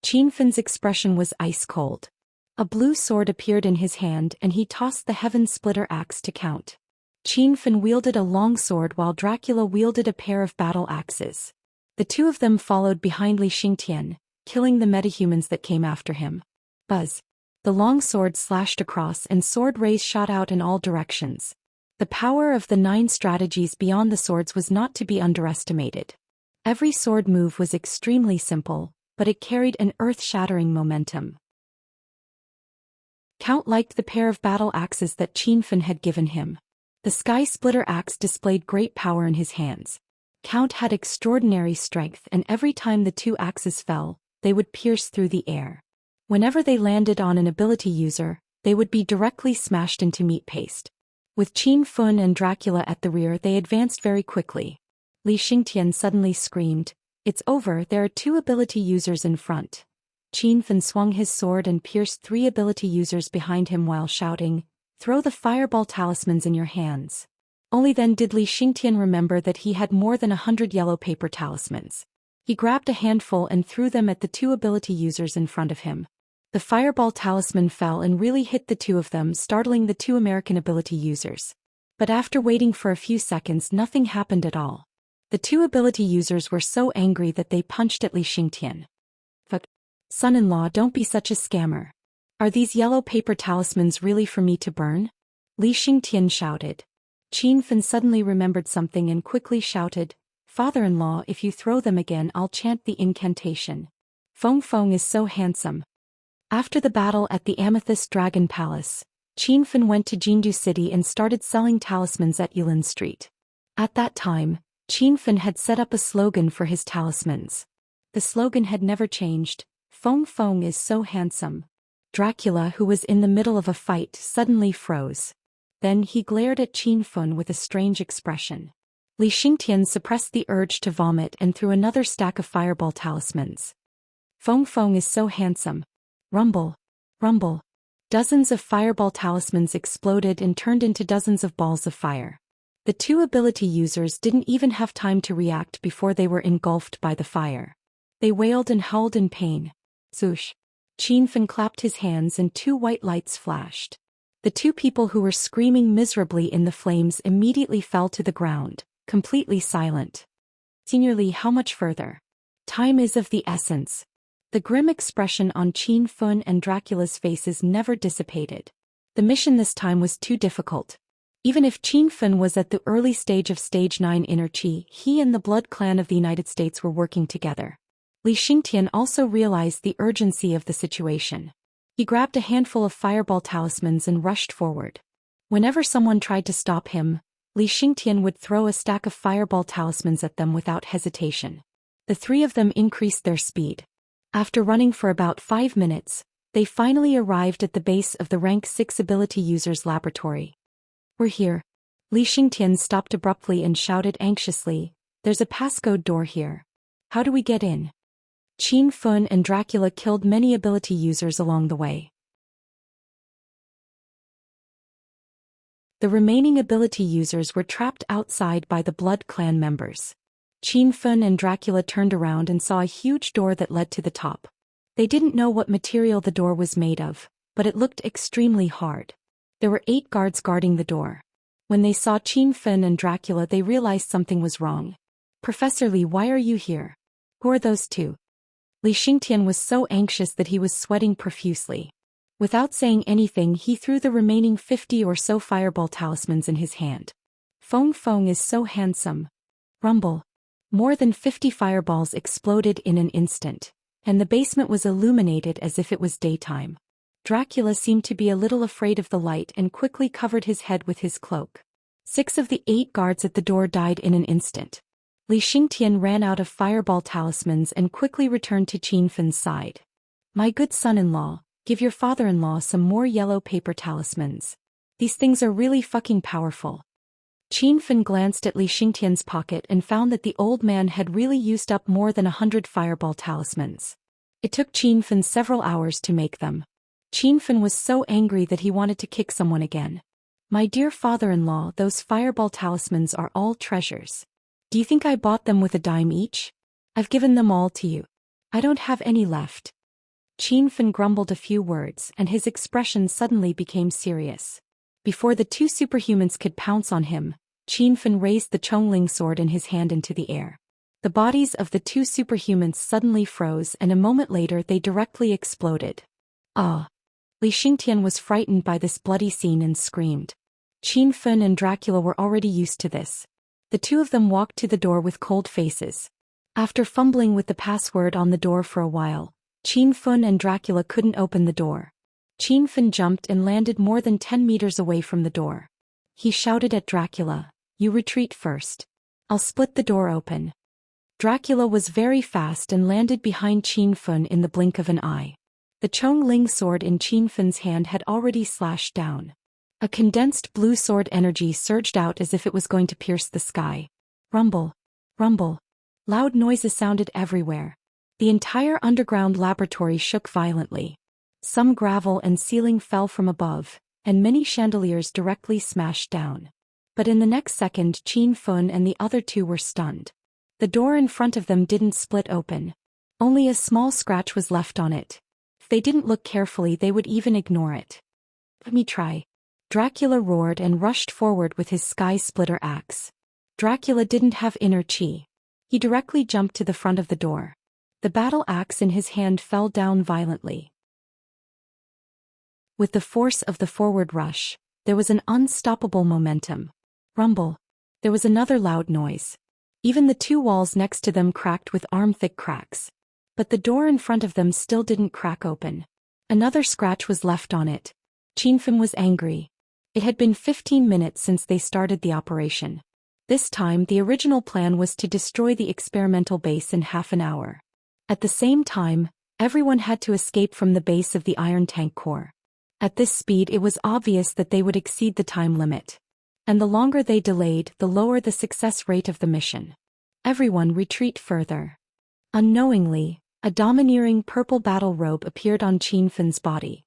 Qinfen's expression was ice cold. A blue sword appeared in his hand and he tossed the Heaven Splitter axe to Count. Qinfen wielded a long sword while Dracula wielded a pair of battle axes. The two of them followed behind Li Xingtian, killing the metahumans that came after him. Buzz. The long sword slashed across and sword rays shot out in all directions. The power of the 9 strategies beyond the swords was not to be underestimated. Every sword move was extremely simple, but it carried an earth-shattering momentum. Count liked the pair of battle axes that Qinfen had given him. The Sky Splitter axe displayed great power in his hands. Count had extraordinary strength, and every time the 2 axes fell, they would pierce through the air. Whenever they landed on an ability user, they would be directly smashed into meat paste. With Qinfen and Dracula at the rear, they advanced very quickly. Li Xingtian suddenly screamed, "It's over, there are 2 ability users in front." Qinfen swung his sword and pierced 3 ability users behind him while shouting, "Throw the fireball talismans in your hands." Only then did Li Xingtian remember that he had more than 100 yellow paper talismans. He grabbed a handful and threw them at the 2 ability users in front of him. The fireball talisman fell and really hit the 2 of them, startling the 2 American ability users. But after waiting for a few seconds, nothing happened at all. The 2 ability users were so angry that they punched at Li Xingtian. "Fuck. Son-in-law, don't be such a scammer. Are these yellow paper talismans really for me to burn?" Li Xingtian shouted. Qinfen suddenly remembered something and quickly shouted, "Father-in-law, if you throw them again, I'll chant the incantation. Feng Feng is so handsome." After the battle at the Amethyst Dragon Palace, Qinfen went to Jindu City and started selling talismans at Yulin Street. At that time, Qinfen had set up a slogan for his talismans. The slogan had never changed, "Feng Feng is so handsome." Dracula, who was in the middle of a fight, suddenly froze. Then he glared at Qinfen with a strange expression. Li Xingtian suppressed the urge to vomit and threw another stack of fireball talismans. "Feng Feng is so handsome." Rumble. Rumble. Dozens of fireball talismans exploded and turned into dozens of balls of fire. The 2 ability users didn't even have time to react before they were engulfed by the fire. They wailed and howled in pain. Zoosh. Qinfen clapped his hands and 2 white lights flashed. The 2 people who were screaming miserably in the flames immediately fell to the ground, completely silent. "Senior Li, how much further? Time is of the essence." The grim expression on Qinfen and Dracula's faces never dissipated. The mission this time was too difficult. Even if Qinfen was at the early stage of Stage 9 Inner Qi, he and the Blood Clan of the United States were working together. Li Xingtian also realized the urgency of the situation. He grabbed a handful of fireball talismans and rushed forward. Whenever someone tried to stop him, Li Xingtian would throw a stack of fireball talismans at them without hesitation. The 3 of them increased their speed. After running for about 5 minutes, they finally arrived at the base of the rank 6 ability user's laboratory. "We're here." Li Xingtian stopped abruptly and shouted anxiously, "There's a passcode door here. How do we get in?" Qinfen and Dracula killed many ability users along the way. The remaining ability users were trapped outside by the Blood Clan members. Qinfen and Dracula turned around and saw a huge door that led to the top. They didn't know what material the door was made of, but it looked extremely hard. There were 8 guards guarding the door. When they saw Qin Fin and Dracula, they realized something was wrong. Professor Li, why are you here? Who are those two? Li Xingtian was so anxious that he was sweating profusely. Without saying anything, he threw the remaining 50 or so fireball talismans in his hand. Feng Feng is so handsome. Rumble. More than 50 fireballs exploded in an instant, and the basement was illuminated as if it was daytime. Dracula seemed to be a little afraid of the light and quickly covered his head with his cloak. 6 of the 8 guards at the door died in an instant. Li Xingtian ran out of fireball talismans and quickly returned to Qin Fin's side. My good son-in-law, give your father-in-law some more yellow paper talismans. These things are really fucking powerful. Qin Fin glanced at Li Xingtian's pocket and found that the old man had really used up more than 100 fireball talismans. It took Qin Fin several hours to make them. Qin Fin was so angry that he wanted to kick someone again. My dear father-in-law, those fireball talismans are all treasures. Do you think I bought them with a dime each? I've given them all to you. I don't have any left. Qin Fin grumbled a few words and his expression suddenly became serious. Before the 2 superhumans could pounce on him, Qin Fin raised the Chongling sword in his hand into the air. The bodies of the 2 superhumans suddenly froze and a moment later they directly exploded. Ah! Li Xingtian was frightened by this bloody scene and screamed. Qin Fin and Dracula were already used to this. The 2 of them walked to the door with cold faces. After fumbling with the password on the door for a while, Qin Fin and Dracula couldn't open the door. Qin Fin jumped and landed more than 10 meters away from the door. He shouted at Dracula, "You retreat first. I'll split the door open." Dracula was very fast and landed behind Qin Fin in the blink of an eye. The Chongling sword in Qin Fin's hand had already slashed down. A condensed blue sword energy surged out as if it was going to pierce the sky. Rumble. Rumble. Loud noises sounded everywhere. The entire underground laboratory shook violently. Some gravel and ceiling fell from above, and many chandeliers directly smashed down. But in the next second, Qin Fin and the other 2 were stunned. The door in front of them didn't split open. Only a small scratch was left on it. If they didn't look carefully, they would even ignore it. Let me try. Dracula roared and rushed forward with his sky splitter axe. Dracula didn't have inner chi. He directly jumped to the front of the door. The battle axe in his hand fell down violently. With the force of the forward rush, there was an unstoppable momentum. Rumble. There was another loud noise. Even the 2 walls next to them cracked with arm-thick cracks. But the door in front of them still didn't crack open. Another scratch was left on it. Qin Fin was angry. It had been 15 minutes since they started the operation. This time the original plan was to destroy the experimental base in half an hour. At the same time, everyone had to escape from the base of the iron tank core. At this speed it was obvious that they would exceed the time limit. And the longer they delayed, the lower the success rate of the mission. Everyone retreat further. Unknowingly, a domineering purple battle robe appeared on Qin Fin's body.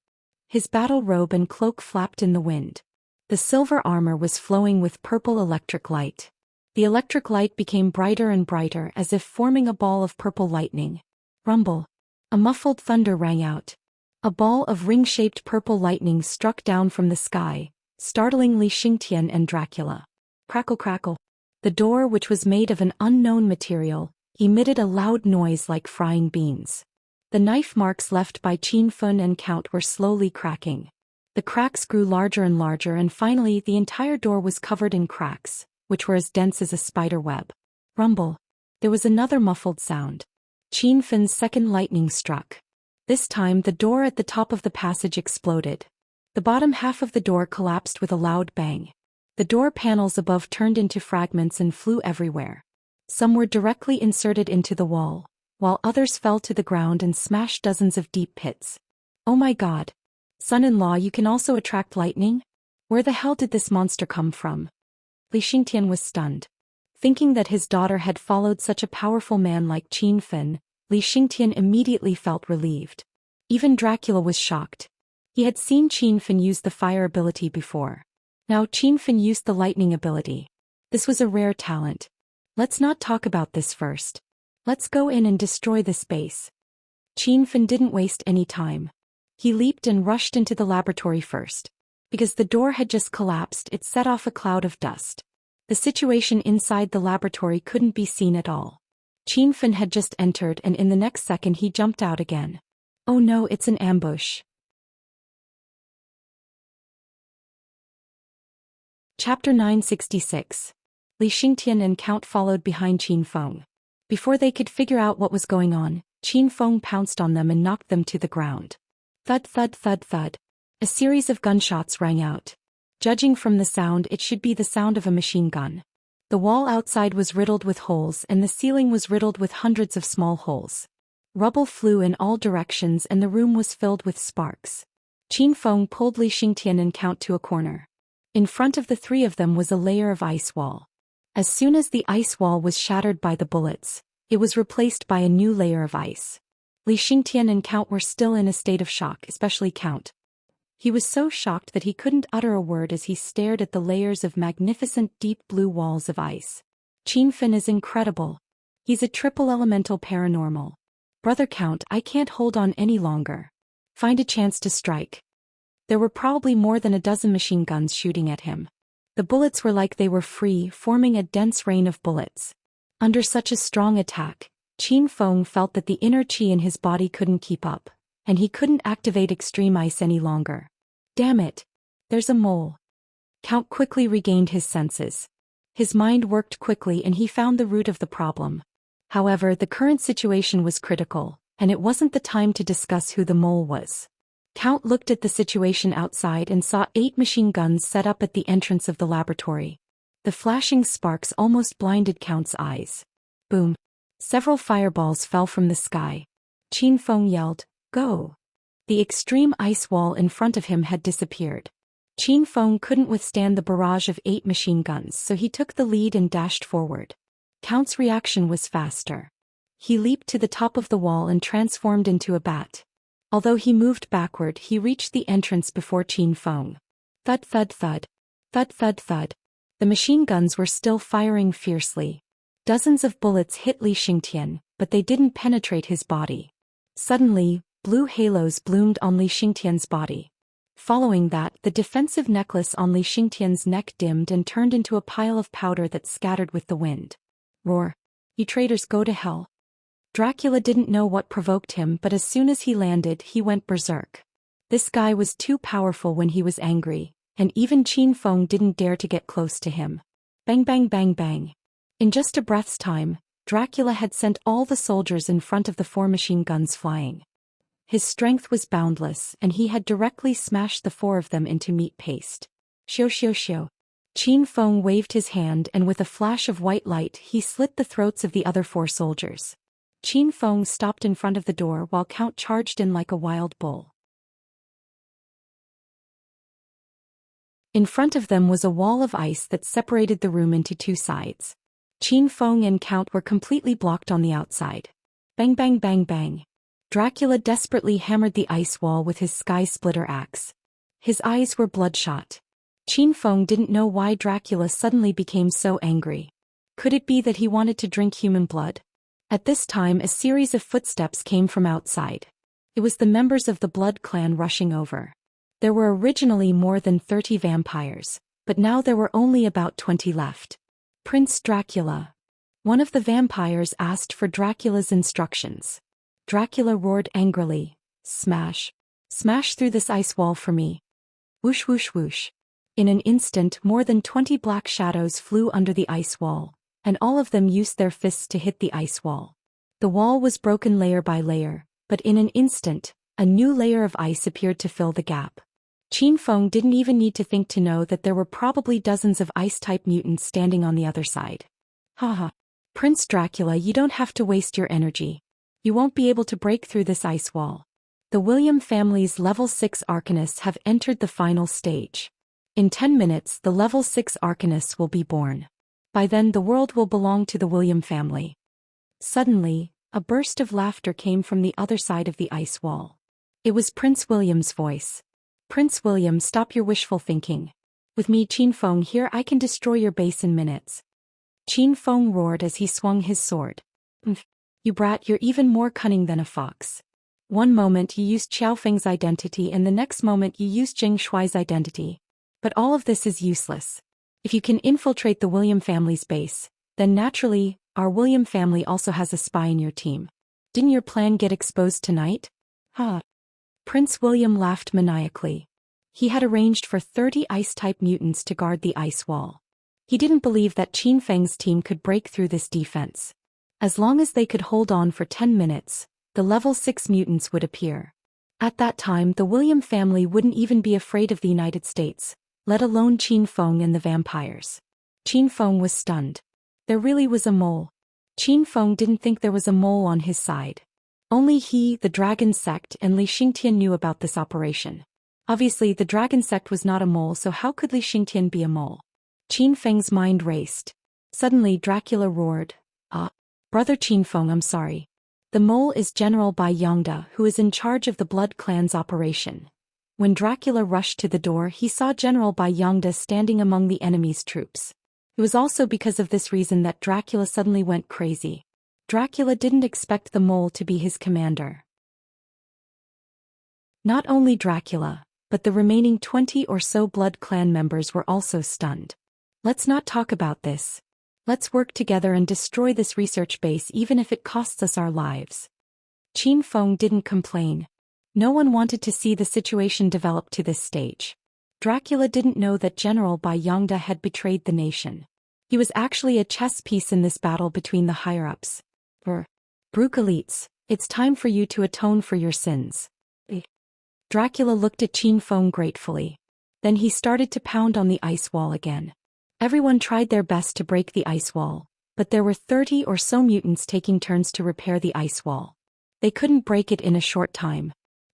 His battle robe and cloak flapped in the wind. The silver armor was flowing with purple electric light. The electric light became brighter and brighter as if forming a ball of purple lightning. Rumble. A muffled thunder rang out. A ball of ring-shaped purple lightning struck down from the sky, startling Li Xingtian and Dracula. Crackle crackle. The door, which was made of an unknown material, emitted a loud noise like frying beans. The knife marks left by Qin Fin and Count were slowly cracking. The cracks grew larger and larger and finally the entire door was covered in cracks, which were as dense as a spider web. Rumble. There was another muffled sound. Qin Fin's second lightning struck. This time the door at the top of the passage exploded. The bottom half of the door collapsed with a loud bang. The door panels above turned into fragments and flew everywhere. Some were directly inserted into the wall, while others fell to the ground and smashed dozens of deep pits. Oh my god. Son-in-law, you can also attract lightning? Where the hell did this monster come from? Li Xingtian was stunned. Thinking that his daughter had followed such a powerful man like Qin Fin, Li Xingtian immediately felt relieved. Even Dracula was shocked. He had seen Qin Fin use the fire ability before. Now Qin Fin used the lightning ability. This was a rare talent. Let's not talk about this first. Let's go in and destroy this base. Qin Fin didn't waste any time. He leaped and rushed into the laboratory first. Because the door had just collapsed, it set off a cloud of dust. The situation inside the laboratory couldn't be seen at all. Qin Fen had just entered and in the next second he jumped out again. Oh no, it's an ambush. Chapter 966. Li Xingtian and Count followed behind Qin Feng. Before they could figure out what was going on, Qin Feng pounced on them and knocked them to the ground. Thud thud thud thud. A series of gunshots rang out. Judging from the sound, it should be the sound of a machine gun. The wall outside was riddled with holes and the ceiling was riddled with hundreds of small holes. Rubble flew in all directions and the room was filled with sparks. Qin Feng pulled Li Xingtian and Count to a corner. In front of the three of them was a layer of ice wall. As soon as the ice wall was shattered by the bullets, it was replaced by a new layer of ice. Li Xingtian and Count were still in a state of shock, especially Count. He was so shocked that he couldn't utter a word as he stared at the layers of magnificent deep blue walls of ice. Qin Fen is incredible. He's a triple elemental paranormal. Brother Count, I can't hold on any longer. Find a chance to strike. There were probably more than a dozen machine guns shooting at him. The bullets were like they were free, forming a dense rain of bullets. Under such a strong attack, Qin Feng felt that the inner qi in his body couldn't keep up, and he couldn't activate extreme ice any longer. Damn it! There's a mole. Count quickly regained his senses. His mind worked quickly and he found the root of the problem. However, the current situation was critical, and it wasn't the time to discuss who the mole was. Count looked at the situation outside and saw 8 machine guns set up at the entrance of the laboratory. The flashing sparks almost blinded Count's eyes. Boom! Several fireballs fell from the sky. Qin Feng yelled, "Go!" The extreme ice wall in front of him had disappeared. Qin Feng couldn't withstand the barrage of 8 machine guns, so he took the lead and dashed forward. Count's reaction was faster. He leaped to the top of the wall and transformed into a bat. Although he moved backward, he reached the entrance before Qin Feng. Thud thud thud. Thud thud thud. The machine guns were still firing fiercely. Dozens of bullets hit Li Xingtian, but they didn't penetrate his body. Suddenly, blue halos bloomed on Li Xingtian's body. Following that, the defensive necklace on Li Xingtian's neck dimmed and turned into a pile of powder that scattered with the wind. Roar! You traitors, go to hell. Dracula didn't know what provoked him, but as soon as he landed, he went berserk. This guy was too powerful when he was angry, and even Qin Feng didn't dare to get close to him. Bang bang bang bang. In just a breath's time, Dracula had sent all the soldiers in front of the 4 machine guns flying. His strength was boundless, and he had directly smashed the 4 of them into meat paste. Xiu xiu xiu. Qin Feng waved his hand and with a flash of white light he slit the throats of the other 4 soldiers. Qin Feng stopped in front of the door while Count charged in like a wild bull. In front of them was a wall of ice that separated the room into 2 sides. Qin Feng and Count were completely blocked on the outside. Bang bang bang bang. Dracula desperately hammered the ice wall with his sky splitter axe. His eyes were bloodshot. Qin Feng didn't know why Dracula suddenly became so angry. Could it be that he wanted to drink human blood? At this time a series of footsteps came from outside. It was the members of the Blood Clan rushing over. There were originally more than 30 vampires, but now there were only about 20 left. Prince Dracula. One of the vampires asked for Dracula's instructions. Dracula roared angrily, "Smash! Smash through this ice wall for me." Whoosh whoosh whoosh. In an instant more than 20 black shadows flew under the ice wall, and all of them used their fists to hit the ice wall. The wall was broken layer by layer, but in an instant, a new layer of ice appeared to fill the gap. Qin Feng didn't even need to think to know that there were probably dozens of ice-type mutants standing on the other side. Haha. Prince Dracula, you don't have to waste your energy. You won't be able to break through this ice wall. The William family's level 6 arcanists have entered the final stage. In 10 minutes the level 6 arcanists will be born. By then the world will belong to the William family. Suddenly, a burst of laughter came from the other side of the ice wall. It was Prince William's voice. Prince William, stop your wishful thinking. With me Qin Feng here I can destroy your base in minutes. Qin Feng roared as he swung his sword. You brat, you're even more cunning than a fox. One moment you used Qiao Feng's identity and the next moment you used Jing Shuai's identity. But all of this is useless. If you can infiltrate the William family's base, then naturally, our William family also has a spy in your team. Didn't your plan get exposed tonight? Huh. Prince William laughed maniacally. He had arranged for 30 ice-type mutants to guard the ice wall. He didn't believe that Qin Feng's team could break through this defense. As long as they could hold on for 10 minutes, the level 6 mutants would appear. At that time, the William family wouldn't even be afraid of the United States, let alone Qin Feng and the vampires. Qin Feng was stunned. There really was a mole. Qin Feng didn't think there was a mole on his side. Only he, the Dragon Sect, and Li Xingtian knew about this operation. Obviously, the Dragon Sect was not a mole, so how could Li Xingtian be a mole? Qin Feng's mind raced. Suddenly, Dracula roared. Brother Qin Feng, I'm sorry. The mole is General Bai Yongda, who is in charge of the Blood Clan's operation. When Dracula rushed to the door, he saw General Bai Yongda standing among the enemy's troops. It was also because of this reason that Dracula suddenly went crazy. Dracula didn't expect the mole to be his commander. Not only Dracula, but the remaining 20 or so Blood Clan members were also stunned. Let's not talk about this. Let's work together and destroy this research base even if it costs us our lives. Qin Feng didn't complain. No one wanted to see the situation develop to this stage. Dracula didn't know that General Bai Yongda had betrayed the nation. He was actually a chess piece in this battle between the higher-ups. Brook elites, it's time for you to atone for your sins. Dracula looked at Qin Feng gratefully. Then he started to pound on the ice wall again. Everyone tried their best to break the ice wall, but there were 30 or so mutants taking turns to repair the ice wall. They couldn't break it in a short time.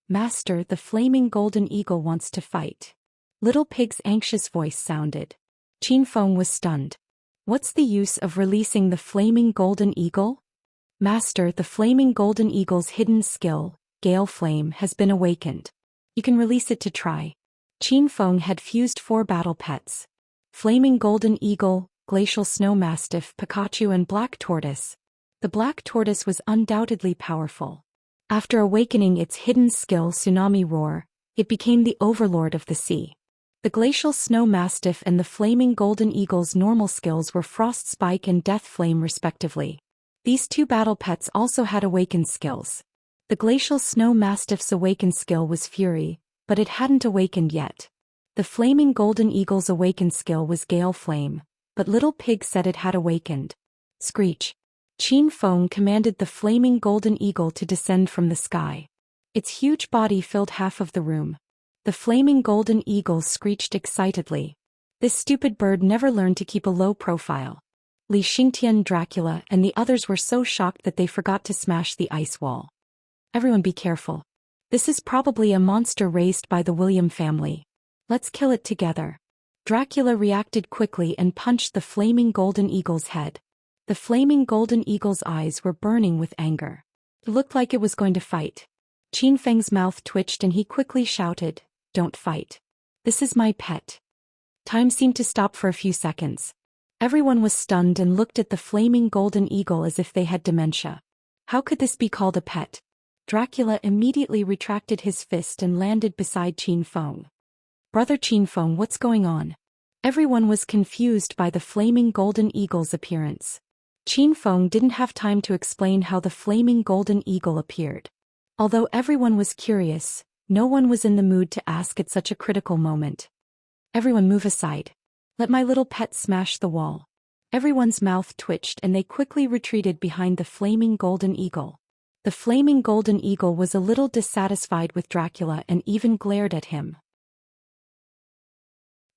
Master, the flaming golden eagle wants to fight. Little Pig's anxious voice sounded. Qin Feng was stunned. What's the use of releasing the flaming golden eagle? Master, the flaming golden eagle's hidden skill, Gale Flame, has been awakened. You can release it to try. Qin Feng had fused 4 battle pets. Flaming Golden Eagle, Glacial Snow Mastiff, Pikachu and Black Tortoise. The Black Tortoise was undoubtedly powerful. After awakening its hidden skill Tsunami Roar, it became the overlord of the sea. The Glacial Snow Mastiff and the Flaming Golden Eagle's normal skills were Frost Spike and Death Flame respectively. These 2 battle pets also had awakened skills. The Glacial Snow Mastiff's awakened skill was Fury, but it hadn't awakened yet. The Flaming Golden Eagle's awakened skill was Gale Flame, but Little Pig said it had awakened. Screech. Qin Feng commanded the Flaming Golden Eagle to descend from the sky. Its huge body filled half of the room. The Flaming Golden Eagle screeched excitedly. This stupid bird never learned to keep a low profile. Li Xingtian, Dracula, and the others were so shocked that they forgot to smash the ice wall. Everyone be careful. This is probably a monster raised by the William family. Let's kill it together. Dracula reacted quickly and punched the Flaming Golden Eagle's head. The Flaming Golden Eagle's eyes were burning with anger. It looked like it was going to fight. Qin Feng's mouth twitched and he quickly shouted, "Don't fight. This is my pet." Time seemed to stop for a few seconds. Everyone was stunned and looked at the Flaming Golden Eagle as if they had dementia. How could this be called a pet? Dracula immediately retracted his fist and landed beside Qin Feng. Brother Qin Feng, what's going on? Everyone was confused by the Flaming Golden Eagle's appearance. Qin Feng didn't have time to explain how the Flaming Golden Eagle appeared. Although everyone was curious, no one was in the mood to ask at such a critical moment. Everyone move aside. Let my little pet smash the wall. Everyone's mouth twitched and they quickly retreated behind the Flaming Golden Eagle. The Flaming Golden Eagle was a little dissatisfied with Dracula and even glared at him.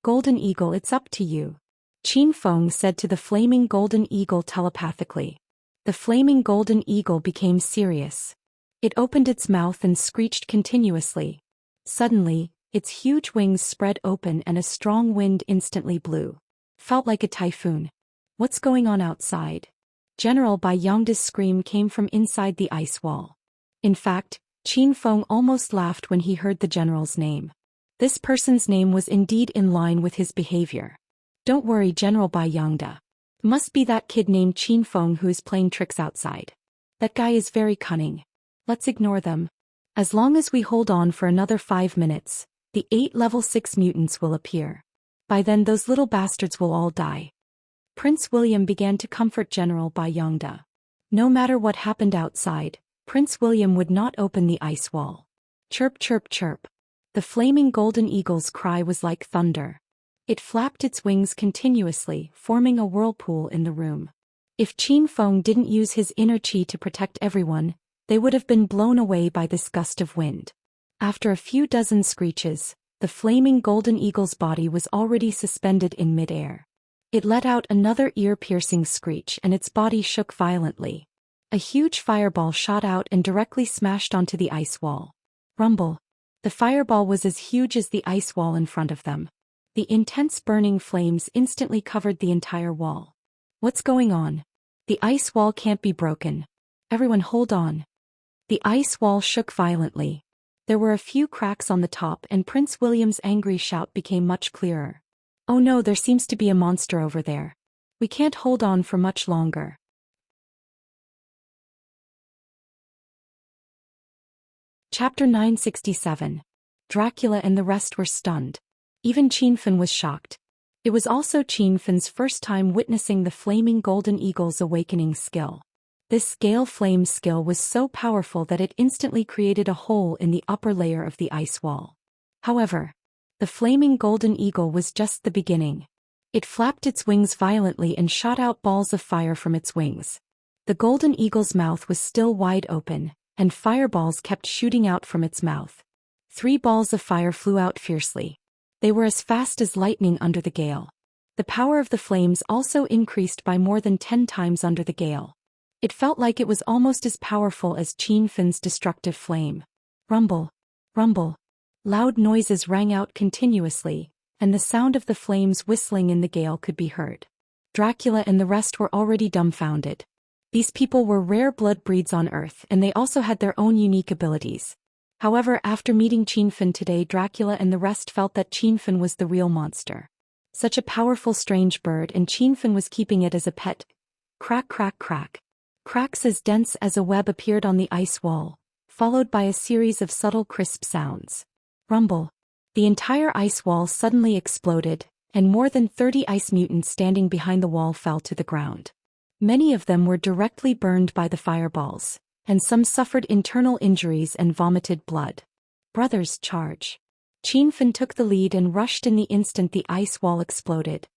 Golden Eagle, it's up to you. Qin Feng said to the Flaming Golden Eagle telepathically. The Flaming Golden Eagle became serious. It opened its mouth and screeched continuously. Suddenly, its huge wings spread open and a strong wind instantly blew. Felt like a typhoon. What's going on outside? General Bai Yongda's scream came from inside the ice wall. In fact, Qin Feng almost laughed when he heard the general's name. This person's name was indeed in line with his behavior. Don't worry, General Bai Yongda. Must be that kid named Qin Feng who is playing tricks outside. That guy is very cunning. Let's ignore them. As long as we hold on for another 5 minutes, the 8 level 6 mutants will appear. By then those little bastards will all die. Prince William began to comfort General Bayongda. No matter what happened outside, Prince William would not open the ice wall. Chirp chirp chirp. The flaming golden eagle's cry was like thunder. It flapped its wings continuously, forming a whirlpool in the room. If Qin Feng didn't use his inner qi to protect everyone, they would have been blown away by this gust of wind. After a few dozen screeches, the flaming golden eagle's body was already suspended in midair. It let out another ear-piercing screech and its body shook violently. A huge fireball shot out and directly smashed onto the ice wall. Rumble. The fireball was as huge as the ice wall in front of them. The intense burning flames instantly covered the entire wall. What's going on? The ice wall can't be broken. Everyone hold on. The ice wall shook violently. There were a few cracks on the top and Prince William's angry shout became much clearer. Oh no, there seems to be a monster over there. We can't hold on for much longer. Chapter 967. Dracula and the rest were stunned. Even Qin Fen was shocked. It was also Qin Fen's first time witnessing the flaming golden eagle's awakening skill. This gale flame skill was so powerful that it instantly created a hole in the upper layer of the ice wall. However, the flaming golden eagle was just the beginning. It flapped its wings violently and shot out balls of fire from its wings. The golden eagle's mouth was still wide open, and fireballs kept shooting out from its mouth. 3 balls of fire flew out fiercely. They were as fast as lightning under the gale. The power of the flames also increased by more than 10 times under the gale. It felt like it was almost as powerful as Qin Fen's destructive flame. Rumble. Rumble. Loud noises rang out continuously, and the sound of the flames whistling in the gale could be heard. Dracula and the rest were already dumbfounded. These people were rare blood breeds on Earth and they also had their own unique abilities. However, after meeting Qin Fen today, Dracula and the rest felt that Qin Fen was the real monster. Such a powerful strange bird, and Qin Fen was keeping it as a pet. Crack crack crack. Cracks as dense as a web appeared on the ice wall, followed by a series of subtle crisp sounds. Rumble. The entire ice wall suddenly exploded, and more than 30 ice mutants standing behind the wall fell to the ground. Many of them were directly burned by the fireballs, and some suffered internal injuries and vomited blood. Brothers, charge. Qin Fen took the lead and rushed in the instant the ice wall exploded.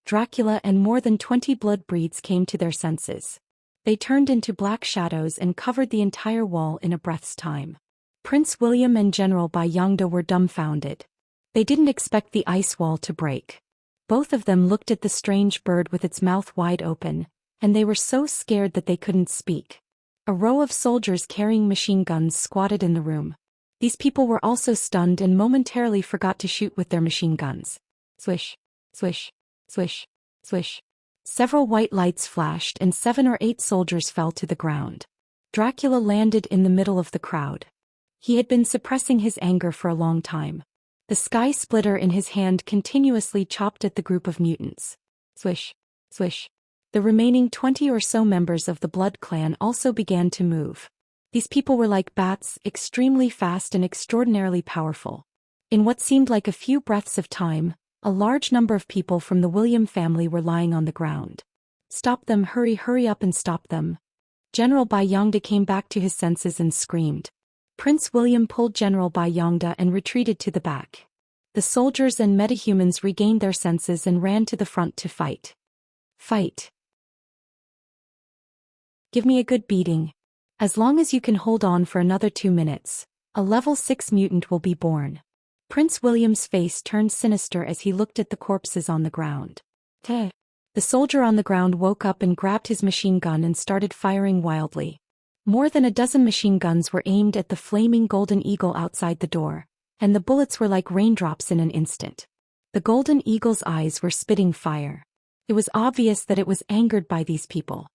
Dracula and more than 20 blood breeds came to their senses. They turned into black shadows and covered the entire wall in a breath's time. Prince William and General Bayongda were dumbfounded. They didn't expect the ice wall to break. Both of them looked at the strange bird with its mouth wide open, and they were so scared that they couldn't speak. A row of soldiers carrying machine guns squatted in the room. These people were also stunned and momentarily forgot to shoot with their machine guns. Swish, swish, swish, swish. Several white lights flashed and 7 or 8 soldiers fell to the ground. Dracula landed in the middle of the crowd. He had been suppressing his anger for a long time. The sky splitter in his hand continuously chopped at the group of mutants. Swish, swish. The remaining 20 or so members of the Blood Clan also began to move. These people were like bats, extremely fast and extraordinarily powerful. In what seemed like a few breaths of time, a large number of people from the William family were lying on the ground. Stop them, hurry up and stop them. General Bayongda came back to his senses and screamed. Prince William pulled General Bayongda and retreated to the back. The soldiers and metahumans regained their senses and ran to the front to fight. Fight. Give me a good beating. As long as you can hold on for another 2 minutes, a level 6 mutant will be born. Prince William's face turned sinister as he looked at the corpses on the ground. The soldier on the ground woke up and grabbed his machine gun and started firing wildly. More than a dozen machine guns were aimed at the flaming golden eagle outside the door, and the bullets were like raindrops in an instant. The golden eagle's eyes were spitting fire. It was obvious that it was angered by these people.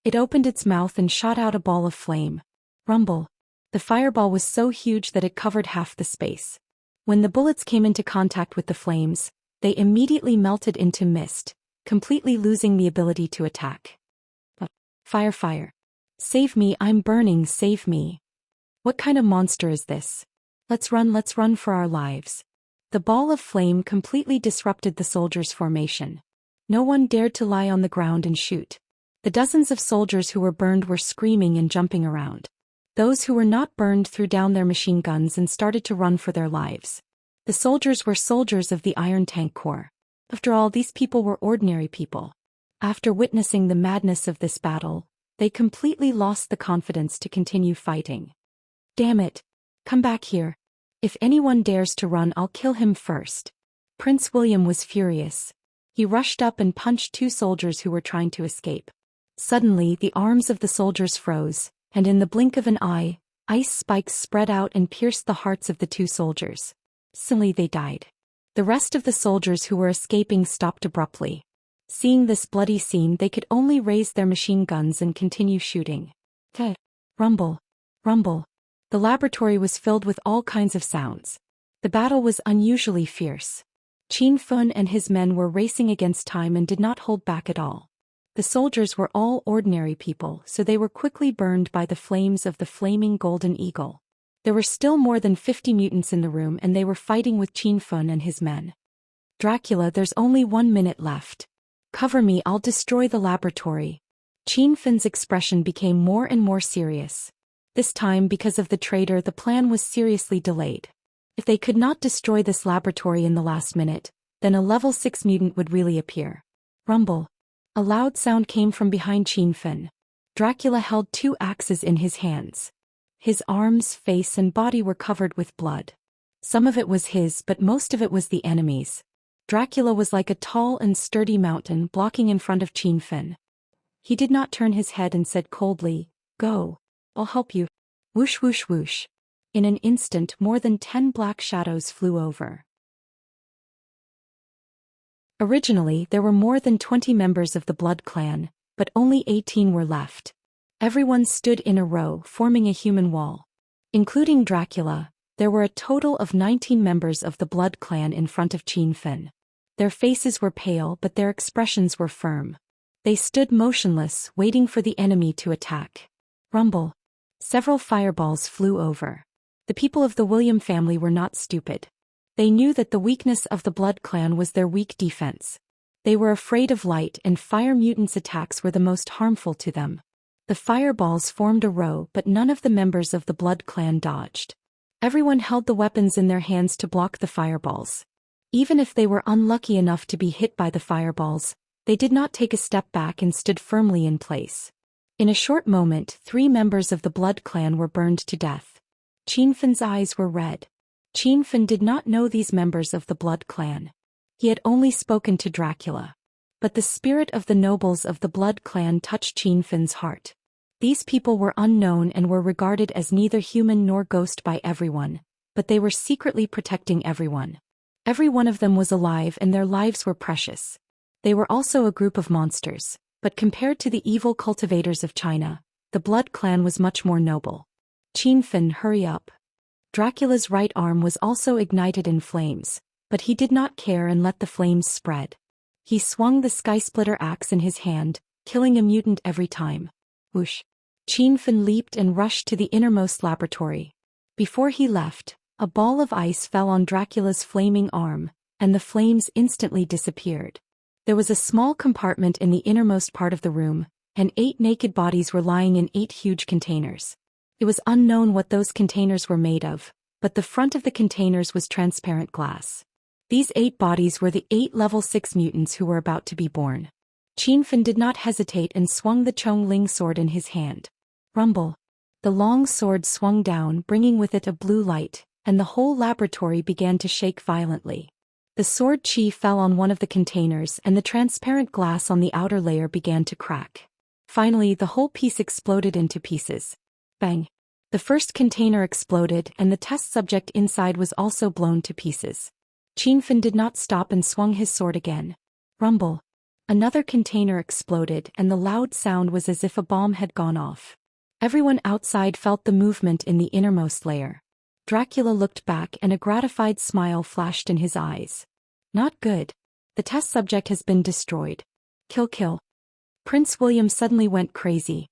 It opened its mouth and shot out a ball of flame. Rumble. The fireball was so huge that it covered half the space. When the bullets came into contact with the flames, they immediately melted into mist, completely losing the ability to attack. Fire, fire. Save me, I'm burning, save me. What kind of monster is this? Let's run for our lives. The ball of flame completely disrupted the soldiers' formation. No one dared to lie on the ground and shoot. The dozens of soldiers who were burned were screaming and jumping around. Those who were not burned threw down their machine guns and started to run for their lives. The soldiers were soldiers of the Iron Tank Corps. After all, these people were ordinary people. After witnessing the madness of this battle, they completely lost the confidence to continue fighting. Damn it! Come back here. If anyone dares to run, I'll kill him first. Prince William was furious. He rushed up and punched two soldiers who were trying to escape. Suddenly, the arms of the soldiers froze, and in the blink of an eye, ice spikes spread out and pierced the hearts of the two soldiers. Suddenly they died. The rest of the soldiers who were escaping stopped abruptly. Seeing this bloody scene, they could only raise their machine guns and continue shooting. Rumble. Rumble. The laboratory was filled with all kinds of sounds. The battle was unusually fierce. Qin Fun and his men were racing against time and did not hold back at all. The soldiers were all ordinary people, so they were quickly burned by the flames of the flaming golden eagle. There were still more than 50 mutants in the room, and they were fighting with Qin Fun and his men. Dracula, there's only 1 minute left. Cover me, I'll destroy the laboratory. Qin Fun's expression became more and more serious. This time, because of the traitor, the plan was seriously delayed. If they could not destroy this laboratory in the last minute, then a level 6 mutant would really appear. Rumble. A loud sound came from behind Qin Fun. Dracula held 2 axes in his hands. His arms, face and body were covered with blood. Some of it was his, but most of it was the enemy's. Dracula was like a tall and sturdy mountain blocking in front of Qin Fun. He did not turn his head and said coldly, "Go. I'll help you." Whoosh whoosh whoosh. In an instant, more than 10 black shadows flew over. Originally, there were more than 20 members of the Blood Clan, but only 18 were left. Everyone stood in a row, forming a human wall. Including Dracula, there were a total of 19 members of the Blood Clan in front of Qin Fun. Their faces were pale, but their expressions were firm. They stood motionless, waiting for the enemy to attack. Rumble. Several fireballs flew over. The people of the William family were not stupid. They knew that the weakness of the Blood Clan was their weak defense. They were afraid of light, and fire mutants' attacks were the most harmful to them. The fireballs formed a row, but none of the members of the Blood Clan dodged. Everyone held the weapons in their hands to block the fireballs. Even if they were unlucky enough to be hit by the fireballs, they did not take a step back and stood firmly in place. In a short moment, 3 members of the Blood Clan were burned to death. Qin Fun's eyes were red. Qin Fun did not know these members of the Blood Clan. He had only spoken to Dracula. But the spirit of the nobles of the Blood Clan touched Qin Fun's heart. These people were unknown and were regarded as neither human nor ghost by everyone, but they were secretly protecting everyone. Every one of them was alive and their lives were precious. They were also a group of monsters, but compared to the evil cultivators of China, the Blood Clan was much more noble. Qin Fun, hurry up. Dracula's right arm was also ignited in flames, but he did not care and let the flames spread. He swung the Skysplitter axe in his hand, killing a mutant every time. Whoosh. Qin Fun leaped and rushed to the innermost laboratory. Before he left, a ball of ice fell on Dracula's flaming arm, and the flames instantly disappeared. There was a small compartment in the innermost part of the room, and 8 naked bodies were lying in 8 huge containers. It was unknown what those containers were made of, but the front of the containers was transparent glass. These 8 bodies were the 8 level 6 mutants who were about to be born. Qin Fun did not hesitate and swung the Chong Ling sword in his hand. Rumble. The long sword swung down, bringing with it a blue light, and the whole laboratory began to shake violently. The sword chi fell on one of the containers, and the transparent glass on the outer layer began to crack. Finally, the whole piece exploded into pieces. Bang! The first container exploded, and the test subject inside was also blown to pieces. Qin Fun did not stop and swung his sword again. Rumble! Another container exploded, and the loud sound was as if a bomb had gone off. Everyone outside felt the movement in the innermost layer. Dracula looked back, and a gratified smile flashed in his eyes. Not good. The test subject has been destroyed. Kill, kill. Prince William suddenly went crazy.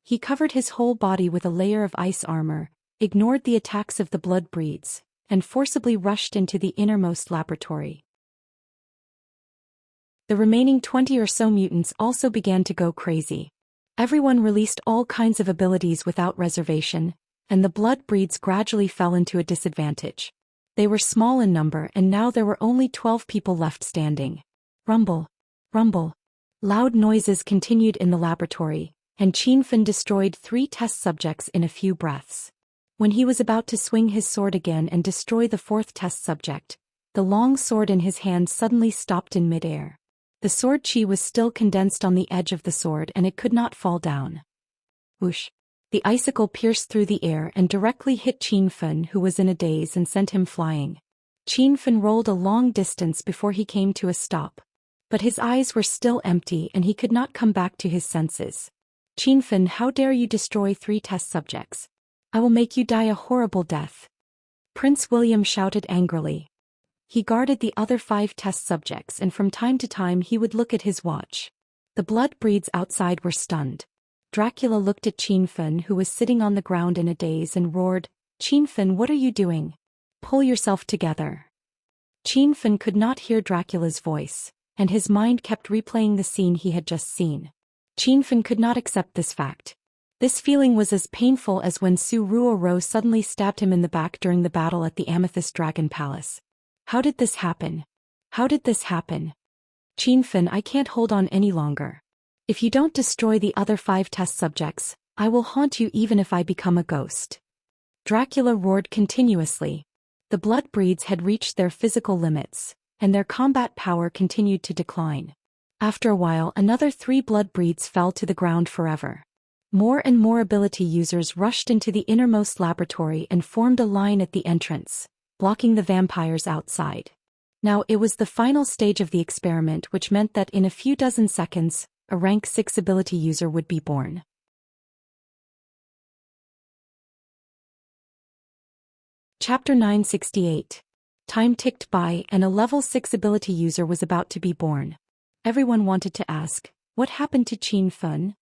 He covered his whole body with a layer of ice armor, ignored the attacks of the blood breeds, and forcibly rushed into the innermost laboratory. The remaining 20 or so mutants also began to go crazy. Everyone released all kinds of abilities without reservation, and the blood breeds gradually fell into a disadvantage. They were small in number and now there were only 12 people left standing. Rumble. Rumble. Loud noises continued in the laboratory, and Qinfen destroyed 3 test subjects in a few breaths. When he was about to swing his sword again and destroy the 4th test subject, the long sword in his hand suddenly stopped in midair. The sword chi was still condensed on the edge of the sword and it could not fall down. Whoosh! The icicle pierced through the air and directly hit Qinfen, who was in a daze, and sent him flying. Qinfen rolled a long distance before he came to a stop. But his eyes were still empty and he could not come back to his senses. Qinfen, how dare you destroy 3 test subjects? I will make you die a horrible death. Prince William shouted angrily. He guarded the other 5 test subjects and from time to time he would look at his watch. The blood breeds outside were stunned. Dracula looked at Qinfen, who was sitting on the ground in a daze, and roared, "Qinfen, what are you doing? Pull yourself together." Qinfen could not hear Dracula's voice, and his mind kept replaying the scene he had just seen. Qinfen could not accept this fact. This feeling was as painful as when Su Ruoro suddenly stabbed him in the back during the battle at the Amethyst Dragon Palace. How did this happen? How did this happen? Qinfen, I can't hold on any longer. If you don't destroy the other 5 test subjects, I will haunt you even if I become a ghost. Dracula roared continuously. The blood breeds had reached their physical limits, and their combat power continued to decline. After a while, another 3 blood breeds fell to the ground forever. More and more ability users rushed into the innermost laboratory and formed a line at the entrance, blocking the vampires outside. Now it was the final stage of the experiment, which meant that in a few dozen seconds, a rank 6 ability user would be born. Chapter 968. Time ticked by and a level 6 ability user was about to be born. Everyone wanted to ask, what happened to Qinfen?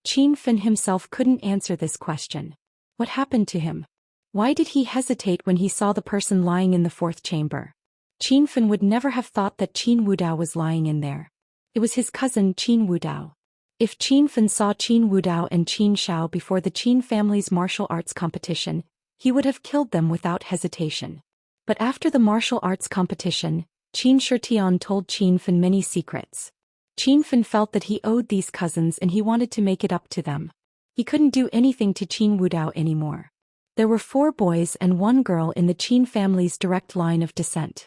Qinfen himself couldn't answer this question. What happened to him? Why did he hesitate when he saw the person lying in the 4th chamber? Qinfen would never have thought that Qin Wudao was lying in there. It was his cousin Qin Wudao. If Qinfen saw Qin Wudao and Qin Shao before the Qin family's martial arts competition, he would have killed them without hesitation. But after the martial arts competition, Qin Shitian told Qinfen many secrets. Qinfen felt that he owed these cousins and he wanted to make it up to them. He couldn't do anything to Qin Wudao anymore. There were 4 boys and 1 girl in the Qin family's direct line of descent.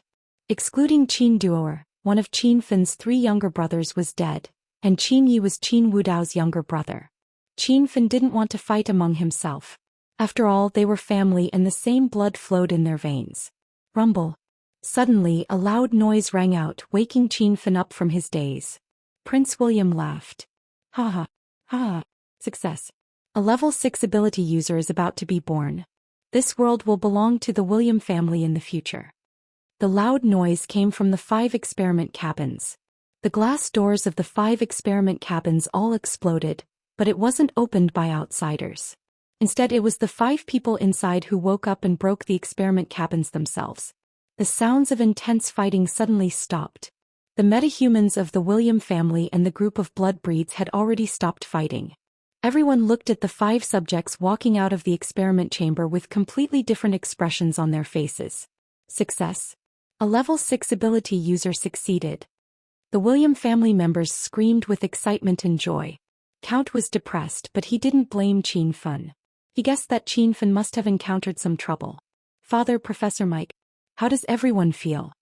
Excluding Qin Duoer, one of Qinfen's 3 younger brothers was dead, and Qin Yi was Qin Wudao's younger brother. Qinfen didn't want to fight among himself. After all, they were family and the same blood flowed in their veins. Rumble. Suddenly, a loud noise rang out, waking Qinfen up from his daze. Prince William laughed. Ha ha. Ha. Success. A level 6 ability user is about to be born. This world will belong to the William family in the future. The loud noise came from the 5 experiment cabins. The glass doors of the 5 experiment cabins all exploded, but it wasn't opened by outsiders. Instead, it was the 5 people inside who woke up and broke the experiment cabins themselves. The sounds of intense fighting suddenly stopped. The metahumans of the William family and the group of blood breeds had already stopped fighting. Everyone looked at the 5 subjects walking out of the experiment chamber with completely different expressions on their faces. Success. A level 6 ability user succeeded. The William family members screamed with excitement and joy. Count was depressed, but he didn't blame Qinfen. He guessed that Qinfen must have encountered some trouble. Father, Professor Mike, how does everyone feel?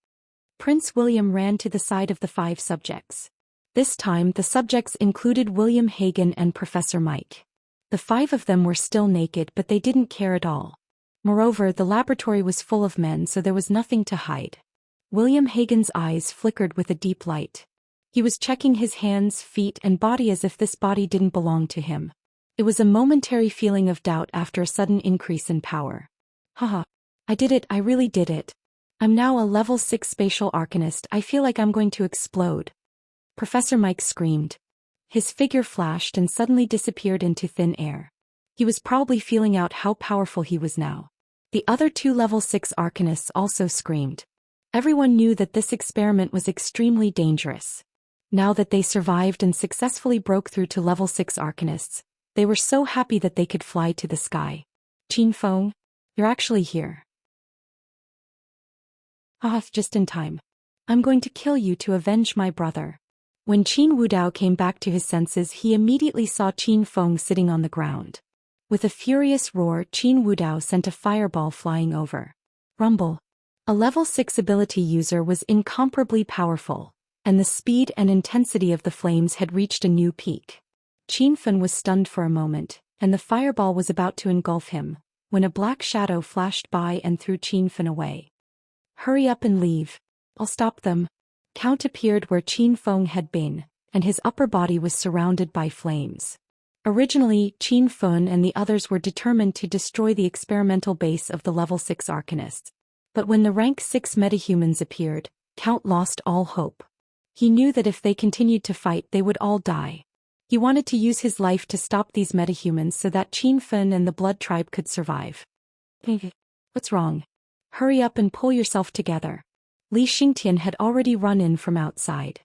Prince William ran to the side of the 5 subjects. This time, the subjects included William Hagen and Professor Mike. The 5 of them were still naked, but they didn't care at all. Moreover, the laboratory was full of men, so there was nothing to hide. William Hagen's eyes flickered with a deep light. He was checking his hands, feet, and body as if this body didn't belong to him. It was a momentary feeling of doubt after a sudden increase in power. Haha. I did it, I really did it. I'm now a level 6 spatial arcanist, I feel like I'm going to explode. Professor Mike screamed. His figure flashed and suddenly disappeared into thin air. He was probably feeling out how powerful he was now. The other two level 6 arcanists also screamed. Everyone knew that this experiment was extremely dangerous. Now that they survived and successfully broke through to level 6 arcanists, they were so happy that they could fly to the sky. Qin Feng, you're actually here. Ah, just in time. I'm going to kill you to avenge my brother. When Qin Wudao came back to his senses, he immediately saw Qin Feng sitting on the ground. With a furious roar, Qin Wudao sent a fireball flying over. Rumble. A level 6 ability user was incomparably powerful, and the speed and intensity of the flames had reached a new peak. Qin Feng was stunned for a moment, and the fireball was about to engulf him, when a black shadow flashed by and threw Qin Feng away. Hurry up and leave. I'll stop them. Count appeared where Qin Feng had been, and his upper body was surrounded by flames. Originally, Qin Feng and the others were determined to destroy the experimental base of the level 6 arcanists. But when the rank 6 metahumans appeared, Count lost all hope. He knew that if they continued to fight they would all die. He wanted to use his life to stop these metahumans so that Qin Feng and the Blood Tribe could survive. What's wrong? Hurry up and pull yourself together. Li Xingtian had already run in from outside.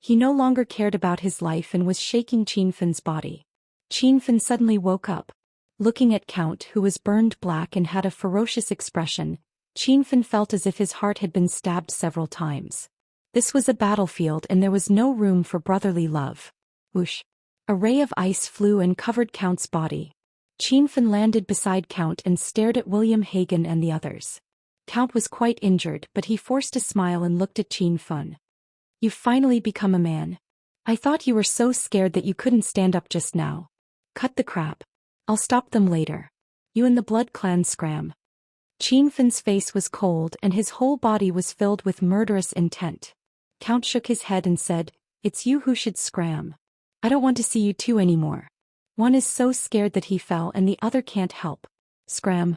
He no longer cared about his life and was shaking Qin Feng's body. Qin Feng suddenly woke up. Looking at Count, who was burned black and had a ferocious expression, Qin Feng felt as if his heart had been stabbed several times. This was a battlefield and there was no room for brotherly love. Whoosh! A ray of ice flew and covered Count's body. Qin Feng landed beside Count and stared at William Hagen and the others. Count was quite injured, but he forced a smile and looked at Qin Feng. You've finally become a man. I thought you were so scared that you couldn't stand up just now. Cut the crap. I'll stop them later. You and the Blood Clan scram. Qin Feng's face was cold and his whole body was filled with murderous intent. Count shook his head and said, "It's you who should scram. I don't want to see you two anymore. One is so scared that he fell and the other can't help. Scram."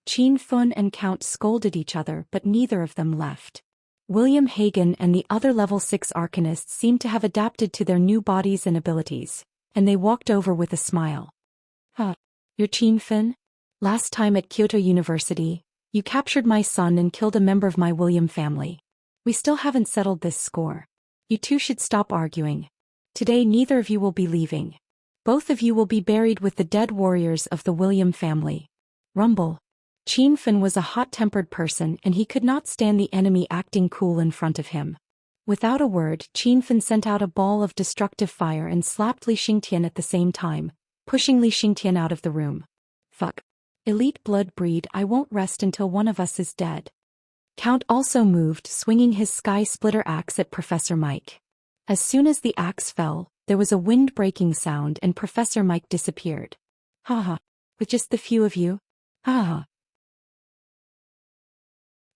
Qin Feng and Count scolded each other, but neither of them left. William Hagen and the other level 6 arcanists seemed to have adapted to their new bodies and abilities, and they walked over with a smile. You're Qin Feng? Last time at Kyoto University, you captured my son and killed a member of my William family. We still haven't settled this score. You two should stop arguing. Today neither of you will be leaving. Both of you will be buried with the dead warriors of the William family. Rumble. Qin Feng was a hot-tempered person and he could not stand the enemy acting cool in front of him. Without a word, Qin Feng sent out a ball of destructive fire and slapped Li Xingtian at the same time, pushing Li Xingtian out of the room. Fuck. Elite blood breed, I won't rest until one of us is dead. Count also moved, swinging his sky splitter axe at Professor Mike. As soon as the axe fell, there was a wind-breaking sound and Professor Mike disappeared. Haha. With just the few of you? Haha.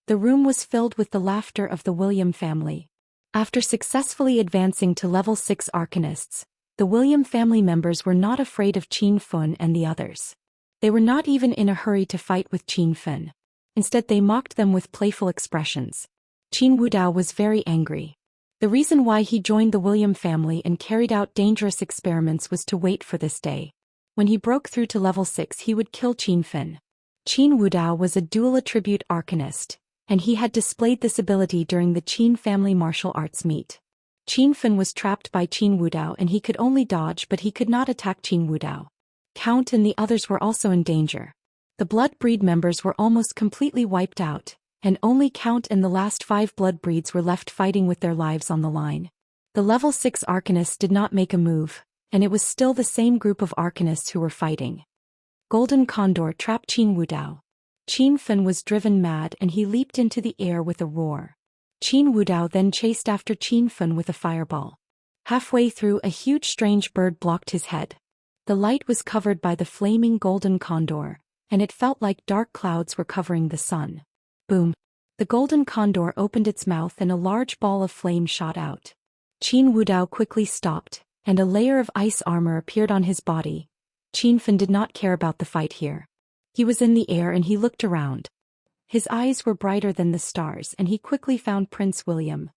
The room was filled with the laughter of the William family. After successfully advancing to level 6 arcanists, the William family members were not afraid of Qin Feng and the others. They were not even in a hurry to fight with Qin Feng. Instead they mocked them with playful expressions. Qin Wudao was very angry. The reason why he joined the William family and carried out dangerous experiments was to wait for this day. When he broke through to level 6 he would kill Qin Feng. Qin Wudao was a dual attribute arcanist, and he had displayed this ability during the Qin family martial arts meet. Qin Feng was trapped by Qin Wudao and he could only dodge, but he could not attack Qin Wudao. Count and the others were also in danger. The blood breed members were almost completely wiped out, and only Count and the last 5 blood breeds were left fighting with their lives on the line. The level 6 arcanists did not make a move, and it was still the same group of arcanists who were fighting. Golden Condor trapped Qin Wudao. Qin Feng was driven mad and he leaped into the air with a roar. Qin Wudao then chased after Qin Feng with a fireball. Halfway through, a huge strange bird blocked his head. The light was covered by the flaming golden condor, and it felt like dark clouds were covering the sun. Boom! The golden condor opened its mouth and a large ball of flame shot out. Qin Wudao quickly stopped, and a layer of ice armor appeared on his body. Qin Feng did not care about the fight here. He was in the air and he looked around. His eyes were brighter than the stars and he quickly found Prince William.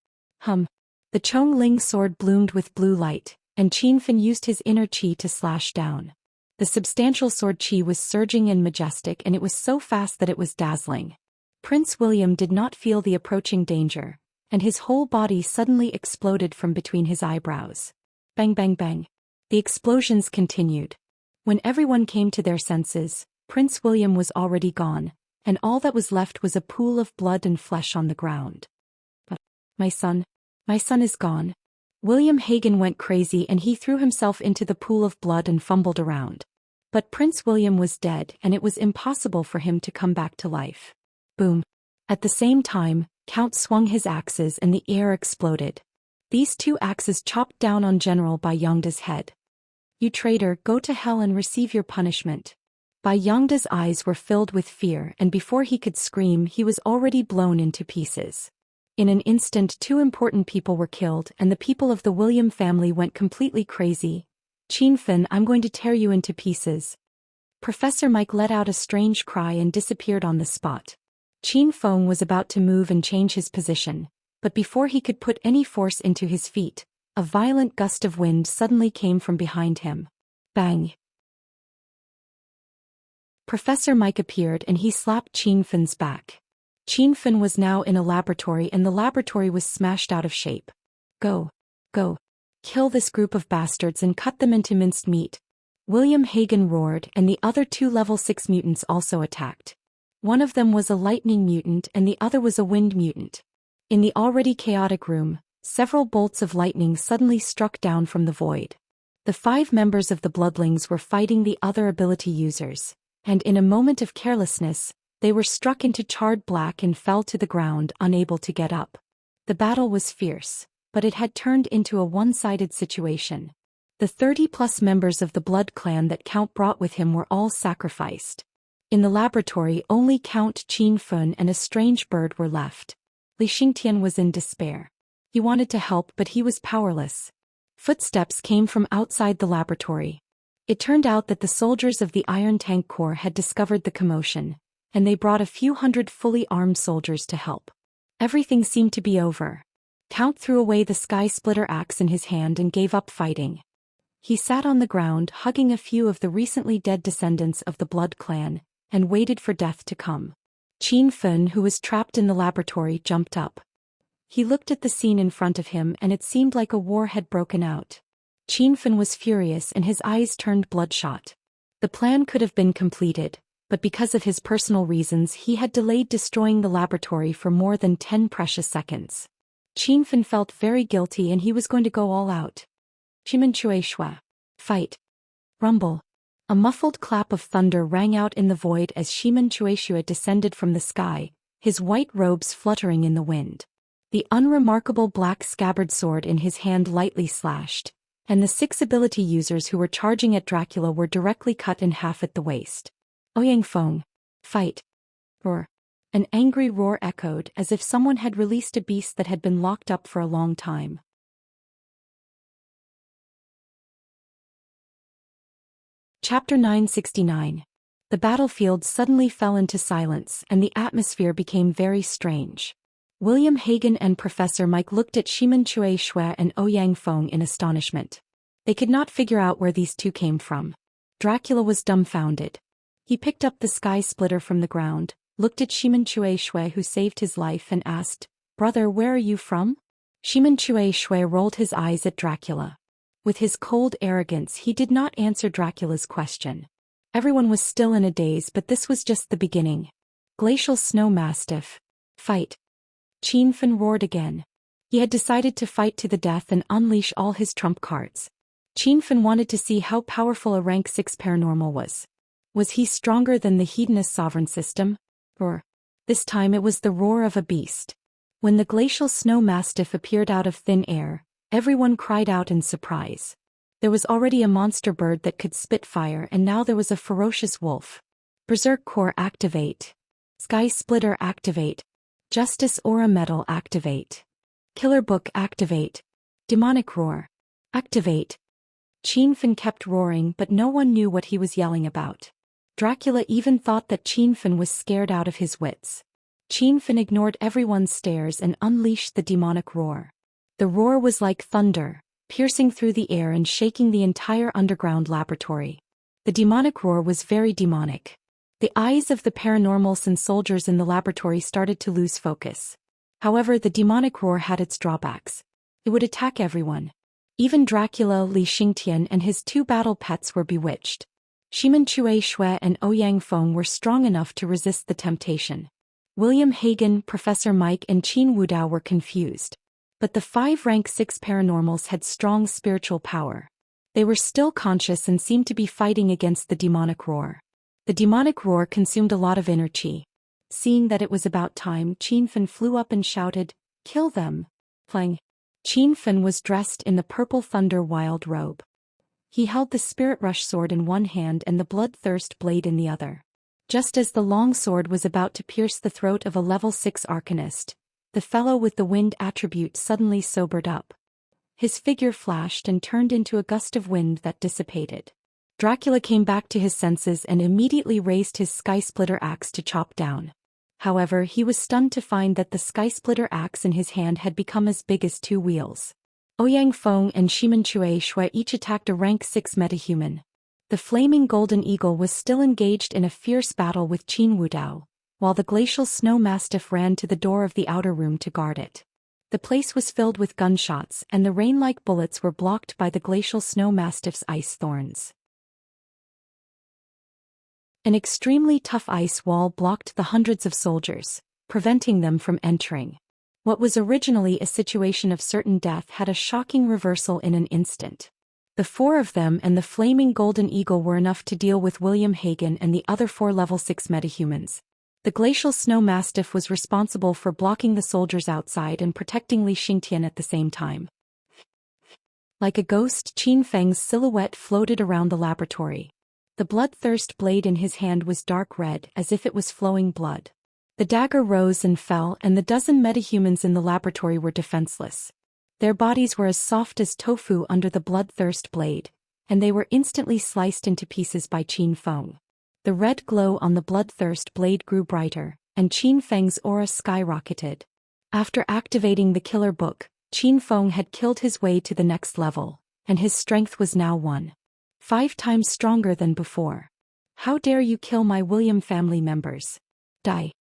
The Chong Ling sword bloomed with blue light, and Qin Feng used his inner chi to slash down. The substantial sword chi was surging and majestic, and it was so fast that it was dazzling. Prince William did not feel the approaching danger, and his whole body suddenly exploded from between his eyebrows. Bang bang bang. The explosions continued. When everyone came to their senses, Prince William was already gone, and all that was left was a pool of blood and flesh on the ground. My son is gone. William Hagen went crazy and he threw himself into the pool of blood and fumbled around. But Prince William was dead and it was impossible for him to come back to life. Boom. At the same time, Count swung his axes and the air exploded. These 2 axes chopped down on General Bai Yongda's head. You traitor, go to hell and receive your punishment. Bai Yongda's eyes were filled with fear, and before he could scream he was already blown into pieces. In an instant 2 important people were killed and the people of the William family went completely crazy. Qin Fen, I'm going to tear you into pieces. Professor Mike let out a strange cry and disappeared on the spot. Qin Feng was about to move and change his position, but before he could put any force into his feet, a violent gust of wind suddenly came from behind him. Bang! Professor Mike appeared and he slapped Qin Fen's back. Qin Fen was now in a laboratory and the laboratory was smashed out of shape. Go. Kill this group of bastards and cut them into minced meat. William Hagen roared and the other 2 level 6 mutants also attacked. One of them was a lightning mutant and the other was a wind mutant. In the already chaotic room, several bolts of lightning suddenly struck down from the void. The 5 members of the Bloodlings were fighting the other ability users, and in a moment of carelessness, they were struck into charred black and fell to the ground, unable to get up. The battle was fierce, but it had turned into a one-sided situation. The 30-plus members of the Blood clan that Count brought with him were all sacrificed. In the laboratory only Count Qin Fen and a strange bird were left. Li Xingtian was in despair. He wanted to help but he was powerless. Footsteps came from outside the laboratory. It turned out that the soldiers of the Iron Tank Corps had discovered the commotion, and they brought a few hundred fully armed soldiers to help. Everything seemed to be over. Count threw away the Sky Splitter axe in his hand and gave up fighting. He sat on the ground hugging a few of the recently dead descendants of the Blood clan, and waited for death to come. Qin Fen, who was trapped in the laboratory, jumped up. He looked at the scene in front of him and it seemed like a war had broken out. Qin Fen was furious and his eyes turned bloodshot. The plan could have been completed, but because of his personal reasons he had delayed destroying the laboratory for more than 10 precious seconds. Qin Fen felt very guilty and he was going to go all out. Shimen Chue Shua. Fight. Rumble. A muffled clap of thunder rang out in the void as Shimen Chueshua descended from the sky, his white robes fluttering in the wind. The unremarkable black scabbard sword in his hand lightly slashed, and the 6 ability users who were charging at Dracula were directly cut in half at the waist. Ouyang Feng. Fight. Roar. An angry roar echoed as if someone had released a beast that had been locked up for a long time. Chapter 969. The battlefield suddenly fell into silence and the atmosphere became very strange. William Hagen and Professor Mike looked at Shimen Chue Shue and Ouyang Feng in astonishment. They could not figure out where these 2 came from. Dracula was dumbfounded. He picked up the Sky Splitter from the ground, looked at Shimen Chue Shue who saved his life and asked, "Brother, where are you from?" Shimen Chue Shue rolled his eyes at Dracula. With his cold arrogance he did not answer Dracula's question. Everyone was still in a daze but this was just the beginning. Glacial Snow Mastiff. Fight. Qin Fen roared again. He had decided to fight to the death and unleash all his trump cards. Qin Fen wanted to see how powerful a rank 6 paranormal was. Was he stronger than the Hedonist sovereign system? Or, this time it was the roar of a beast. When the Glacial Snow Mastiff appeared out of thin air, everyone cried out in surprise. There was already a monster bird that could spit fire and now there was a ferocious wolf. Berserk Core activate. Sky Splitter activate. Justice Aura Metal activate. Killer Book activate. Demonic Roar activate. Qin Fen kept roaring but no one knew what he was yelling about. Dracula even thought that Qin Fen was scared out of his wits. Qin Fen ignored everyone's stares and unleashed the demonic roar. The roar was like thunder, piercing through the air and shaking the entire underground laboratory. The demonic roar was very demonic. The eyes of the paranormals and soldiers in the laboratory started to lose focus. However, the demonic roar had its drawbacks. It would attack everyone. Even Dracula, Li Xingtian and his two battle pets were bewitched. Shimen Chue Shui and Ouyang Feng were strong enough to resist the temptation. William Hagen, Professor Mike and Qin Wudao were confused. But the 5 rank 6 paranormals had strong spiritual power. They were still conscious and seemed to be fighting against the demonic roar. The demonic roar consumed a lot of energy. Seeing that it was about time, Qin Fen flew up and shouted, "Kill them!" Plang. Qin Fen was dressed in the purple thunder wild robe. He held the spirit rush sword in one hand and the bloodthirst blade in the other. Just as the long sword was about to pierce the throat of a level 6 arcanist, the fellow with the wind attribute suddenly sobered up. His figure flashed and turned into a gust of wind that dissipated. Dracula came back to his senses and immediately raised his sky-splitter axe to chop down. However, he was stunned to find that the sky-splitter axe in his hand had become as big as 2 wheels. Ouyang Feng and Shimen Chue Shui each attacked a rank 6 metahuman. The flaming golden eagle was still engaged in a fierce battle with Qin Wudao, while the glacial snow mastiff ran to the door of the outer room to guard it. The place was filled with gunshots and the rain-like bullets were blocked by the glacial snow mastiff's ice thorns. An extremely tough ice wall blocked the hundreds of soldiers, preventing them from entering. What was originally a situation of certain death had a shocking reversal in an instant. The 4 of them and the flaming golden eagle were enough to deal with William Hagen and the other 4 level 6 metahumans. The glacial snow mastiff was responsible for blocking the soldiers outside and protecting Li Xingtian at the same time. Like a ghost, Qin Feng's silhouette floated around the laboratory. The bloodthirst blade in his hand was dark red, as if it was flowing blood. The dagger rose and fell, and the dozen metahumans in the laboratory were defenseless. Their bodies were as soft as tofu under the bloodthirst blade, and they were instantly sliced into pieces by Qin Feng. The red glow on the bloodthirst blade grew brighter, and Qin Feng's aura skyrocketed. After activating the killer book, Qin Feng had killed his way to the next level, and his strength was now 1.5 times stronger than before. "How dare you kill my William family members? Die!"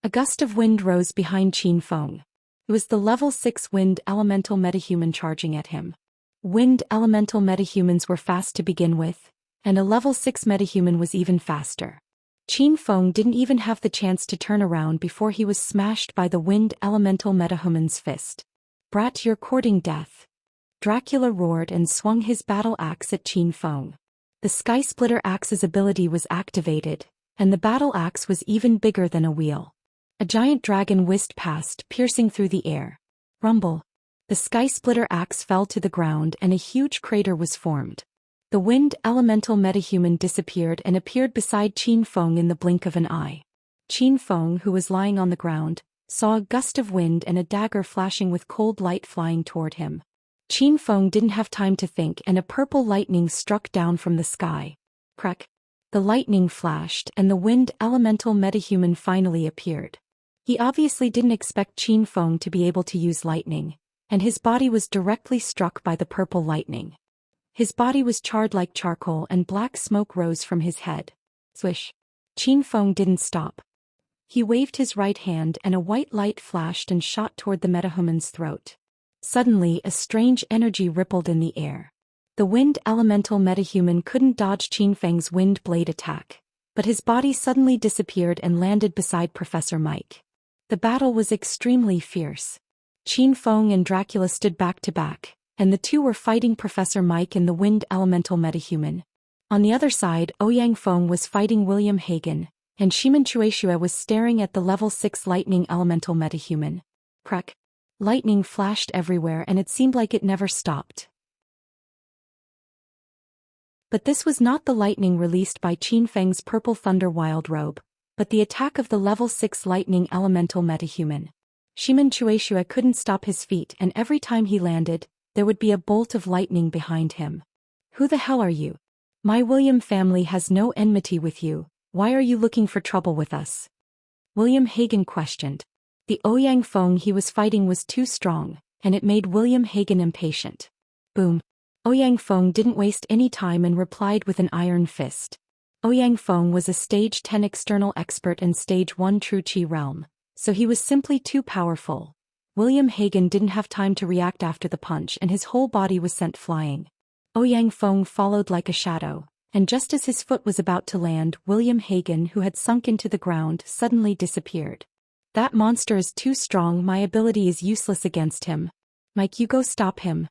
A gust of wind rose behind Qin Feng. It was the level 6 wind elemental metahuman charging at him. Wind elemental metahumans were fast to begin with, and a level 6 metahuman was even faster. Qin Feng didn't even have the chance to turn around before he was smashed by the wind elemental metahuman's fist. "Brat, you're courting death." Dracula roared and swung his battle axe at Qin Feng. The Sky Splitter Axe's ability was activated, and the battle axe was even bigger than a wheel. A giant dragon whizzed past, piercing through the air. Rumble. The Sky Splitter Axe fell to the ground and a huge crater was formed. The wind elemental metahuman disappeared and appeared beside Qin Feng in the blink of an eye. Qin Feng, who was lying on the ground, saw a gust of wind and a dagger flashing with cold light flying toward him. Qin Feng didn't have time to think and a purple lightning struck down from the sky. Crack. The lightning flashed and the wind elemental metahuman finally appeared. He obviously didn't expect Qin Feng to be able to use lightning, and his body was directly struck by the purple lightning. His body was charred like charcoal and black smoke rose from his head. Swish. Qin Feng didn't stop. He waved his right hand and a white light flashed and shot toward the metahuman's throat. Suddenly, a strange energy rippled in the air. The wind elemental metahuman couldn't dodge Qin Feng's wind blade attack, but his body suddenly disappeared and landed beside Professor Mike. The battle was extremely fierce. Qin Feng and Dracula stood back to back, and the two were fighting Professor Mike and the wind elemental metahuman. On the other side, Ouyang Feng was fighting William Hagen, and Shimen Chueshue was staring at the level 6 lightning elemental metahuman. Crack. Lightning flashed everywhere and it seemed like it never stopped. But this was not the lightning released by Qin Feng's purple thunder wild robe, but the attack of the level 6 lightning elemental metahuman. Shimen Chueshue couldn't stop his feet and every time he landed, there would be a bolt of lightning behind him. "Who the hell are you? My William family has no enmity with you, why are you looking for trouble with us?" William Hagen questioned. The Ouyang Feng he was fighting was too strong, and it made William Hagen impatient. Boom. Ouyang Feng didn't waste any time and replied with an iron fist. Ouyang Feng was a Stage 10 external expert and Stage 1 true Qi realm, so he was simply too powerful. William Hagen didn't have time to react after the punch and his whole body was sent flying. Ouyang Feng followed like a shadow, and just as his foot was about to land, William Hagen, who had sunk into the ground, suddenly disappeared. That monster is too strong, my ability is useless against him. Mike, you go stop him.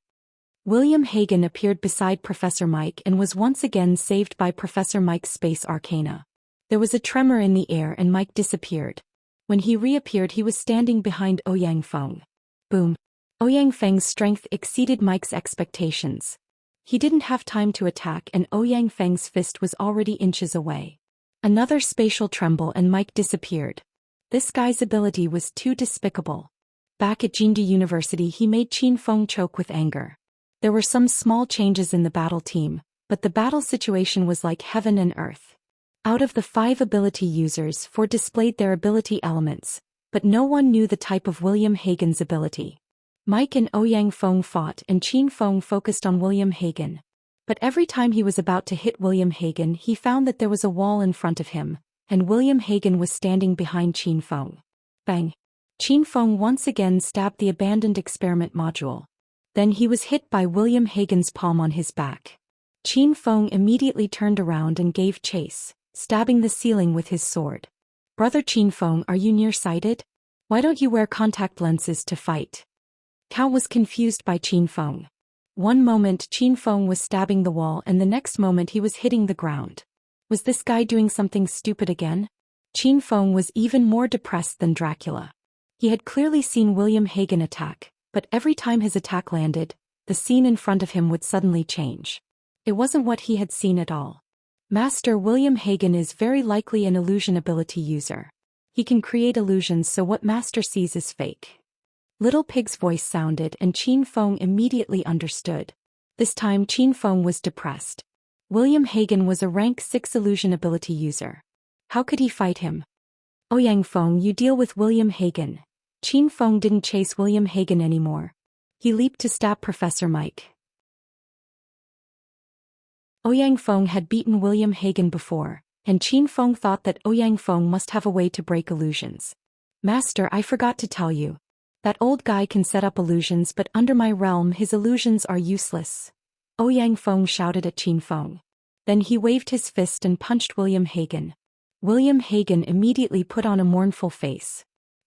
William Hagen appeared beside Professor Mike and was once again saved by Professor Mike's space arcana. There was a tremor in the air and Mike disappeared. When he reappeared, he was standing behind Ouyang Feng. Boom. Ouyang Feng's strength exceeded Mike's expectations. He didn't have time to attack and Ouyang Feng's fist was already inches away. Another spatial tremble and Mike disappeared. This guy's ability was too despicable. Back at Jindu University, he made Qin Feng choke with anger. There were some small changes in the battle team, but the battle situation was like heaven and earth. Out of the 5 ability users, 4 displayed their ability elements, but no one knew the type of William Hagen's ability. Mike and Ouyang Feng fought and Qin Feng focused on William Hagen. But every time he was about to hit William Hagen, he found that there was a wall in front of him, and William Hagen was standing behind Qin Feng. Bang! Qin Feng once again stabbed the abandoned experiment module. Then he was hit by William Hagen's palm on his back. Qin Feng immediately turned around and gave chase, stabbing the ceiling with his sword. Brother Qin Feng, are you nearsighted? Why don't you wear contact lenses to fight? Count was confused by Qin Feng. One moment Qin Feng was stabbing the wall and the next moment he was hitting the ground. Was this guy doing something stupid again? Qin Feng was even more depressed than Dracula. He had clearly seen William Hagen attack, but every time his attack landed, the scene in front of him would suddenly change. It wasn't what he had seen at all. Master William Hagen is very likely an illusion ability user. He can create illusions, so what Master sees is fake. Little Pig's voice sounded and Qin Feng immediately understood. This time Qin Feng was depressed. William Hagen was a rank 6 illusion ability user. How could he fight him? Ouyang Feng, you deal with William Hagen. Qin Feng didn't chase William Hagen anymore. He leaped to stab Professor Mike. Ouyang Feng had beaten William Hagen before, and Qin Feng thought that Ouyang Feng must have a way to break illusions. Master, I forgot to tell you. That old guy can set up illusions, but under my realm his illusions are useless. Ouyang Feng shouted at Qin Feng. Then he waved his fist and punched William Hagen. William Hagen immediately put on a mournful face.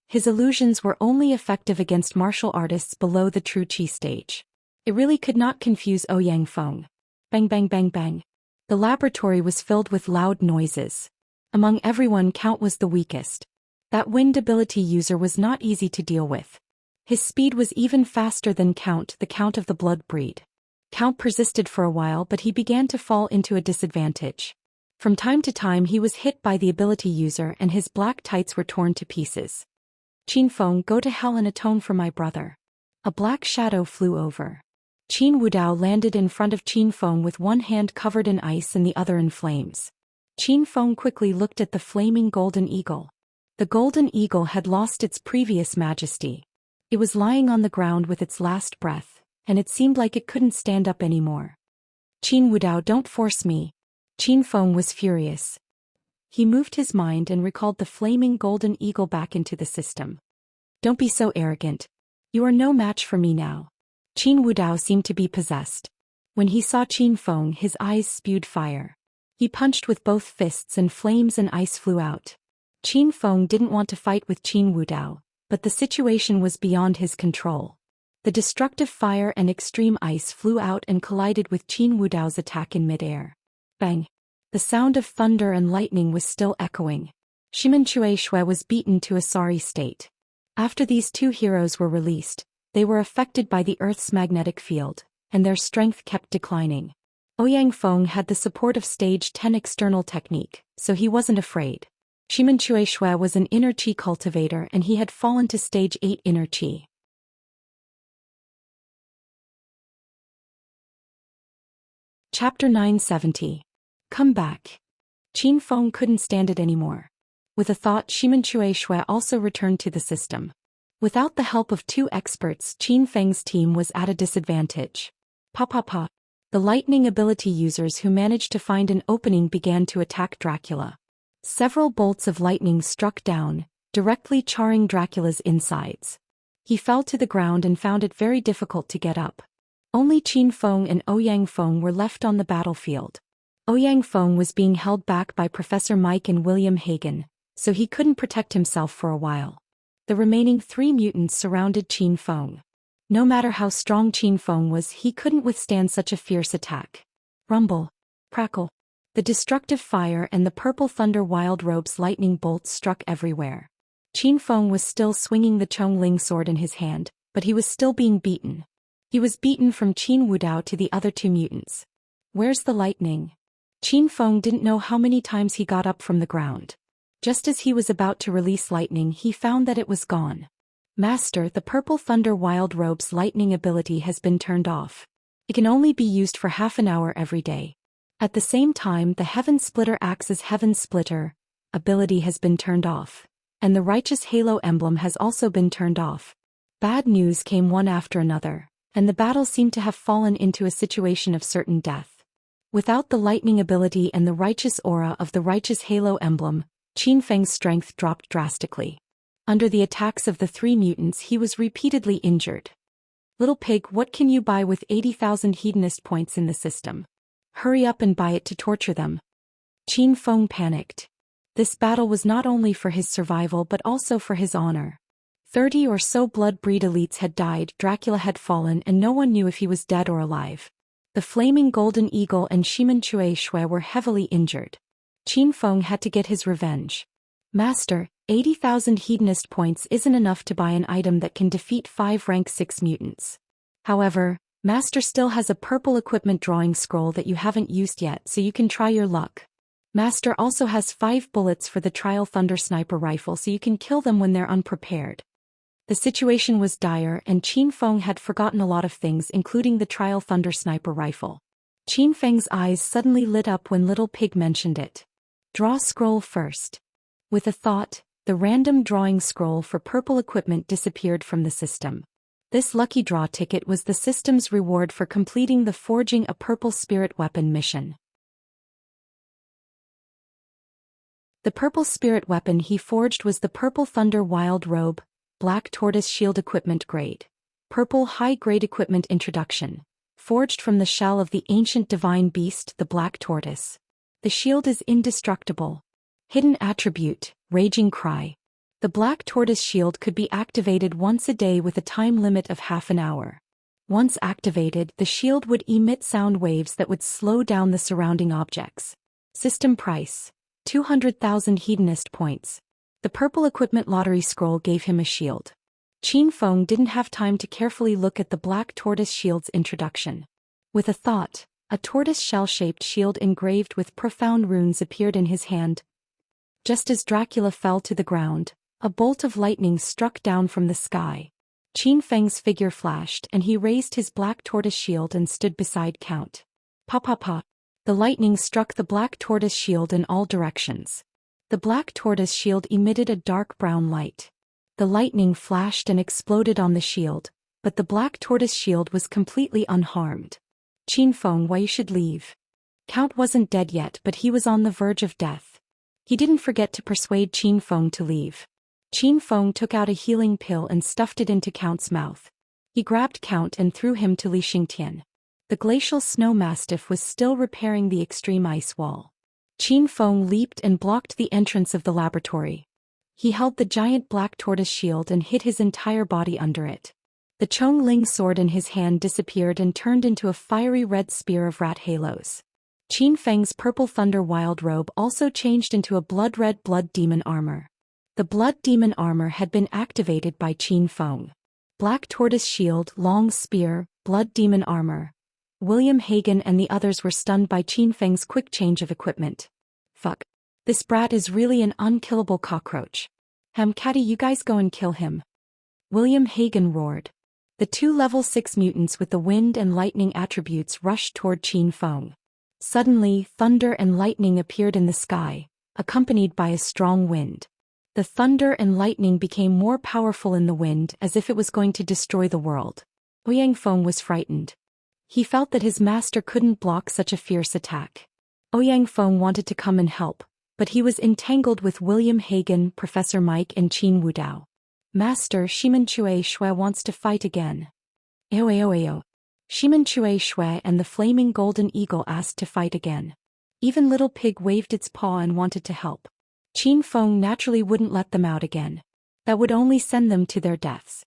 His illusions were only effective against martial artists below the true Qi stage. It really could not confuse Ouyang Feng. Bang bang bang bang. The laboratory was filled with loud noises. Among everyone, Count was the weakest. That wind ability user was not easy to deal with. His speed was even faster than Count, the Count of the blood breed. Count persisted for a while, but he began to fall into a disadvantage. From time to time he was hit by the ability user and his black tights were torn to pieces. Qin Feng, go to hell and atone for my brother. A black shadow flew over. Qin Wudao landed in front of Qin Feng with one hand covered in ice and the other in flames. Qin Feng quickly looked at the flaming golden eagle. The golden eagle had lost its previous majesty. It was lying on the ground with its last breath, and it seemed like it couldn't stand up anymore. Qin Wudao, don't force me. Qin Feng was furious. He moved his mind and recalled the flaming golden eagle back into the system. Don't be so arrogant. You are no match for me now. Qin Wudao seemed to be possessed. When he saw Qin Feng, his eyes spewed fire. He punched with both fists and flames and ice flew out. Qin Feng didn't want to fight with Qin Wudao, but the situation was beyond his control. The destructive fire and extreme ice flew out and collided with Qin Wudao's attack in midair. Bang! The sound of thunder and lightning was still echoing. Shimen Shui was beaten to a sorry state. After these two heroes were released, they were affected by the Earth's magnetic field, and their strength kept declining. Ouyang Feng had the support of Stage 10 external technique, so he wasn't afraid. Shimen Shui was an inner Qi cultivator and he had fallen to Stage 8 inner Qi. Chapter 970. Come back. Qin Feng couldn't stand it anymore. With a thought, Shimen Shui also returned to the system. Without the help of 2 experts, Qin Feng's team was at a disadvantage. Pa pa pa. The lightning ability users who managed to find an opening began to attack Dracula. Several bolts of lightning struck down, directly charring Dracula's insides. He fell to the ground and found it very difficult to get up. Only Qin Feng and Ouyang Feng were left on the battlefield. Ouyang Feng was being held back by Professor Mike and William Hagen, so he couldn't protect himself for a while. The remaining 3 mutants surrounded Qin Feng. No matter how strong Qin Feng was, he couldn't withstand such a fierce attack. Rumble. Crackle. The destructive fire and the purple thunder wild robe's lightning bolts struck everywhere. Qin Feng was still swinging the Chongling sword in his hand, but he was still being beaten. He was beaten from Qin Wudao to the other 2 mutants. Where's the lightning? Qin Feng didn't know how many times he got up from the ground. Just as he was about to release lightning, he found that it was gone. Master, the purple thunder wild robe's lightning ability has been turned off. It can only be used for half an hour every day. At the same time, the Heaven Splitter Axe's Heaven Splitter ability has been turned off, and the Righteous Halo emblem has also been turned off. Bad news came one after another, and the battle seemed to have fallen into a situation of certain death. Without the lightning ability and the righteous aura of the Righteous Halo emblem, Qin Feng's strength dropped drastically. Under the attacks of the 3 mutants, he was repeatedly injured. Little pig, what can you buy with 80,000 hedonist points in the system? Hurry up and buy it to torture them. Qin Feng panicked. This battle was not only for his survival but also for his honor. 30 or so blood-breed elites had died, Dracula had fallen, and no one knew if he was dead or alive. The Flaming Golden Eagle and Shimen Chui Shui were heavily injured. Qin Feng had to get his revenge. Master, 80,000 hedonist points isn't enough to buy an item that can defeat 5 rank 6 mutants. However, Master still has a purple equipment drawing scroll that you haven't used yet, so you can try your luck. Master also has 5 bullets for the Trial Thunder Sniper Rifle, so you can kill them when they're unprepared. The situation was dire, and Qin Feng had forgotten a lot of things, including the Trial Thunder Sniper Rifle. Qin Feng's eyes suddenly lit up when Little Pig mentioned it. Draw scroll first. With a thought, the random drawing scroll for purple equipment disappeared from the system. This lucky draw ticket was the system's reward for completing the Forging a Purple Spirit Weapon mission. The purple spirit weapon he forged was the Purple Thunder Wild Robe, Black Tortoise Shield Equipment Grade. Purple High-Grade Equipment Introduction. Forged from the shell of the ancient divine beast, the Black Tortoise. The shield is indestructible. Hidden attribute, Raging Cry. The Black Tortoise shield could be activated once a day with a time limit of half an hour. Once activated, the shield would emit sound waves that would slow down the surrounding objects. System price: 200,000 hedonist points. The purple equipment lottery scroll gave him a shield. Qin Feng didn't have time to carefully look at the Black Tortoise shield's introduction. With a thought, a tortoise shell-shaped shield engraved with profound runes appeared in his hand. Just as Dracula fell to the ground, a bolt of lightning struck down from the sky. Qin Feng's figure flashed and he raised his Black Tortoise shield and stood beside Count. Pa pa pa. The lightning struck the Black Tortoise shield in all directions. The Black Tortoise shield emitted a dark brown light. The lightning flashed and exploded on the shield, but the Black Tortoise shield was completely unharmed. Qin Feng, why you should leave? Count wasn't dead yet, but he was on the verge of death. He didn't forget to persuade Qin Feng to leave. Qin Feng took out a healing pill and stuffed it into Count's mouth. He grabbed Count and threw him to Li Xingtian. The glacial snow mastiff was still repairing the extreme ice wall. Qin Feng leaped and blocked the entrance of the laboratory. He held the giant Black Tortoise shield and hid his entire body under it. The Chongling sword in his hand disappeared and turned into a fiery red spear of rat halos. Qin Feng's Purple Thunder Wild Robe also changed into a blood-red Blood Demon armor. The Blood Demon armor had been activated by Qin Feng. Black Tortoise shield, long spear, Blood Demon armor. William Hagen and the others were stunned by Qin Feng's quick change of equipment. Fuck. This brat is really an unkillable cockroach. Catty, you guys go and kill him. William Hagen roared. The 2 level 6 mutants with the wind and lightning attributes rushed toward Qin Feng. Suddenly, thunder and lightning appeared in the sky, accompanied by a strong wind. The thunder and lightning became more powerful in the wind, as if it was going to destroy the world. Ouyang Feng was frightened. He felt that his master couldn't block such a fierce attack. Ouyang Feng wanted to come and help, but he was entangled with William Hagen, Professor Mike and Qin Wudao. Master Shimen Chue Shui wants to fight again. Ayo. Shimen Chue Shui and the Flaming Golden Eagle asked to fight again. Even Little Pig waved its paw and wanted to help. Qin Feng naturally wouldn't let them out again. That would only send them to their deaths.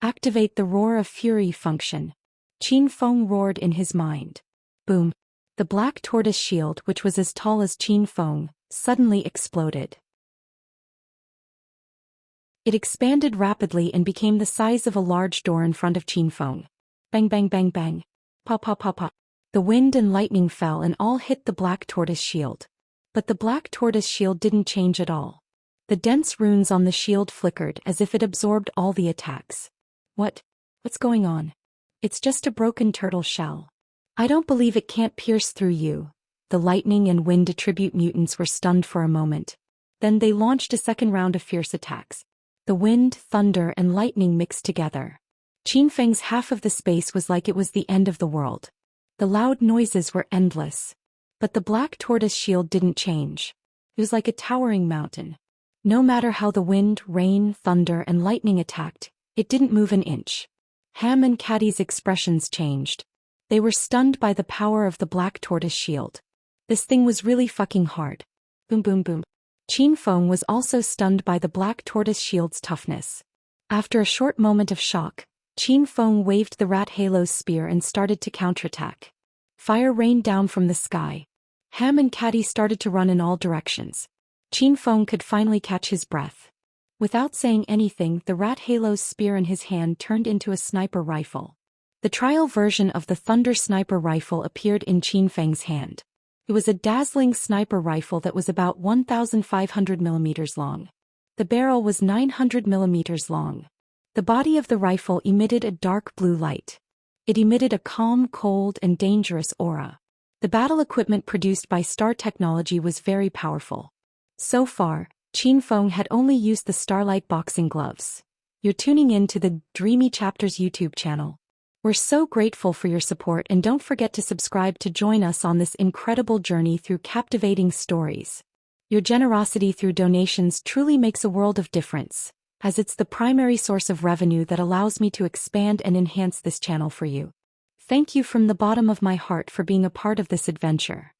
Activate the Roar of Fury function. Qin Feng roared in his mind. Boom. The black tortoise shield, which was as tall as Qin Feng, suddenly exploded. It expanded rapidly and became the size of a large door in front of Qin Feng. Bang bang bang bang. Pa pa pa pa. The wind and lightning fell and all hit the black tortoise shield. But the black tortoise shield didn't change at all. The dense runes on the shield flickered as if it absorbed all the attacks. What's going on? It's just a broken turtle shell. I don't believe it can't pierce through you. The lightning and wind attribute mutants were stunned for a moment. Then they launched a second round of fierce attacks. The wind, thunder and lightning mixed together. Qin Feng's half of the space was like it was the end of the world. The loud noises were endless. But the black tortoise shield didn't change. It was like a towering mountain. No matter how the wind, rain, thunder and lightning attacked, it didn't move an inch. Ham and Caddy's expressions changed. They were stunned by the power of the black tortoise shield. This thing was really fucking hard. Boom boom boom. Qin Feng was also stunned by the black tortoise shield's toughness. After a short moment of shock, Qin Feng waved the Rat Halo's spear and started to counterattack. Fire rained down from the sky. Ham and Caddy started to run in all directions. Qin Feng could finally catch his breath. Without saying anything, the Rat Halo's spear in his hand turned into a sniper rifle. The trial version of the Thunder Sniper Rifle appeared in Qin Feng's hand. It was a dazzling sniper rifle that was about 1,500 millimeters long. The barrel was 900 millimeters long. The body of the rifle emitted a dark blue light. It emitted a calm, cold, and dangerous aura. The battle equipment produced by Star Technology was very powerful. So far, Qin Feng had only used the Starlight boxing gloves. You're tuning in to the Dreamy Chapters YouTube channel. We're so grateful for your support and don't forget to subscribe to join us on this incredible journey through captivating stories. Your generosity through donations truly makes a world of difference, as it's the primary source of revenue that allows me to expand and enhance this channel for you. Thank you from the bottom of my heart for being a part of this adventure.